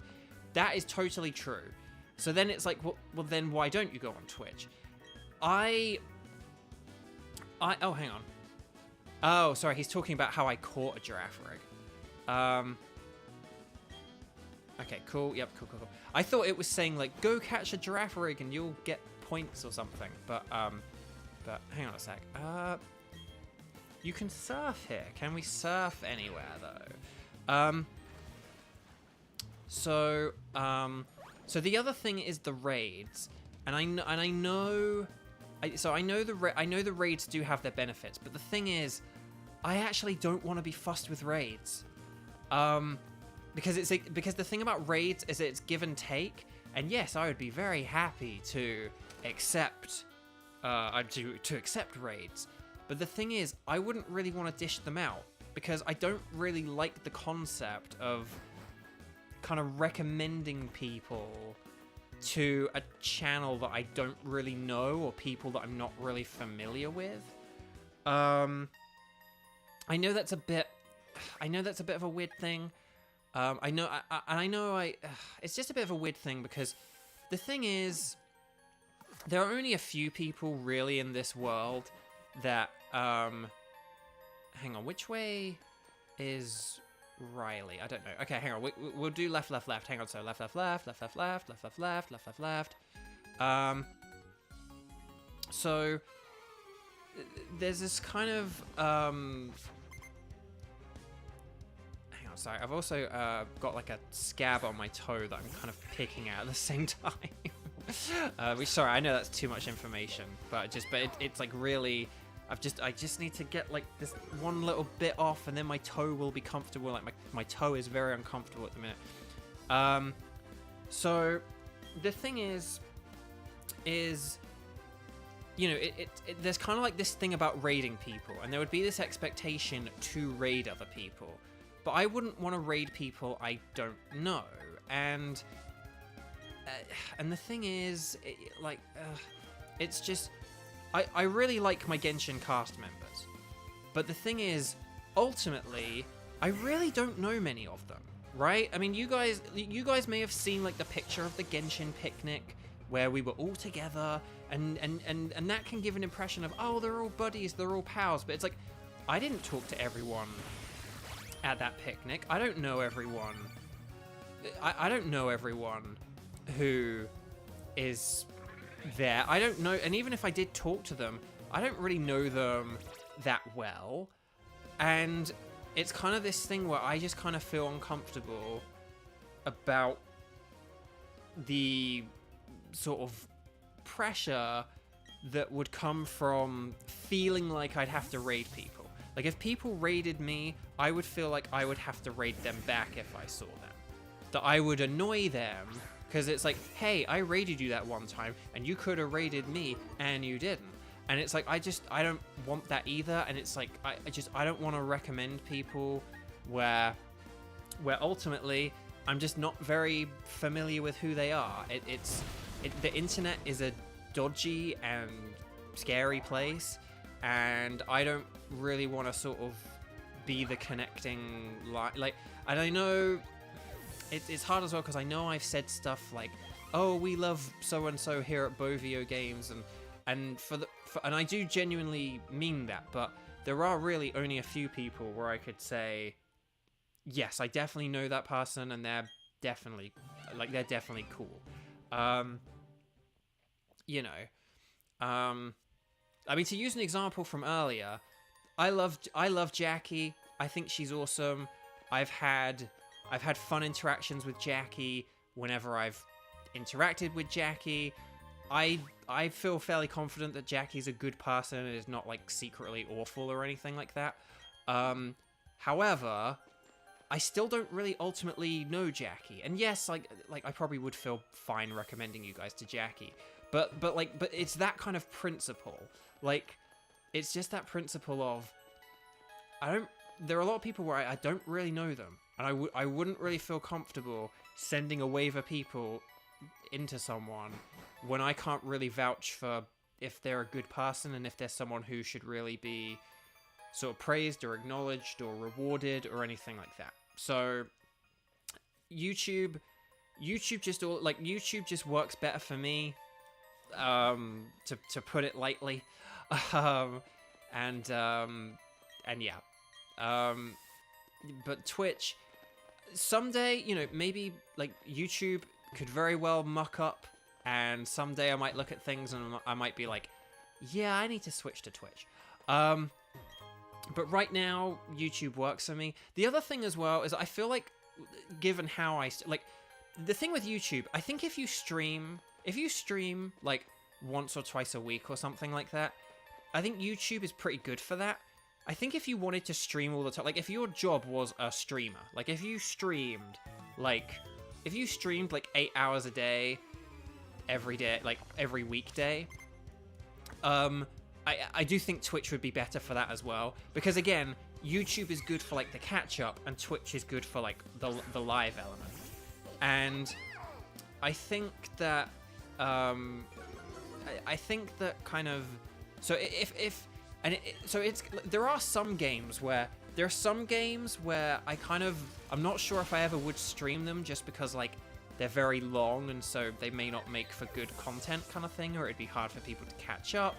That is totally true. So then it's like, well then why don't you go on Twitch? Oh, hang on. Oh, sorry, he's talking about how I caught a giraffe rig. Okay, cool. Yep, cool. I thought it was saying, like, go catch a giraffe rig and you'll get points or something. But hang on a sec. You can surf here. Can we surf anywhere, though? So the other thing is the raids. And I know the raids do have their benefits, but the thing is, I actually don't want to be fussed with raids, because the thing about raids is it's give and take, and yes, I would be very happy to accept accept raids, but the thing is, I wouldn't really want to dish them out because I don't really like the concept of kind of recommending people to a channel that I don't really know or people that I'm not really familiar with. I know that's a bit of a weird thing. It's just a bit of a weird thing because the thing is, there are only a few people really in this world that, hang on, which way is Riley? I don't know. Okay, hang on. We'll do left. Hang on. So left. So there's this kind of hang on. Sorry, I've also got like a scab on my toe that I'm kind of picking at the same time. Sorry, I know that's too much information, but it's like really. I just need to get like this one little bit off, and then my toe will be comfortable. Like my toe is very uncomfortable at the minute. So the thing is, you know, there's kind of like this thing about raiding people, and there would be this expectation to raid other people, but I wouldn't want to raid people I don't know. And the thing is, it's just, I really like my Genshin cast members, but the thing is, ultimately, I really don't know many of them, right? I mean, you guys may have seen like the picture of the Genshin picnic where we were all together, and that can give an impression of, oh, they're all buddies, they're all pals, but it's like, I didn't talk to everyone at that picnic. I don't know everyone. I don't know everyone who is there. I don't know, and even if I did talk to them, I don't really know them that well. And it's kind of this thing where I just kind of feel uncomfortable about the sort of pressure that would come from feeling like I'd have to raid people. Like, if people raided me, I would feel like I would have to raid them back if I saw them. That I would annoy them, because it's like, hey, I raided you that one time, and you could have raided me, and you didn't. And it's like, I don't want that either, and it's like, I don't want to recommend people where ultimately, I'm just not very familiar with who they are. The internet is a dodgy and scary place, and I don't really want to sort of be the connecting line. Like, and I know it's hard as well, because I know I've said stuff like, oh, we love so and so here at Bovio Games, and I do genuinely mean that, but there are really only a few people where I could say, yes, I definitely know that person, and they're definitely cool. I mean, to use an example from earlier, I love Jackie. I think she's awesome. I've had fun interactions with Jackie whenever I've interacted with Jackie. I feel fairly confident that Jackie's a good person and is not like secretly awful or anything like that. However, I still don't really ultimately know Jackie. And yes, like I probably would feel fine recommending you guys to Jackie. But it's that kind of principle. Like, it's just that principle of, there are a lot of people where I don't really know them, and I wouldn't really feel comfortable sending a wave of people into someone when I can't really vouch for if they're a good person and if they're someone who should really be sort of praised or acknowledged or rewarded or anything like that. So YouTube just works better for me, to put it lightly. And yeah. But Twitch, someday, maybe like YouTube could very well muck up, and someday I might look at things and I might be like, yeah, I need to switch to Twitch. But right now, YouTube works for me. The other thing as well is I feel like, given how the thing with YouTube, I think if you stream like once or twice a week or something like that, I think YouTube is pretty good for that. I think if you wanted to stream all the time, like if your job was a streamer, like if you streamed like 8 hours a day, every day, like every weekday, I do think Twitch would be better for that as well, because again, YouTube is good for like the catch up, and Twitch is good for like the live element. And I think that kind of, so there are some games where I'm not sure if I ever would stream them, just because like they're very long, and so they may not make for good content kind of thing, or it'd be hard for people to catch up.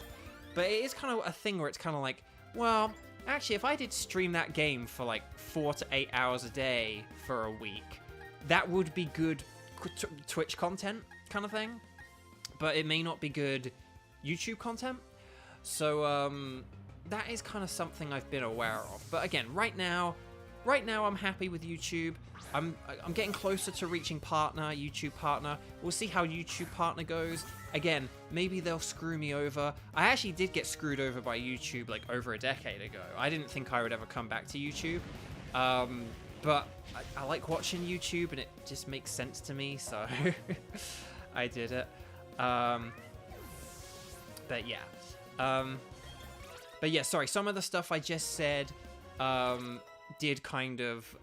But it is kind of a thing where it's kind of like, well, actually, if I did stream that game for like 4 to 8 hours a day for a week, that would be good Twitch content kind of thing. But it may not be good YouTube content. So that is kind of something I've been aware of. But again, right now I'm happy with YouTube. I'm getting closer to reaching YouTube partner. We'll see how YouTube partner goes. Again, maybe they'll screw me over. I actually did get screwed over by YouTube like over a decade ago. I didn't think I would ever come back to YouTube. But I like watching YouTube, and it just makes sense to me, so I did it. But yeah. Sorry, some of the stuff I just said, did kind of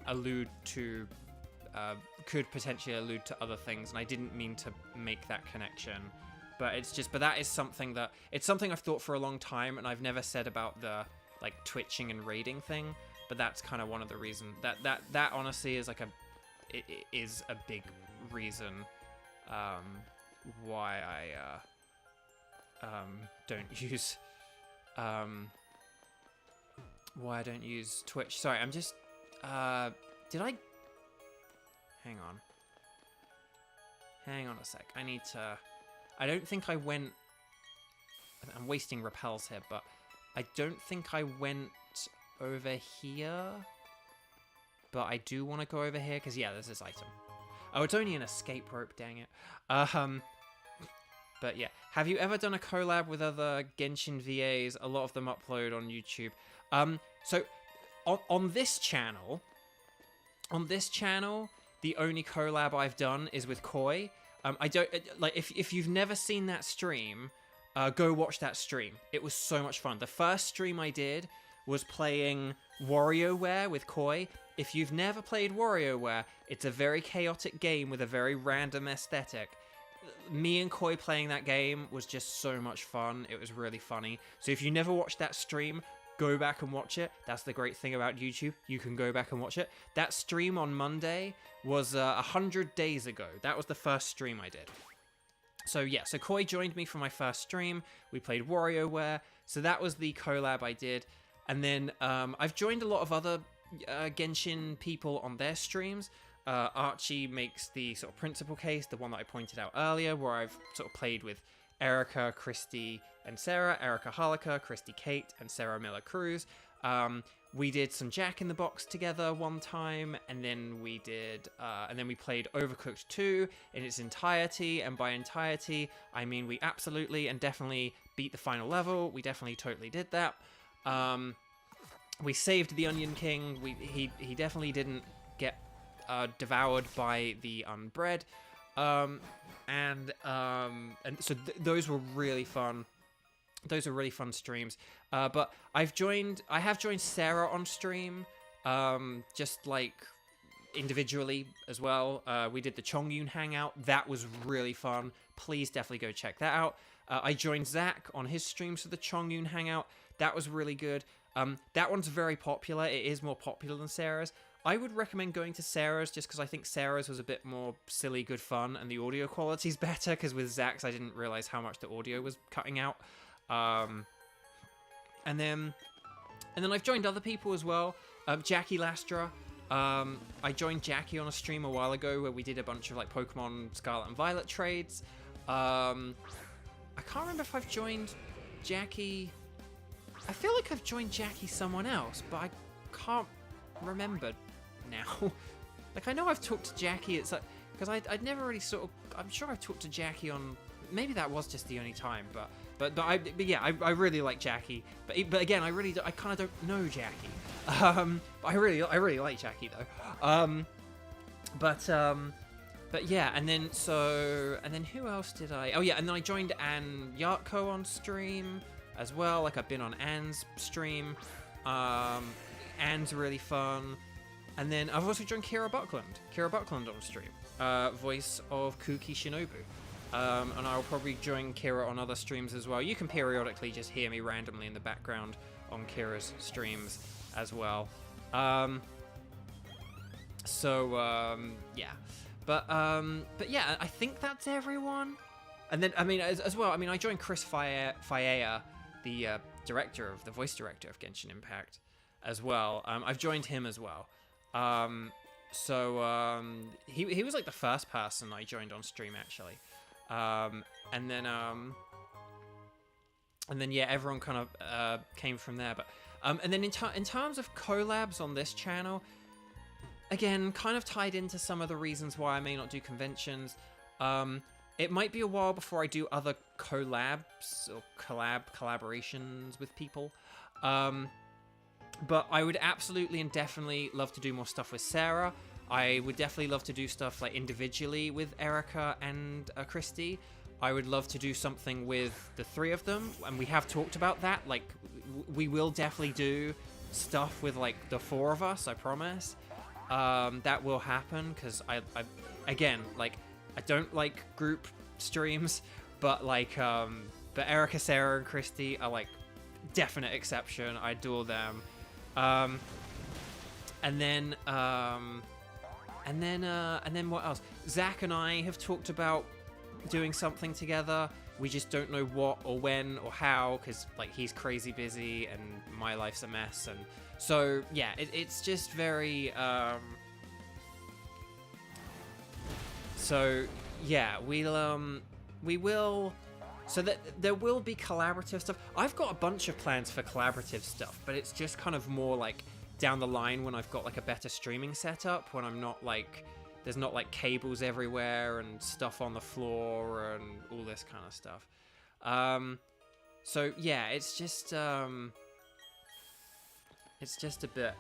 allude to, could potentially allude to other things, and I didn't mean to make that connection. But but that is something it's something I've thought for a long time, and I've never said about the, like, twitching and raiding thing, but that's kind of one of the reasons, that honestly is, like, it is a big reason, why I, don't use, why I don't use Twitch. Sorry, I'm just, did I, hang on a sec, I don't think I went... I'm wasting repels here, but I don't think I went over here. But I do want to go over here, because, yeah, there's this item. Oh, it's only an escape rope, dang it. But, yeah. Have you ever done a collab with other Genshin VAs? A lot of them upload on YouTube. So, on this channel, the only collab I've done is with Koi. I don't, like, if you've never seen that stream, go watch that stream. It was so much fun. The first stream I did was playing WarioWare with Koi. If you've never played WarioWare, it's a very chaotic game with a very random aesthetic. Me and Koi playing that game was just so much fun. It was really funny. So if you never watched that stream, go back and watch it. That's the great thing about YouTube. You can go back and watch it. That stream on Monday was 100 days ago. That was the first stream I did. So yeah, so Koi joined me for my first stream. We played WarioWare. So that was the collab I did. And then I've joined a lot of other Genshin people on their streams. Archie makes the sort of principal case, the one that I pointed out earlier, where I've sort of played with Erica, Christy, and Sarah, Erica Harlica, Christy Kate, and Sarah Miller Cruz. We did some Jack in the Box together one time, and then we played Overcooked 2 in its entirety, and by entirety, I mean we absolutely and definitely beat the final level. We definitely totally did that. We saved the Onion King. He definitely didn't get devoured by the unbred. And so those were really fun. Those are really fun streams. But I have joined Sarah on stream, just like individually as well. We did the Chongyun hangout. That was really fun. Please definitely go check that out. I joined Zach on his streams for the Chongyun hangout. That was really good. That one's very popular. It is more popular than Sarah's. I would recommend going to Sarah's just because I think Sarah's was a bit more silly, good fun, and the audio quality's better, because with Zach's I didn't realize how much the audio was cutting out. And then I've joined other people as well. Jackie Lastra. I joined Jackie on a stream a while ago where we did a bunch of like Pokemon Scarlet and Violet trades. I can't remember if I've joined Jackie. I feel like I've joined Jackie someone else, but I can't remember now. Like, I know I've talked to Jackie. It's like, because I'd never really sort of, I'm sure I've talked to Jackie on, maybe that was just the only time, but yeah, I really like Jackie, but again, I kind of don't know Jackie. But I really like Jackie though. But yeah, and then who else did I? Oh yeah, and then I joined Anne Yartko on stream as well. Like, I've been on Anne's stream. Anne's really fun. And then I've also joined Kira Buckland on stream, voice of Kuki Shinobu. And I'll probably join Kira on other streams as well. You can periodically just hear me randomly in the background on Kira's streams as well. Yeah. But yeah, I think that's everyone. And then, I mean, as well, I mean, I joined Chris Faea, the voice director of Genshin Impact as well. I've joined him as well. He was like the first person I joined on stream actually. And then yeah, everyone kind of came from there. But and then in terms of collabs on this channel, again, kind of tied into some of the reasons why I may not do conventions. It might be a while before I do other collabs or collaborations with people. But I would absolutely and definitely love to do more stuff with Sarah. I would definitely love to do stuff like individually with Erica and Christy. I would love to do something with the three of them, and we have talked about that. Like, we will definitely do stuff with like the 4 of us, I promise. That will happen, because I again, like, I don't like group streams, but like but Erica, Sarah, and Christy are like definite exception. I adore them. And then what else? Zach and I have talked about doing something together. We just don't know what or when or how, because like he's crazy busy and my life's a mess, and so yeah, it's just very so yeah, we will, so that there will be collaborative stuff. I've got a bunch of plans for collaborative stuff, but it's just kind of more like down the line when I've got like a better streaming setup, when I'm not like, there's not like cables everywhere and stuff on the floor and all this kind of stuff. So yeah, it's just a bit.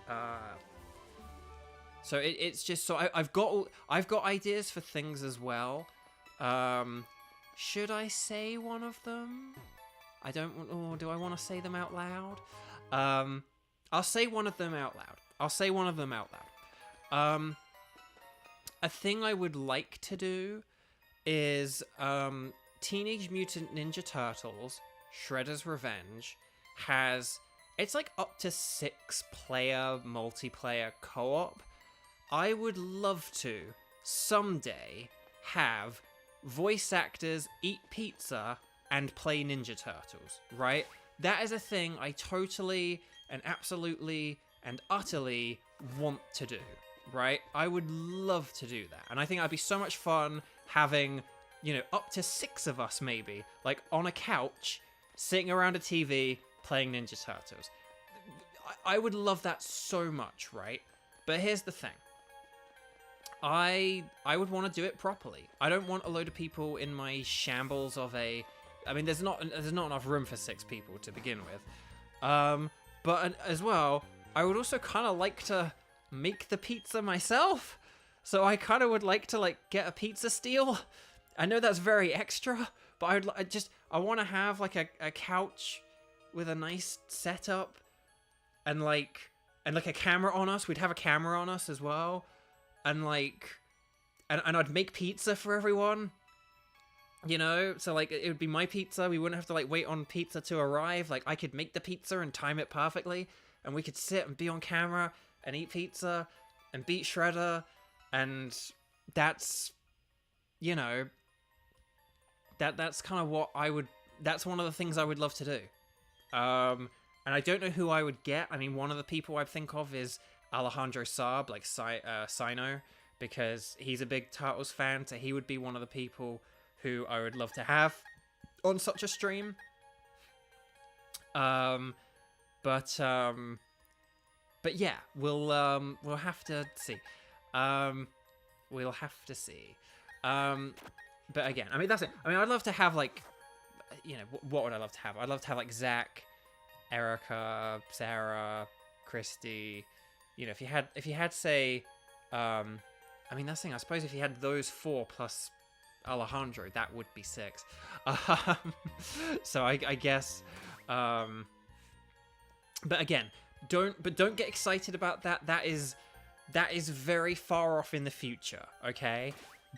So it's just, so I've got ideas for things as well. Should I say one of them? I don't want. Or do I want to say them out loud? I'll say one of them out loud. A thing I would like to do is Teenage Mutant Ninja Turtles Shredder's Revenge has, it's like up to 6-player multiplayer co-op. I would love to someday have voice actors eat pizza and play Ninja Turtles, right? That is a thing I totally and absolutely and utterly want to do, right? I would love to do that. And I think that'd be so much fun having, you know, up to 6 of us maybe, like on a couch, sitting around a TV, playing Ninja Turtles. I would love that so much, right? But here's the thing. I would want to do it properly. I don't want a load of people in my shambles of a... I mean, there's not enough room for 6 people to begin with. But as well, I would also kind of like to make the pizza myself. So I kind of would like to like get a pizza steel. I know that's very extra, but I want to have like a couch with a nice setup and like a camera on us. We'd have a camera on us as well. And like, and I'd make pizza for everyone, you know? So like, it would be my pizza. We wouldn't have to like wait on pizza to arrive. Like, I could make the pizza and time it perfectly. And we could sit and be on camera and eat pizza and beat Shredder. And that's, you know, that's kind of what I would, that's one of the things I would love to do. And I don't know who I would get. I mean, one of the people I think of is Alejandro Saab, like Sino, because he's a big Turtles fan, so he would be one of the people who I would love to have on such a stream. But yeah, we'll have to see. We'll have to see. But again, I mean, that's it. I mean, I'd love to have like, you know, what would I love to have? I'd love to have like Zach, Erica, Sarah, Christy. You know, if you had say, I mean, that's the thing. I suppose if you had those 4 plus Alejandro, that would be 6. So I guess, but again, don't get excited about that. That is very far off in the future. Okay,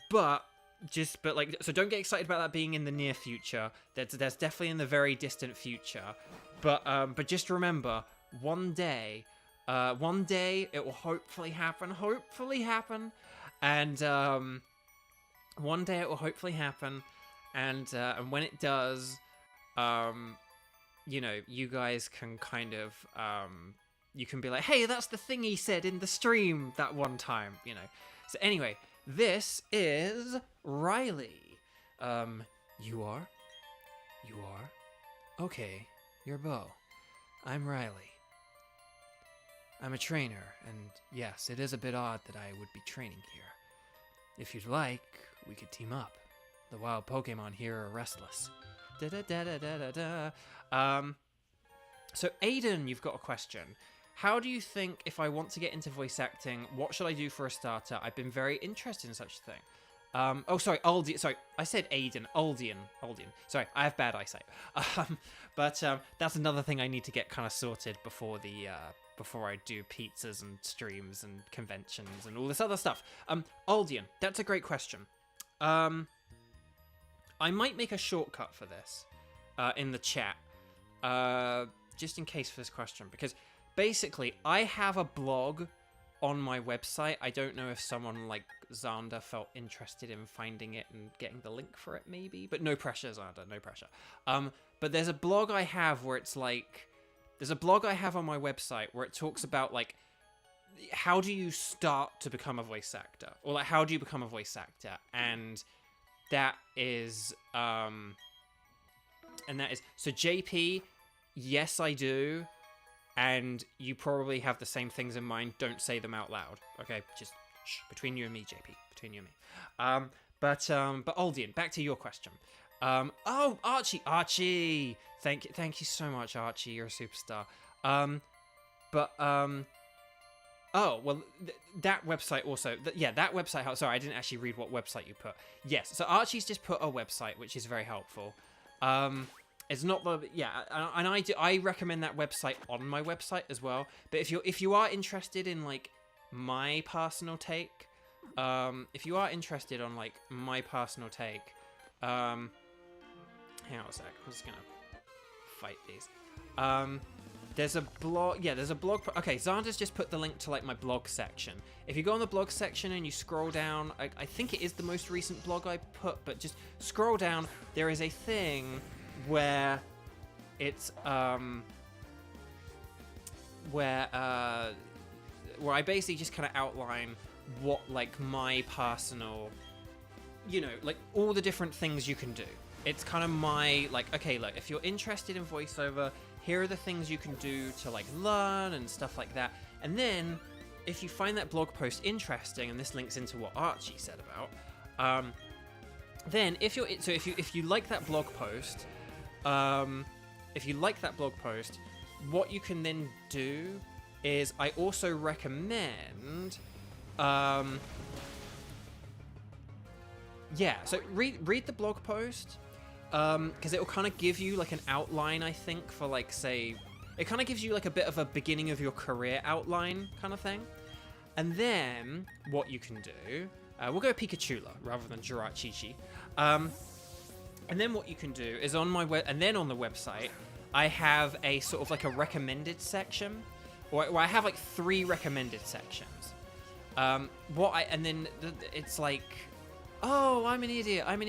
but so don't get excited about that being in the near future. That's definitely in the very distant future. But just remember, one day it will hopefully happen, and one day it will hopefully happen, and when it does, you know, you guys can kind of, you can be like, hey, that's the thing he said in the stream that one time, you know. So anyway, this is Riley. You are? Okay, you're Bo. I'm Riley. I'm a trainer, and yes, it is a bit odd that I would be training here. If you'd like, we could team up. The wild Pokemon here are restless. So Aiden, you've got a question. How do you think if I want to get into voice acting, what should I do for a starter? I've been very interested in such a thing. Oh, sorry, Aldian. Sorry, I said Aiden. Aldian. Sorry, I have bad eyesight. But that's another thing I need to get kind of sorted before before I do pizzas and streams and conventions and all this other stuff. Aldian, that's a great question. I might make a shortcut for this in the chat, just in case for this question, because basically I have a blog on my website. I don't know if someone like Xander felt interested in finding it and getting the link for it, maybe, but no pressure, Xander, no pressure. But there's a blog I have where it's like, there's a blog I have on my website where it talks about like, how do you start to become a voice actor, or like how do you become a voice actor, and that is so JP, yes I do. And you probably have the same things in mind. Don't say them out loud, okay? Just shh, between you and me, JP. Between you and me. But Aldian, back to your question. Oh, Archie. Thank you so much, Archie. You're a superstar. Oh, well, that website also. That website. Sorry, I didn't actually read what website you put. Yes, so Archie's just put a website, which is very helpful. It's not the and I recommend that website on my website as well. But if you are interested in like my personal take, hang on a sec. I'm just gonna fight these. There's a blog. Yeah, there's a blog. Okay, Xander's just put the link to like my blog section. If you go on the blog section and you scroll down, I think it is the most recent blog I put, but just scroll down. There is a thing where it's where I basically just kind of outline what like my personal, like all the different things you can do. It's kind of my like, okay, look, if you're interested in voiceover, here are the things you can do to like learn and stuff like that. And then if you find that blog post interesting, and this links into what Archie said about, then if you like that blog post, what you can then do is I also recommend, so read the blog post, because it will kind of give you like an outline, I think, for like, say, it kind of gives you like a bit of a beginning of your career outline kind of thing. And then what you can do, we'll go Pikachula rather than Jirachichi. And then what you can do is on my on the website, I have a sort of like a recommended section, or I have like 3 recommended sections. It's like, oh, I'm an idiot. I'm not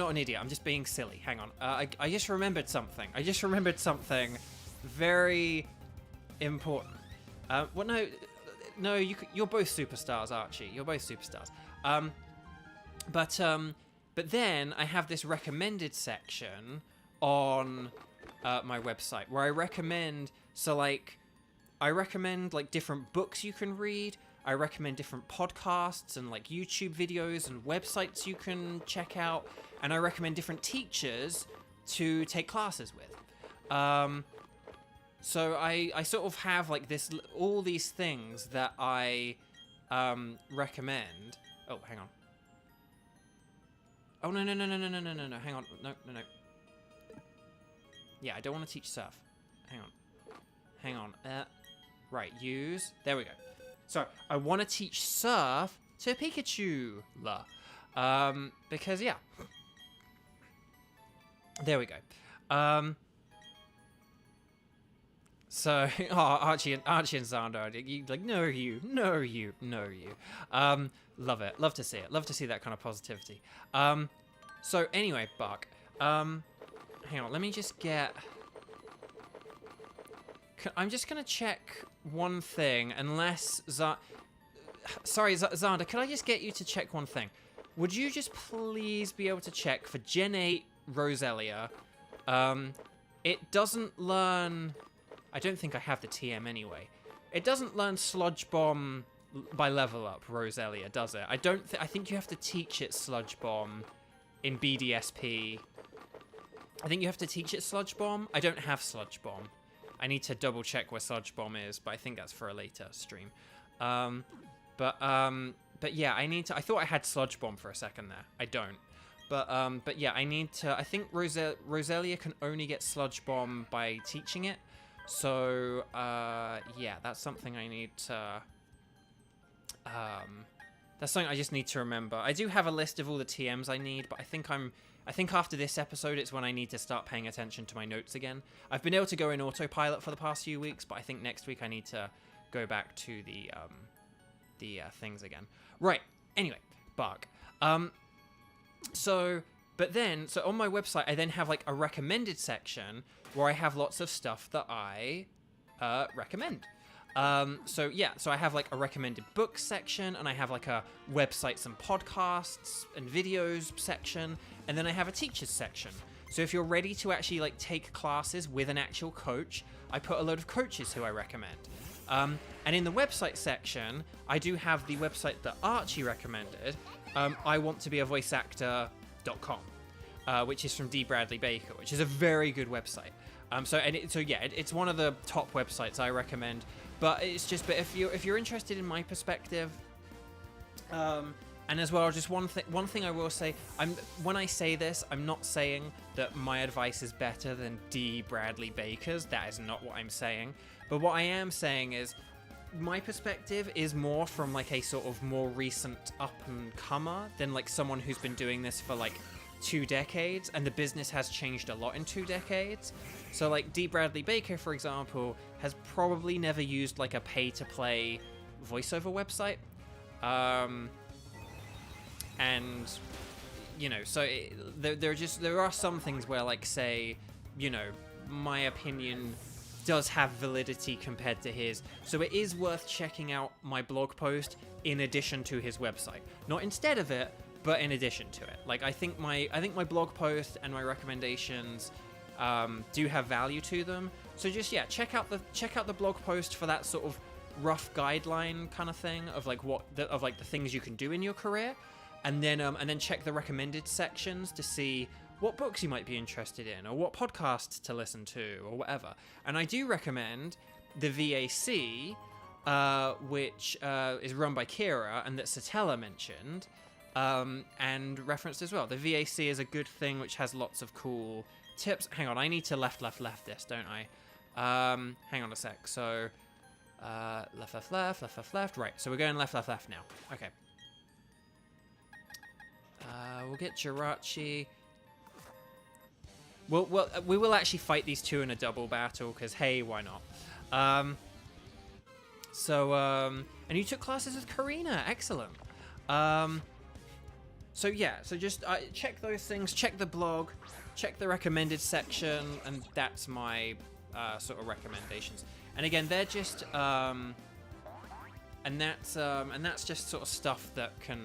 an idiot. I'm just being silly. Hang on. I just remembered something. Very important. No, you're both superstars, Archie. You're both superstars. But then I have this recommended section on my website where I recommend, like different books you can read. I recommend different podcasts and like YouTube videos and websites you can check out. And I recommend different teachers to take classes with. So I sort of have like all these things that I recommend. Oh, hang on. Oh, no. Hang on. No. Yeah, I don't want to teach surf. Hang on. Right, use. There we go. So, I want to teach surf to Pikachu. Because, yeah. There we go. So, Archie and Xander, like, no you. Love it. Love to see it. Love to see that kind of positivity. So anyway, Buck, hang on, let me just get, I'm just going to check one thing, unless, sorry, Xander, could I just get you to check one thing? Would you just please be able to check for Gen 8 Roselia? It doesn't learn, I don't think I have the TM anyway. It doesn't learn Sludge Bomb by level up, Roselia, does it? I think you have to teach it Sludge Bomb in BDSP. I think you have to teach it Sludge Bomb. I don't have Sludge Bomb. I need to double check where Sludge Bomb is, but I think that's for a later stream. But yeah, I need to. I thought I had Sludge Bomb for a second there. I don't. But yeah, I need to. I think Roselia can only get Sludge Bomb by teaching it. So yeah, that's something I need to. That's something I just need to remember. I do have a list of all the TMs I need, but I think after this episode, it's when I need to start paying attention to my notes again. I've been able to go in autopilot for the past few weeks, but I think next week I need to go back to the things again. Right. Anyway, Bark. So on my website, I then have like a recommended section where I have lots of stuff that I recommend. So I have like a recommended books section, and I have like a websites and podcasts and videos section, and then I have a teachers section. So if you're ready to actually like take classes with an actual coach, I put a load of coaches who I recommend. And in the website section, I do have the website that Archie recommended, I want to be a voice actor.com, which is from D. Bradley Baker, which is a very good website. It's one of the top websites I recommend. But if you're interested in my perspective, and as well, just one thing I will say, when I say this, I'm not saying that my advice is better than D. Bradley Baker's. That is not what I'm saying. But what I am saying is, my perspective is more from like a sort of more recent up and comer than like someone who's been doing this for like 2 decades, and the business has changed a lot in 2 decades. So like D. Bradley Baker, for example, has probably never used like a pay-to-play voiceover website. And you know, so there are some things where like, say, you know, my opinion does have validity compared to his, so it is worth checking out my blog post in addition to his website, not instead of it, but in addition to it. Like, I think my blog post and my recommendations do have value to them. So just check out the blog post for that sort of rough guideline kind of thing of like the things you can do in your career, and then check the recommended sections to see what books you might be interested in, or what podcasts to listen to, or whatever. And I do recommend the VAC, which is run by Kira, and that Satella mentioned, and referenced as well. The VAC is a good thing which has lots of cool tips. Hang on, I need to left this, don't I? Hang on a sec. So, left. Right, so we're going left now. Okay. We'll get Jirachi. We will actually fight these two in a double battle, because hey, why not? And you took classes with Karina. Excellent. So just check those things, check the blog, check the recommended section, and that's my sort of recommendations. And again, they're just and that's just sort of stuff that can,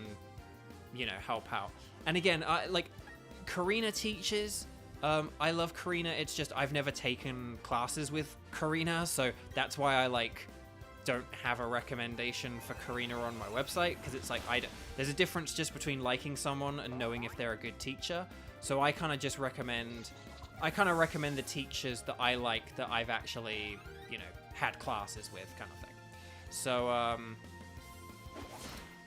you know, help out. And again, like Karina teaches. I love Karina. It's just I've never taken classes with Karina, so that's why I don't have a recommendation for Karina on my website, because it's like there's a difference just between liking someone and knowing if they're a good teacher. So I kind of recommend the teachers that I like, that I've actually, you know, had classes with, kind of thing. So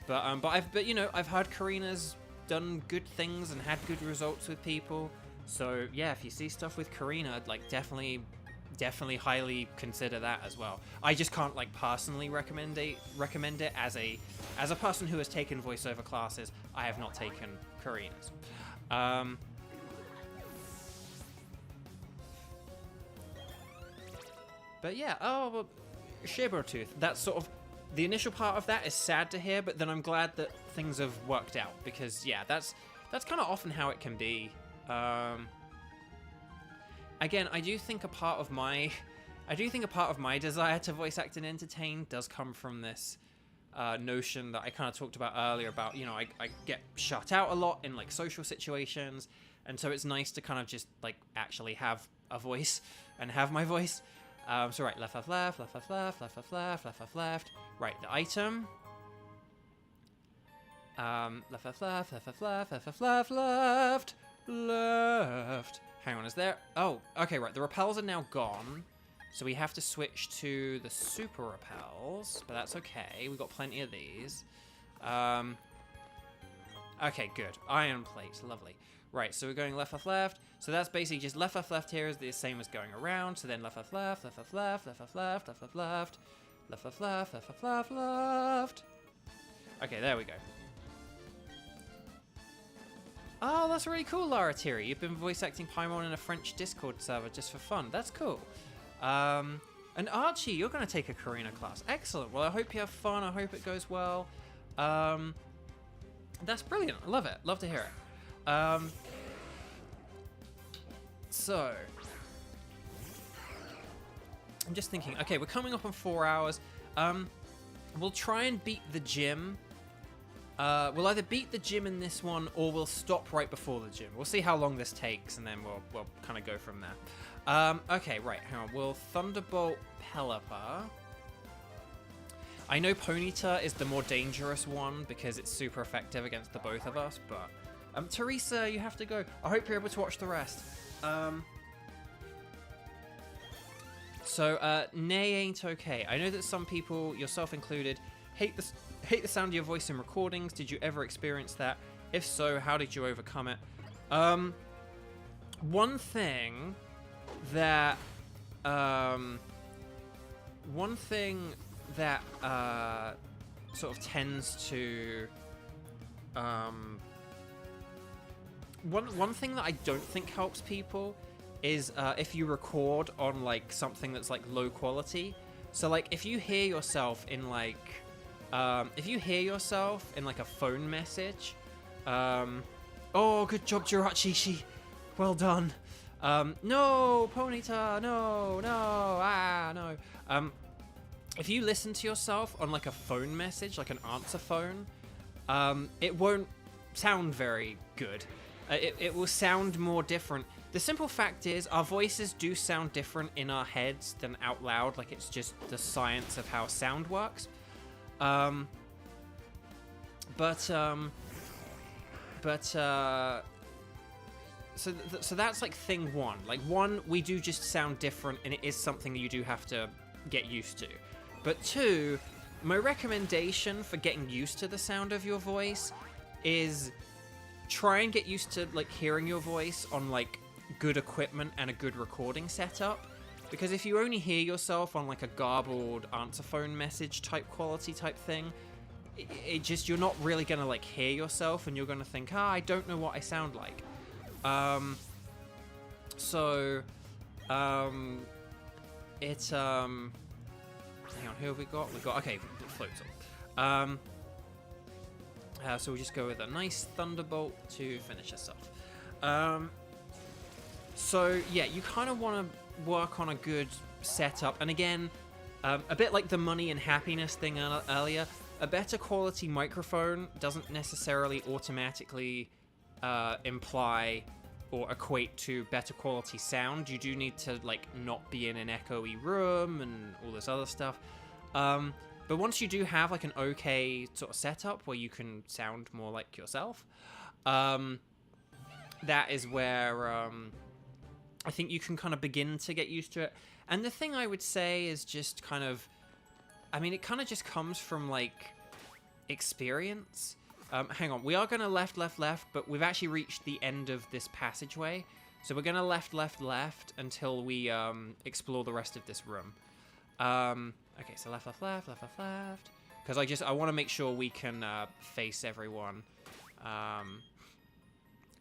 I've heard Karina's done good things and had good results with people. So yeah, if you see stuff with Karina, like definitely highly consider that as well. I just can't like personally recommend it as a person who has taken voiceover classes. I have not taken Karina's. But yeah, Sabertooth. That's sort of the initial part of that is sad to hear, but then I'm glad that things have worked out, because yeah, that's kind of often how it can be. Again, I do think a part of my desire to voice act and entertain does come from this notion that I kind of talked about earlier about, you know, I get shut out a lot in like social situations, and so it's nice to kind of just like actually have a voice and have my voice. So right, left. Right, the item. Left. Hang on, is there? Oh, okay, right. The repels are now gone, so we have to switch to the super repels, but that's okay. We've got plenty of these. Okay, good. Iron plate, lovely. Right, so we're going left, left, left. So that's basically just left, left, left here is the same as going around. So then left, left, left, left, left, left, left, left, left, left, left, left, left, left, left, left, left, left, left. Okay, there we go. Oh, that's really cool, Lara Thierry. You've been voice acting Paimon in a French Discord server just for fun. That's cool. And Archie, you're going to take a Karina class. Excellent. Well, I hope you have fun. I hope it goes well. That's brilliant. I love it. Love to hear it. So, I'm just thinking, okay, we're coming up on 4 hours. We'll try and beat the gym. We'll either beat the gym in this one or we'll stop right before the gym. We'll see how long this takes and then we'll kind of go from there. Okay, right, hang on. We'll Thunderbolt Pelipper. I know Ponyta is the more dangerous one because it's super effective against the both of us, but Teresa, you have to go. I hope you're able to watch the rest. So, nay ain't okay. I know that some people, yourself included, hate the sound of your voice in recordings. Did you ever experience that? If so, how did you overcome it? One thing that sort of tends to one thing that I don't think helps people is if you record on like something that's like low quality. So like if you hear yourself in like a phone message, oh, good job, Jirachi, well done. No, Ponyta, no, no. If you listen to yourself on like a phone message, like an answer phone, it won't sound very good. It will sound more different. The simple fact is, our voices do sound different in our heads than out loud. Like, it's just the science of how sound works. So that's like thing one. Like, one, we do just sound different, and it is something that you do have to get used to. But two, my recommendation for getting used to the sound of your voice is try and get used to like hearing your voice on like good equipment and a good recording setup. Because if you only hear yourself on like a garbled answer phone message type quality type thing, it just, you're not really gonna like hear yourself, and you're gonna think, I don't know what I sound like. Hang on, who have we got? Okay, floats on. So we'll just go with a nice Thunderbolt to finish us off. So yeah, you kind of want to work on a good setup, and again, a bit like the money and happiness thing earlier, a better quality microphone doesn't necessarily automatically imply or equate to better quality sound. You do need to like not be in an echoey room and all this other stuff. But once you do have like an okay sort of setup where you can sound more like yourself, that is where I think you can kind of begin to get used to it. And the thing I would say is just kind of, I mean, it kind of just comes from like experience. Hang on, we are going to left, but we've actually reached the end of this passageway. So we're going to left until we explore the rest of this room. Okay, so left. Because I want to make sure we can face everyone. I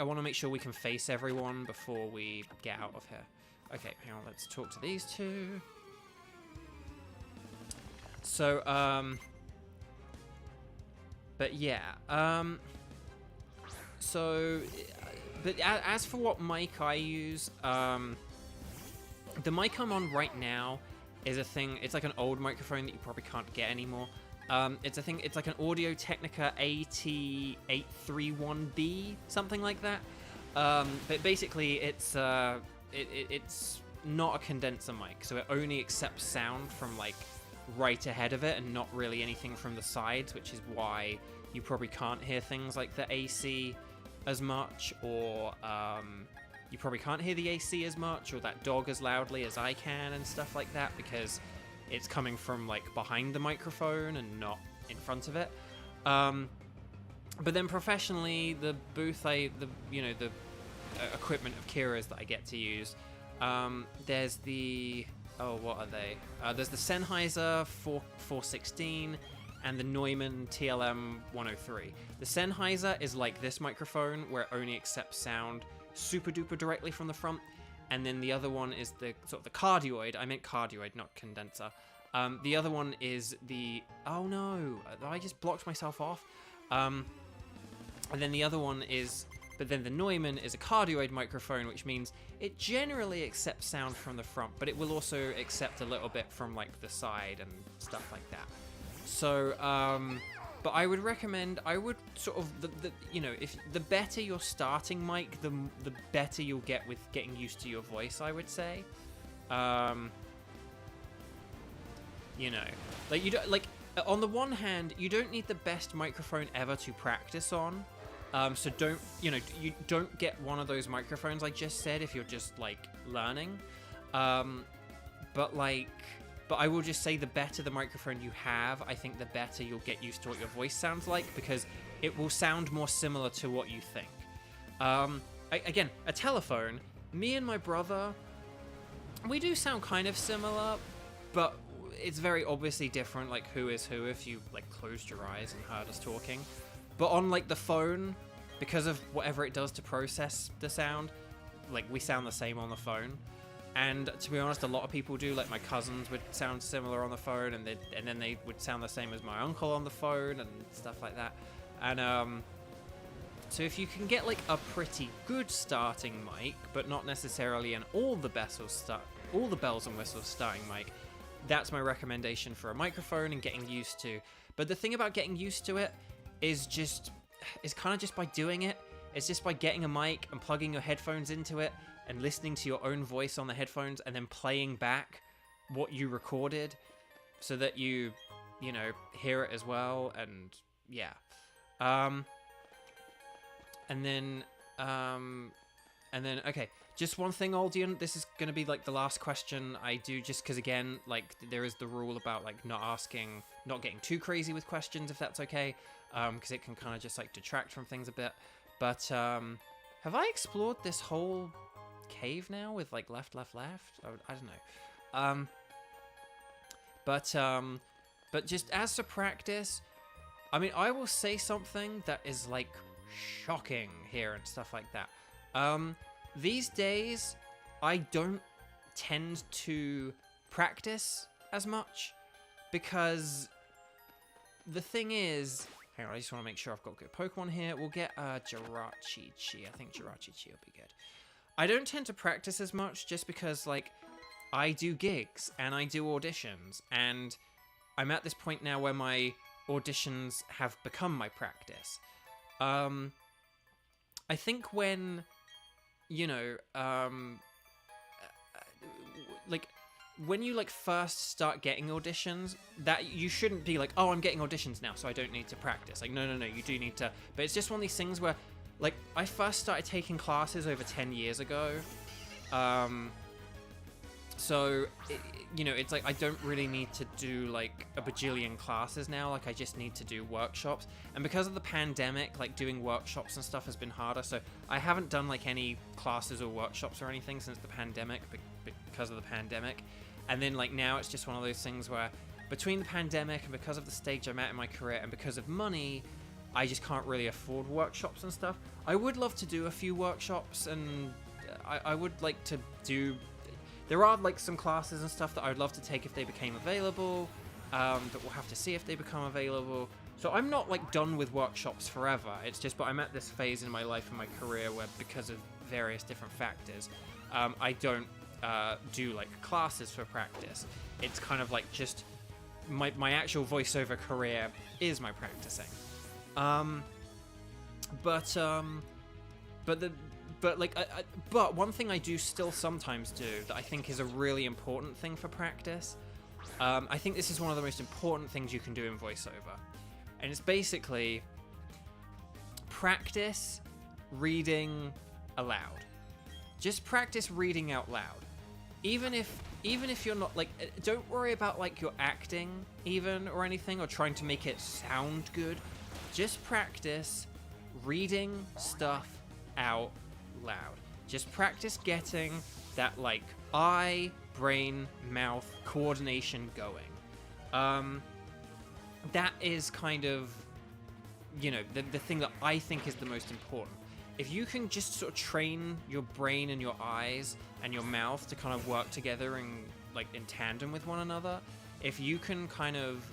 want to make sure we can face everyone before we get out of here. Okay, hang on, let's talk to these two. So, but yeah, but as for what mic I use, the mic I'm on right now is a thing, it's like an old microphone that you probably can't get anymore. It's a thing, it's like an Audio Technica AT831B, something like that. But basically it's not a condenser mic, so it only accepts sound from like right ahead of it and not really anything from the sides, which is why you probably can't hear things like the AC as much, or you probably can't hear the AC as much, or that dog as loudly as I can and stuff like that, because it's coming from like behind the microphone and not in front of it. But then professionally, the booth, the equipment of Kira's that I get to use. There's the what are they? There's the Sennheiser 416 and the Neumann TLM 103. The Sennheiser is like this microphone where it only accepts sound super duper directly from the front, and then the other one is the sort of the cardioid. I meant cardioid, not condenser. The other one is the I just blocked myself off. And then the other one is, but then the Neumann is a cardioid microphone, which means it generally accepts sound from the front, but it will also accept a little bit from like the side and stuff like that. So, but I would recommend, sort of, if the better your starting mic, the better you'll get with getting used to your voice, I would say. Like you don't, like, on the one hand, you don't need the best microphone ever to practice on. So you don't get one of those microphones I just said if you're just like learning. But I will just say the better the microphone you have, I think the better you'll get used to what your voice sounds like, because it will sound more similar to what you think. Again, a telephone, me and my brother, we do sound kind of similar, but it's very obviously different, like who is who if you like closed your eyes and heard us talking. But on like the phone, because of whatever it does to process the sound, like we sound the same on the phone. And to be honest, a lot of people do. Like my cousins would sound similar on the phone, and then they would sound the same as my uncle on the phone and stuff like that. And so if you can get like a pretty good starting mic, but not necessarily an all the bells and whistles starting mic, that's my recommendation for a microphone and getting used to. But the thing about getting used to it is kind of just by doing it. It's just by getting a mic and plugging your headphones into it and listening to your own voice on the headphones and then playing back what you recorded so that you hear it as well. And yeah. And then okay, just one thing, Aldian, this is going to be like the last question I do, just because again, like there is the rule about like not getting too crazy with questions, if that's okay, because it can kind of just like detract from things a bit. But have I explored this whole cave now with like left? I don't know. But just as to practice, I mean, I will say something that is like shocking here and stuff like that. These days, I don't tend to practice as much because the thing is, hang on, I just want to make sure I've got good Pokemon here. We'll get Jirachi-Chi. I think Jirachi-Chi will be good. I don't tend to practice as much just because, like, I do gigs and I do auditions, and I'm at this point now where my auditions have become my practice. I think when, like, when you, like, first start getting auditions, that you shouldn't be like, oh, I'm getting auditions now, so I don't need to practice. Like, no, you do need to. But it's just one of these things where, like, I first started taking classes over 10 years ago. So, it's like I don't really need to do, like, a bajillion classes now. Like, I just need to do workshops. And because of the pandemic, like, doing workshops and stuff has been harder. So I haven't done, like, any classes or workshops or anything since the pandemic, because of the pandemic. And then, like, now it's just one of those things where between the pandemic and because of the stage I'm at in my career and because of money, I just can't really afford workshops and stuff. I would love to do a few workshops, and I would like to do... There are, like, some classes and stuff that I would love to take if they became available, but we'll have to see if they become available. So I'm not, like, done with workshops forever. It's just, but I'm at this phase in my life and my career where, because of various different factors, I don't do, like, classes for practice. It's kind of, like, just my actual voiceover career is my practicing. But one thing I do still sometimes do that I think is a really important thing for practice, I think this is one of the most important things you can do in voiceover, and it's basically practice reading aloud. Just practice reading out loud. Even if you're not, like, don't worry about, like, your acting even or anything or trying to make it sound good. just practice reading stuff out loud. Just practice getting that like eye, brain, mouth coordination going. That is kind of, you know, the thing that I think is the most important. If you can just sort of train your brain and your eyes and your mouth to kind of work together and like in tandem with one another, if you can kind of,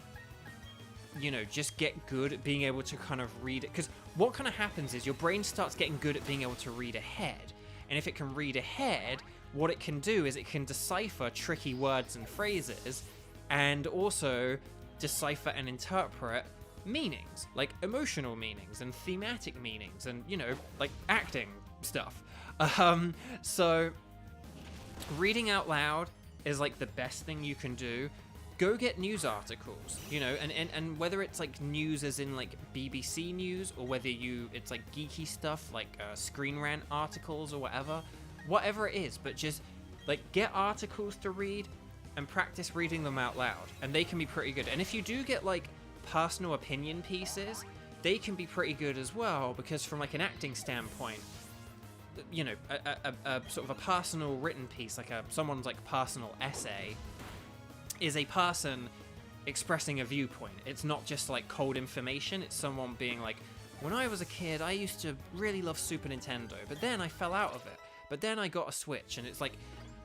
you know, just get good at being able to kind of read it, because what kind of happens is your brain starts getting good at being able to read ahead. And if it can read ahead, what it can do is it can decipher tricky words and phrases, and also decipher and interpret meanings, like emotional meanings and thematic meanings and, you know, like acting stuff. So reading out loud is like the best thing you can do. Go get news articles, you know, and whether it's like news as in like BBC News, or whether it's like geeky stuff like Screen Rant articles or whatever it is, but just like get articles to read and practice reading them out loud, and they can be pretty good. And if you do get like personal opinion pieces, they can be pretty good as well, because from like an acting standpoint, you know, a sort of a personal written piece, like someone's like personal essay, is a person expressing a viewpoint. It's not just like cold information. It's someone being like, when I was a kid, I used to really love Super Nintendo, but then I fell out of it. But then I got a Switch. And it's like,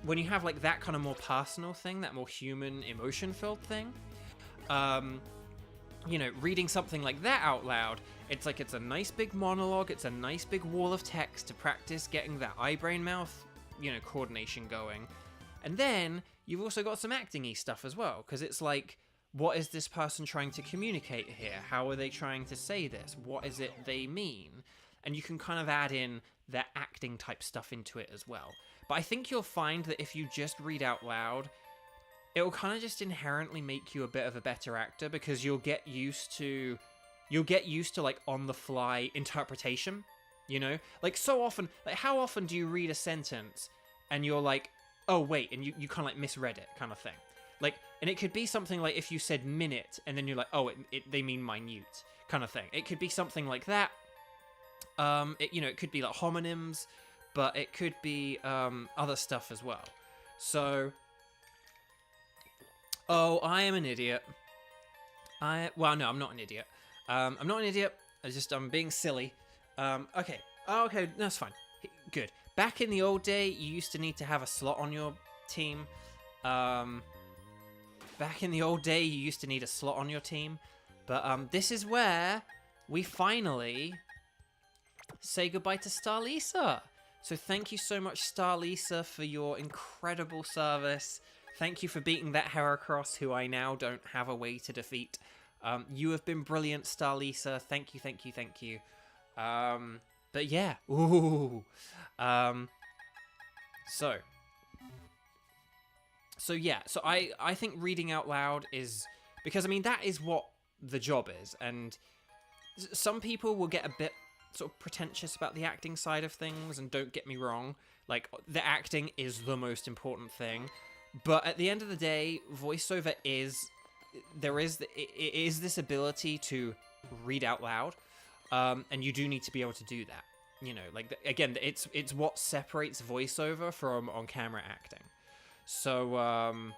when you have like that kind of more personal thing, that more human, emotion-filled thing, you know, reading something like that out loud, it's like it's a nice big monologue. It's a nice big wall of text to practice getting that eye, brain, mouth, you know, coordination going. And then you've also got some acting-y stuff as well, because it's like, what is this person trying to communicate here? How are they trying to say this? What is it they mean? And you can kind of add in that acting type stuff into it as well. But I think you'll find that if you just read out loud, it will kind of just inherently make you a bit of a better actor, because you'll get used to like on the fly interpretation, you know? Like so often, like how often do you read a sentence and you're like, oh wait, and you kind of like misread it kind of thing. Like, and it could be something like if you said minute and then you're like, oh, they mean minute kind of thing. It could be something like that. It could be like homonyms, but it could be other stuff as well. So, oh, I am an idiot. Well, no, I'm not an idiot. I'm not an idiot. I'm being silly. Okay. Oh, okay, that's fine. Good. Back in the old day, you used to need to have a slot on your team. Back in the old day, you used to need a slot on your team. But this is where we finally say goodbye to Starlisa. So thank you so much, Starlisa, for your incredible service. Thank you for beating that Heracross, who I now don't have a way to defeat. You have been brilliant, Starlisa. Thank you, thank you, thank you. But yeah, ooh. So I think reading out loud is, because I mean that is what the job is, and some people will get a bit sort of pretentious about the acting side of things, and don't get me wrong, like the acting is the most important thing, but at the end of the day, voiceover is this ability to read out loud. And you do need to be able to do that, you know, like again, it's what separates voiceover from on-camera acting. So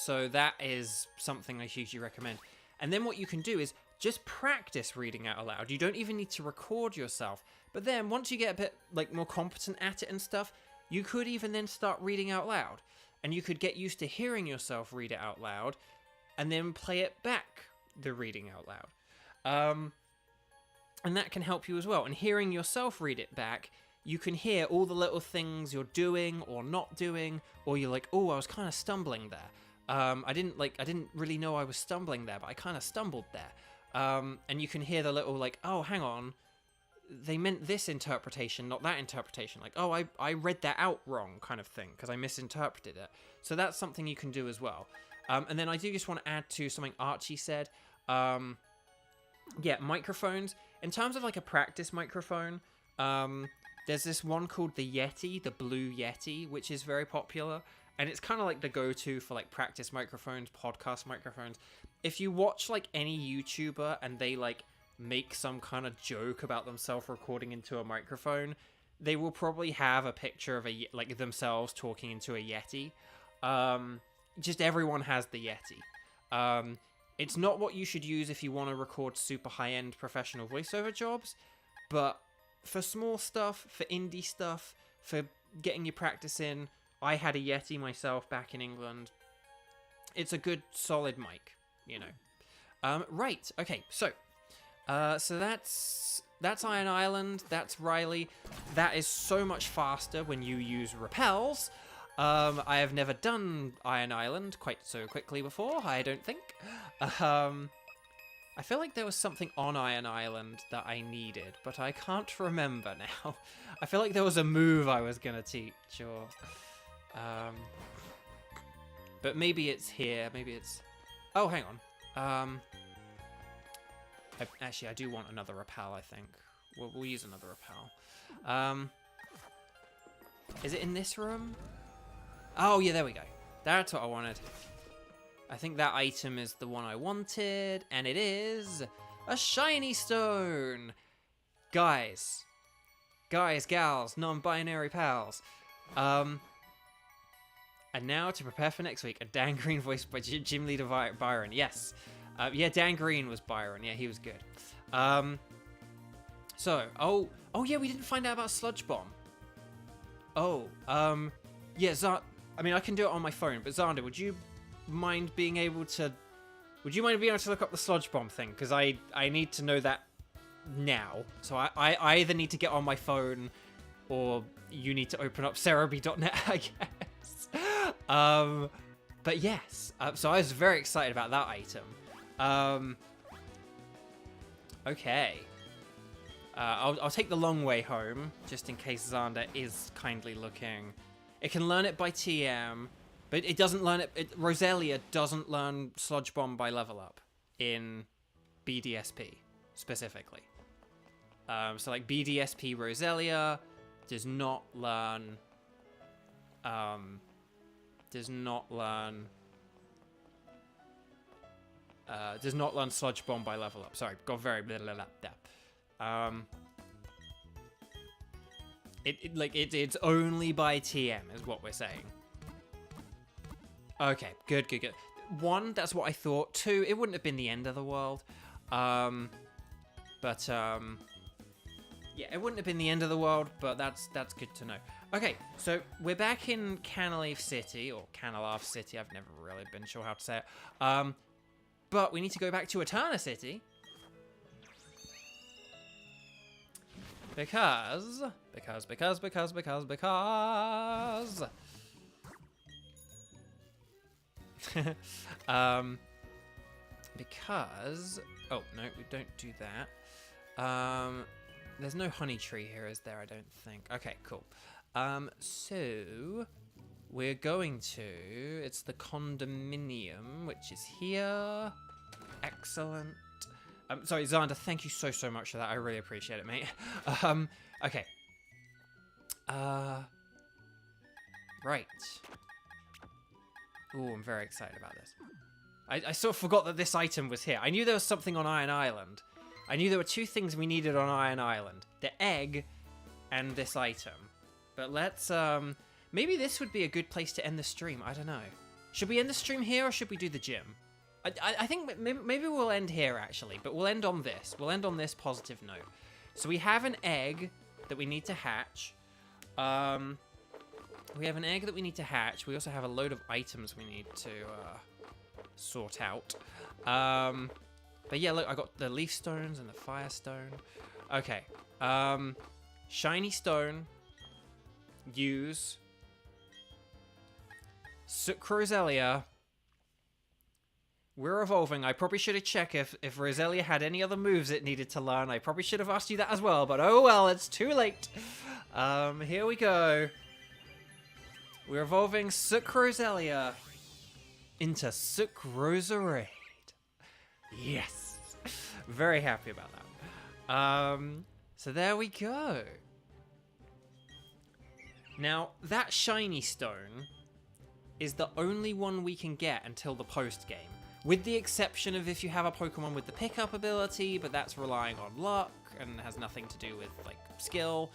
that is something I hugely recommend. And then what you can do is just practice reading out aloud. You don't even need to record yourself. But then once you get a bit like more competent at it and stuff, you could even then start reading out loud, and you could get used to hearing yourself read it out loud, and then play it back, the reading out loud. And that can help you as well. And hearing yourself read it back, you can hear all the little things you're doing or not doing, or you're like, oh, I was kind of stumbling there. I didn't really know I was stumbling there, but I kind of stumbled there. And you can hear the little like, oh, hang on, they meant this interpretation, not that interpretation. Like, oh, I read that out wrong kind of thing, because I misinterpreted it. So that's something you can do as well. And then I do just want to add to something Archie said. Yeah, microphones. In terms of like a practice microphone, there's this one called the Yeti, the Blue Yeti, which is very popular. and it's kind of like the go-to for like practice microphones, podcast microphones. If you watch like any YouTuber and they like make some kind of joke about themselves recording into a microphone, they will probably have a picture of like themselves talking into a Yeti. Just everyone has the Yeti. It's not what you should use if you want to record super high-end professional voiceover jobs, but for small stuff, for indie stuff, for getting your practice in, I had a Yeti myself back in England. It's a good, solid mic, you know. Right, okay, so that's Iron Island, that's Riley. That is so much faster when you use repels. I have never done Iron Island quite so quickly before, I don't think. I feel like there was something on Iron Island that I needed, but I can't remember now. I feel like there was a move I was gonna teach, or... but maybe it's here, maybe it's... Oh, hang on. Actually, I do want another repel, I think. We'll use another repel. Is it in this room? Oh, yeah, there we go. That's what I wanted. I think that item is the one I wanted, and it is a shiny stone. Guys, gals, non-binary pals. And now to prepare for next week, a Dan Green voiced by Gym Leader Byron. Yes. Yeah, Dan Green was Byron. Yeah, he was good. So, oh yeah, we didn't find out about Sludge Bomb. Oh, yeah, I mean, I can do it on my phone, but Xander, would you mind being able to look up the Sludge Bomb thing? Because I need to know that now. So I either need to get on my phone, or you need to open up Cerebi.net, I guess. But yes, so I was very excited about that item. Okay. I'll take the long way home, just in case Xander is kindly looking. It can learn it by TM, but it doesn't learn it... Roselia doesn't learn Sludge Bomb by level up in BDSP, specifically. So, like, BDSP Roselia does not learn... does not learn Sludge Bomb by level up. Sorry, got very blah, blah, blah, blah. It's only by TM is what we're saying. Okay, good. One, that's what I thought. Two, it wouldn't have been the end of the world. Yeah, it wouldn't have been the end of the world, but that's good to know. Okay, so we're back in Canalave City, or Canalave City. I've never really been sure how to say it. But we need to go back to Eterna City. Because... Oh, no, we don't do that. There's no honey tree here, is there? I don't think. Okay, cool. So... We're going to... It's the condominium, which is here. Excellent. Sorry, Xander, thank you so much for that. I really appreciate it, mate. Okay. Right. Ooh, I'm very excited about this. I sort of forgot that this item was here. I knew there was something on Iron Island. I knew there were two things we needed on Iron Island. The egg and this item. But let's, maybe this would be a good place to end the stream. I don't know. Should we end the stream here, or should we do the gym? I think maybe we'll end here, actually. But we'll end on this. We'll end on this positive note. So we have an egg that we need to hatch. We have an egg that we need to hatch. We also have a load of items we need to sort out. But yeah, look, I got the leaf stones and the fire stone. Okay. Shiny stone. Use. Roselia. We're evolving. I probably should have checked if Roselia had any other moves it needed to learn. I probably should have asked you that as well, but oh well, it's too late. Here we go. We're evolving Roselia into Roserade. Yes. Very happy about that. So there we go. Now, that shiny stone is the only one we can get until the post game, with the exception of if you have a Pokemon with the pickup ability, but that's relying on luck and has nothing to do with like skill.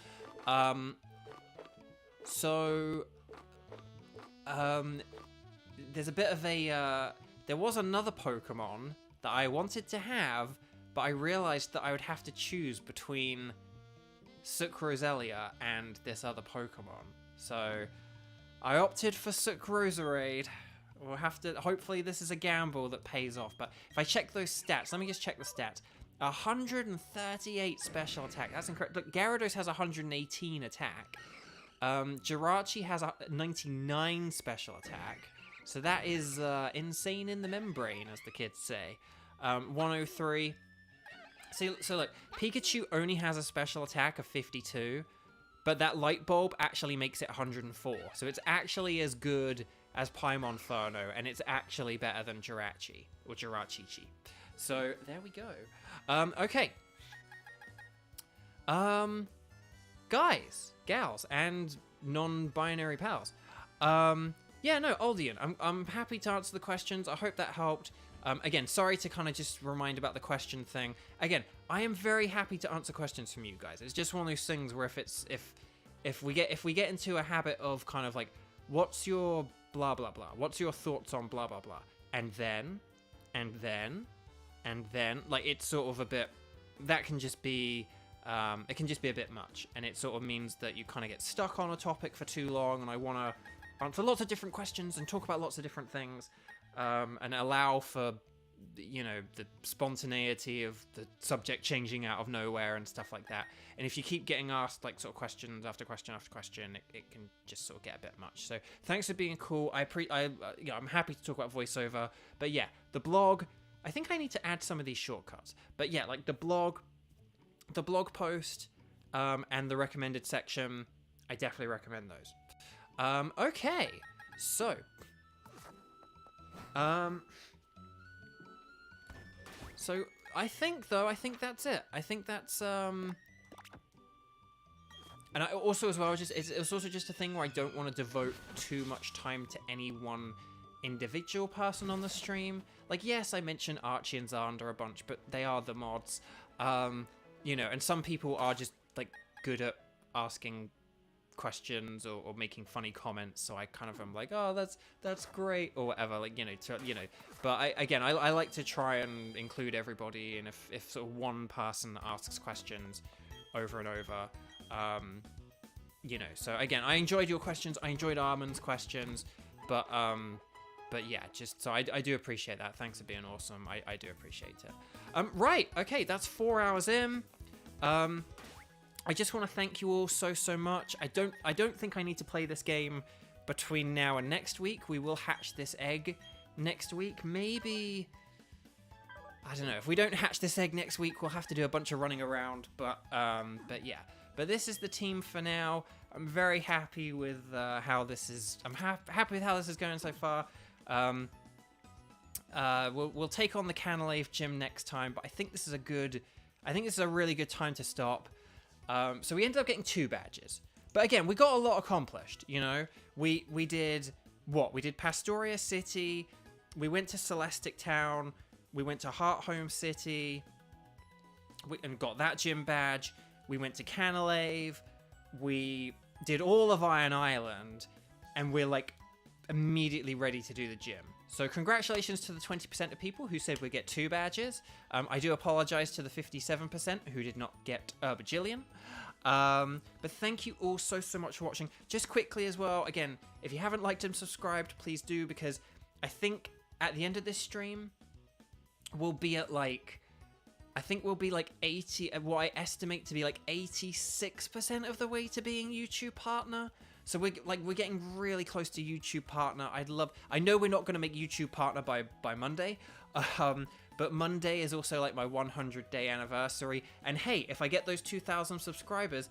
There's a bit of a there was another Pokemon that I wanted to have, but I realized that I would have to choose between Roselia and this other Pokemon. So I opted for Roserade. We'll have to, hopefully this is a gamble that pays off. But if I check those stats, let me just check the stats. 138 special attack. That's incredible. Look, Gyarados has 118 attack. Jirachi has a 99 special attack. So that is insane in the membrane, as the kids say. 103. So look, Pikachu only has a special attack of 52, but that light bulb actually makes it 104. So it's actually as good as Paimonferno, and it's actually better than Jirachi, or Jirachi-chi. So there we go. Okay. Guys, gals, and non-binary pals. Yeah, no, Aldian, I'm happy to answer the questions. I hope that helped. Again, sorry to kind of just remind about the question thing. Again, I am very happy to answer questions from you guys. It's just one of those things where if we get into a habit of kind of like, what's your blah blah blah? What's your thoughts on blah blah blah? And then, like it's sort of a bit. That can just be. It can just be a bit much, and it sort of means that you kind of get stuck on a topic for too long. And I want to answer lots of different questions and talk about lots of different things. And allow for, you know, the spontaneity of the subject changing out of nowhere and stuff like that. And if you keep getting asked like sort of questions after question after question, it can just sort of get a bit much. So thanks for being cool. I'm happy to talk about voiceover. But yeah, the blog. I think I need to add some of these shortcuts. But yeah, like the blog post, and the recommended section. I definitely recommend those. Okay, so. So I think that's it. I think that's and I also as well it's also just a thing where I don't want to devote too much time to any one individual person on the stream. Like, yes, I mentioned Archie and Xander a bunch, but they are the mods. You know, and some people are just like good at asking questions or making funny comments, so I kind of am like, oh, that's great, or whatever, like, you know. But I like to try and include everybody, and if sort of one person asks questions over and over, you know. So again, I enjoyed your questions, I enjoyed Armin's questions, but yeah, just so I do appreciate that. Thanks for being awesome. I do appreciate it. Right, okay, that's 4 hours in. I just want to thank you all so much. I don't think I need to play this game between now and next week. We will hatch this egg next week. Maybe, I don't know. If we don't hatch this egg next week, we'll have to do a bunch of running around. But yeah. But this is the team for now. I'm very happy with how this is. I'm happy with how this is going so far. We'll take on the Canalave gym next time. But I think this is a really good time to stop. So we ended up getting 2 badges. But again, we got a lot accomplished, you know? We did what? We did Pastoria City, we went to Celestic Town, we went to Hearthome City, and got that gym badge. We went to Canalave, we did all of Iron Island, and we're like immediately ready to do the gym. So congratulations to the 20% of people who said we get 2 badges. I do apologize to the 57% who did not get a bajillion. But thank you all so much for watching. Just quickly as well, again, if you haven't liked and subscribed, please do, because I think at the end of this stream, we'll be at like, I think we'll be like 80, what I estimate to be like 86% of the way to being YouTube partner. So we're getting really close to YouTube partner. I know we're not going to make YouTube partner by Monday, but Monday is also like my 100-day anniversary. And hey, if I get those 2,000 subscribers,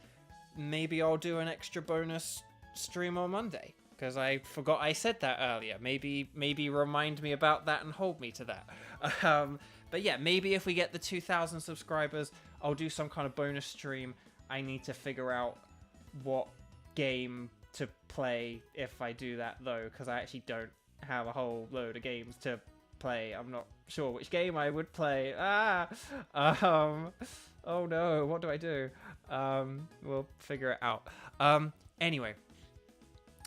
maybe I'll do an extra bonus stream on Monday, because I forgot I said that earlier. Maybe remind me about that and hold me to that. But yeah, maybe if we get the 2,000 subscribers, I'll do some kind of bonus stream. I need to figure out what game to play if I do that though, because I actually don't have a whole load of games to play. I'm not sure which game I would play. Oh no, what do I do? We'll figure it out. Anyway,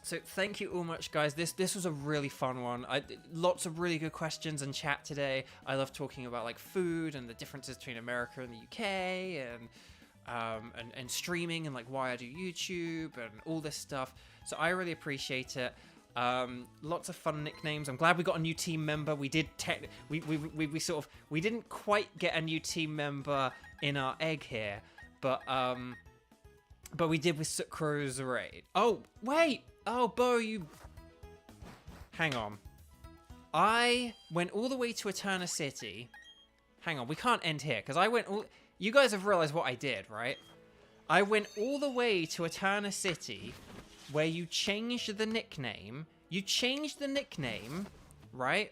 so thank you all much, guys. This was a really fun one. Lots of really good questions and chat today. I love talking about like food and the differences between America and the UK, and streaming, and like why I do YouTube and all this stuff. So I really appreciate it. Lots of fun nicknames. I'm glad we got a new team member. We did we didn't quite get a new team member in our egg here, but we did with Sucrose Raid. Oh wait, oh Bo, you hang on. I went all the way to Eterna City. Hang on, we can't end here because I went all. You guys have realized what I did, right? I went all the way to Eterna City, where you changed the nickname. You changed the nickname, right?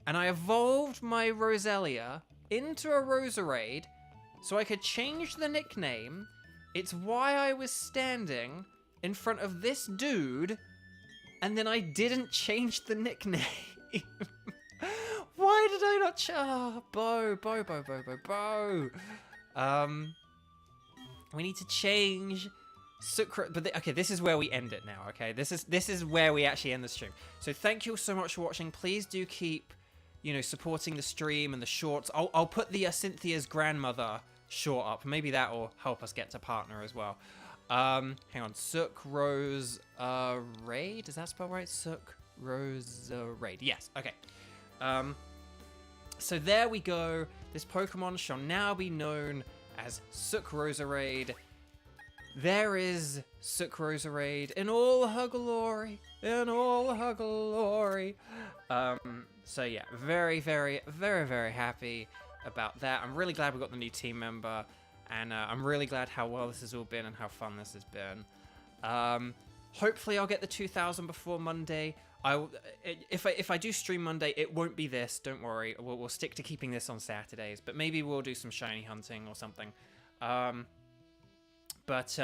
And I evolved my Roselia into a Roserade so I could change the nickname. It's why I was standing in front of this dude, and then I didn't change the nickname. Why did I not Bo. We need to change Sucrose, but okay, this is where we end it now, okay? This is where we actually end the stream. So thank you so much for watching. Please do keep, supporting the stream and the shorts. I'll put the Cynthia's grandmother short up. Maybe that will help us get to partner as well. Hang on, Sucrose Raid? Is that spelled right? Sucrose Raid. Yes, okay. So there we go. This Pokemon shall now be known as Sucrose Raid. There is Sucrose Raid in all her glory, in all her glory. So yeah, very, very, very, very happy about that. I'm really glad we got the new team member, and I'm really glad how well this has all been and how fun this has been. Hopefully I'll get the 2,000 before Monday. If I do stream Monday, it won't be this. Don't worry. We'll stick to keeping this on Saturdays, but maybe we'll do some shiny hunting or something. But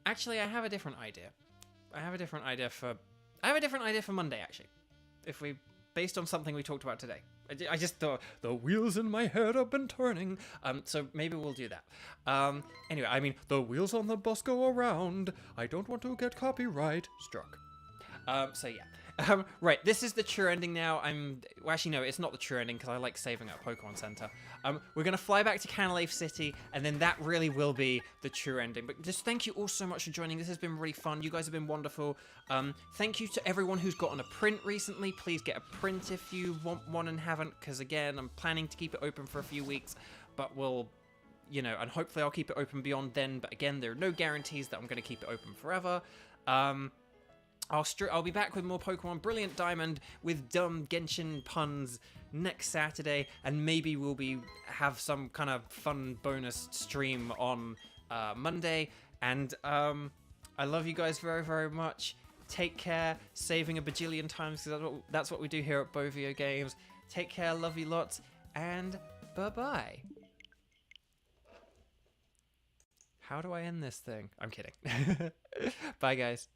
actually, I have a different idea. I have a different idea for Monday. Actually, based on something we talked about today. I just thought the wheels in my head have been turning. So maybe we'll do that. Anyway, I mean, the wheels on the bus go around. I don't want to get copyright struck. So yeah. Right, this is the true ending now. Well, actually, no, it's not the true ending because I like saving at Pokemon Center. We're going to fly back to Canalave City, and then that really will be the true ending. But just thank you all so much for joining. This has been really fun. You guys have been wonderful. Thank you to everyone who's gotten a print recently. Please get a print if you want one and haven't, because again, I'm planning to keep it open for a few weeks, but we'll, and hopefully I'll keep it open beyond then. But again, there are no guarantees that I'm going to keep it open forever. I'll be back with more Pokemon Brilliant Diamond with dumb Genshin puns next Saturday, and maybe we'll have some kind of fun bonus stream on Monday. And I love you guys very, very much. Take care. Saving a bajillion times because that's what we do here at Bovio Games. Take care. Love you lots, and bye-bye. How do I end this thing? I'm kidding. Bye, guys.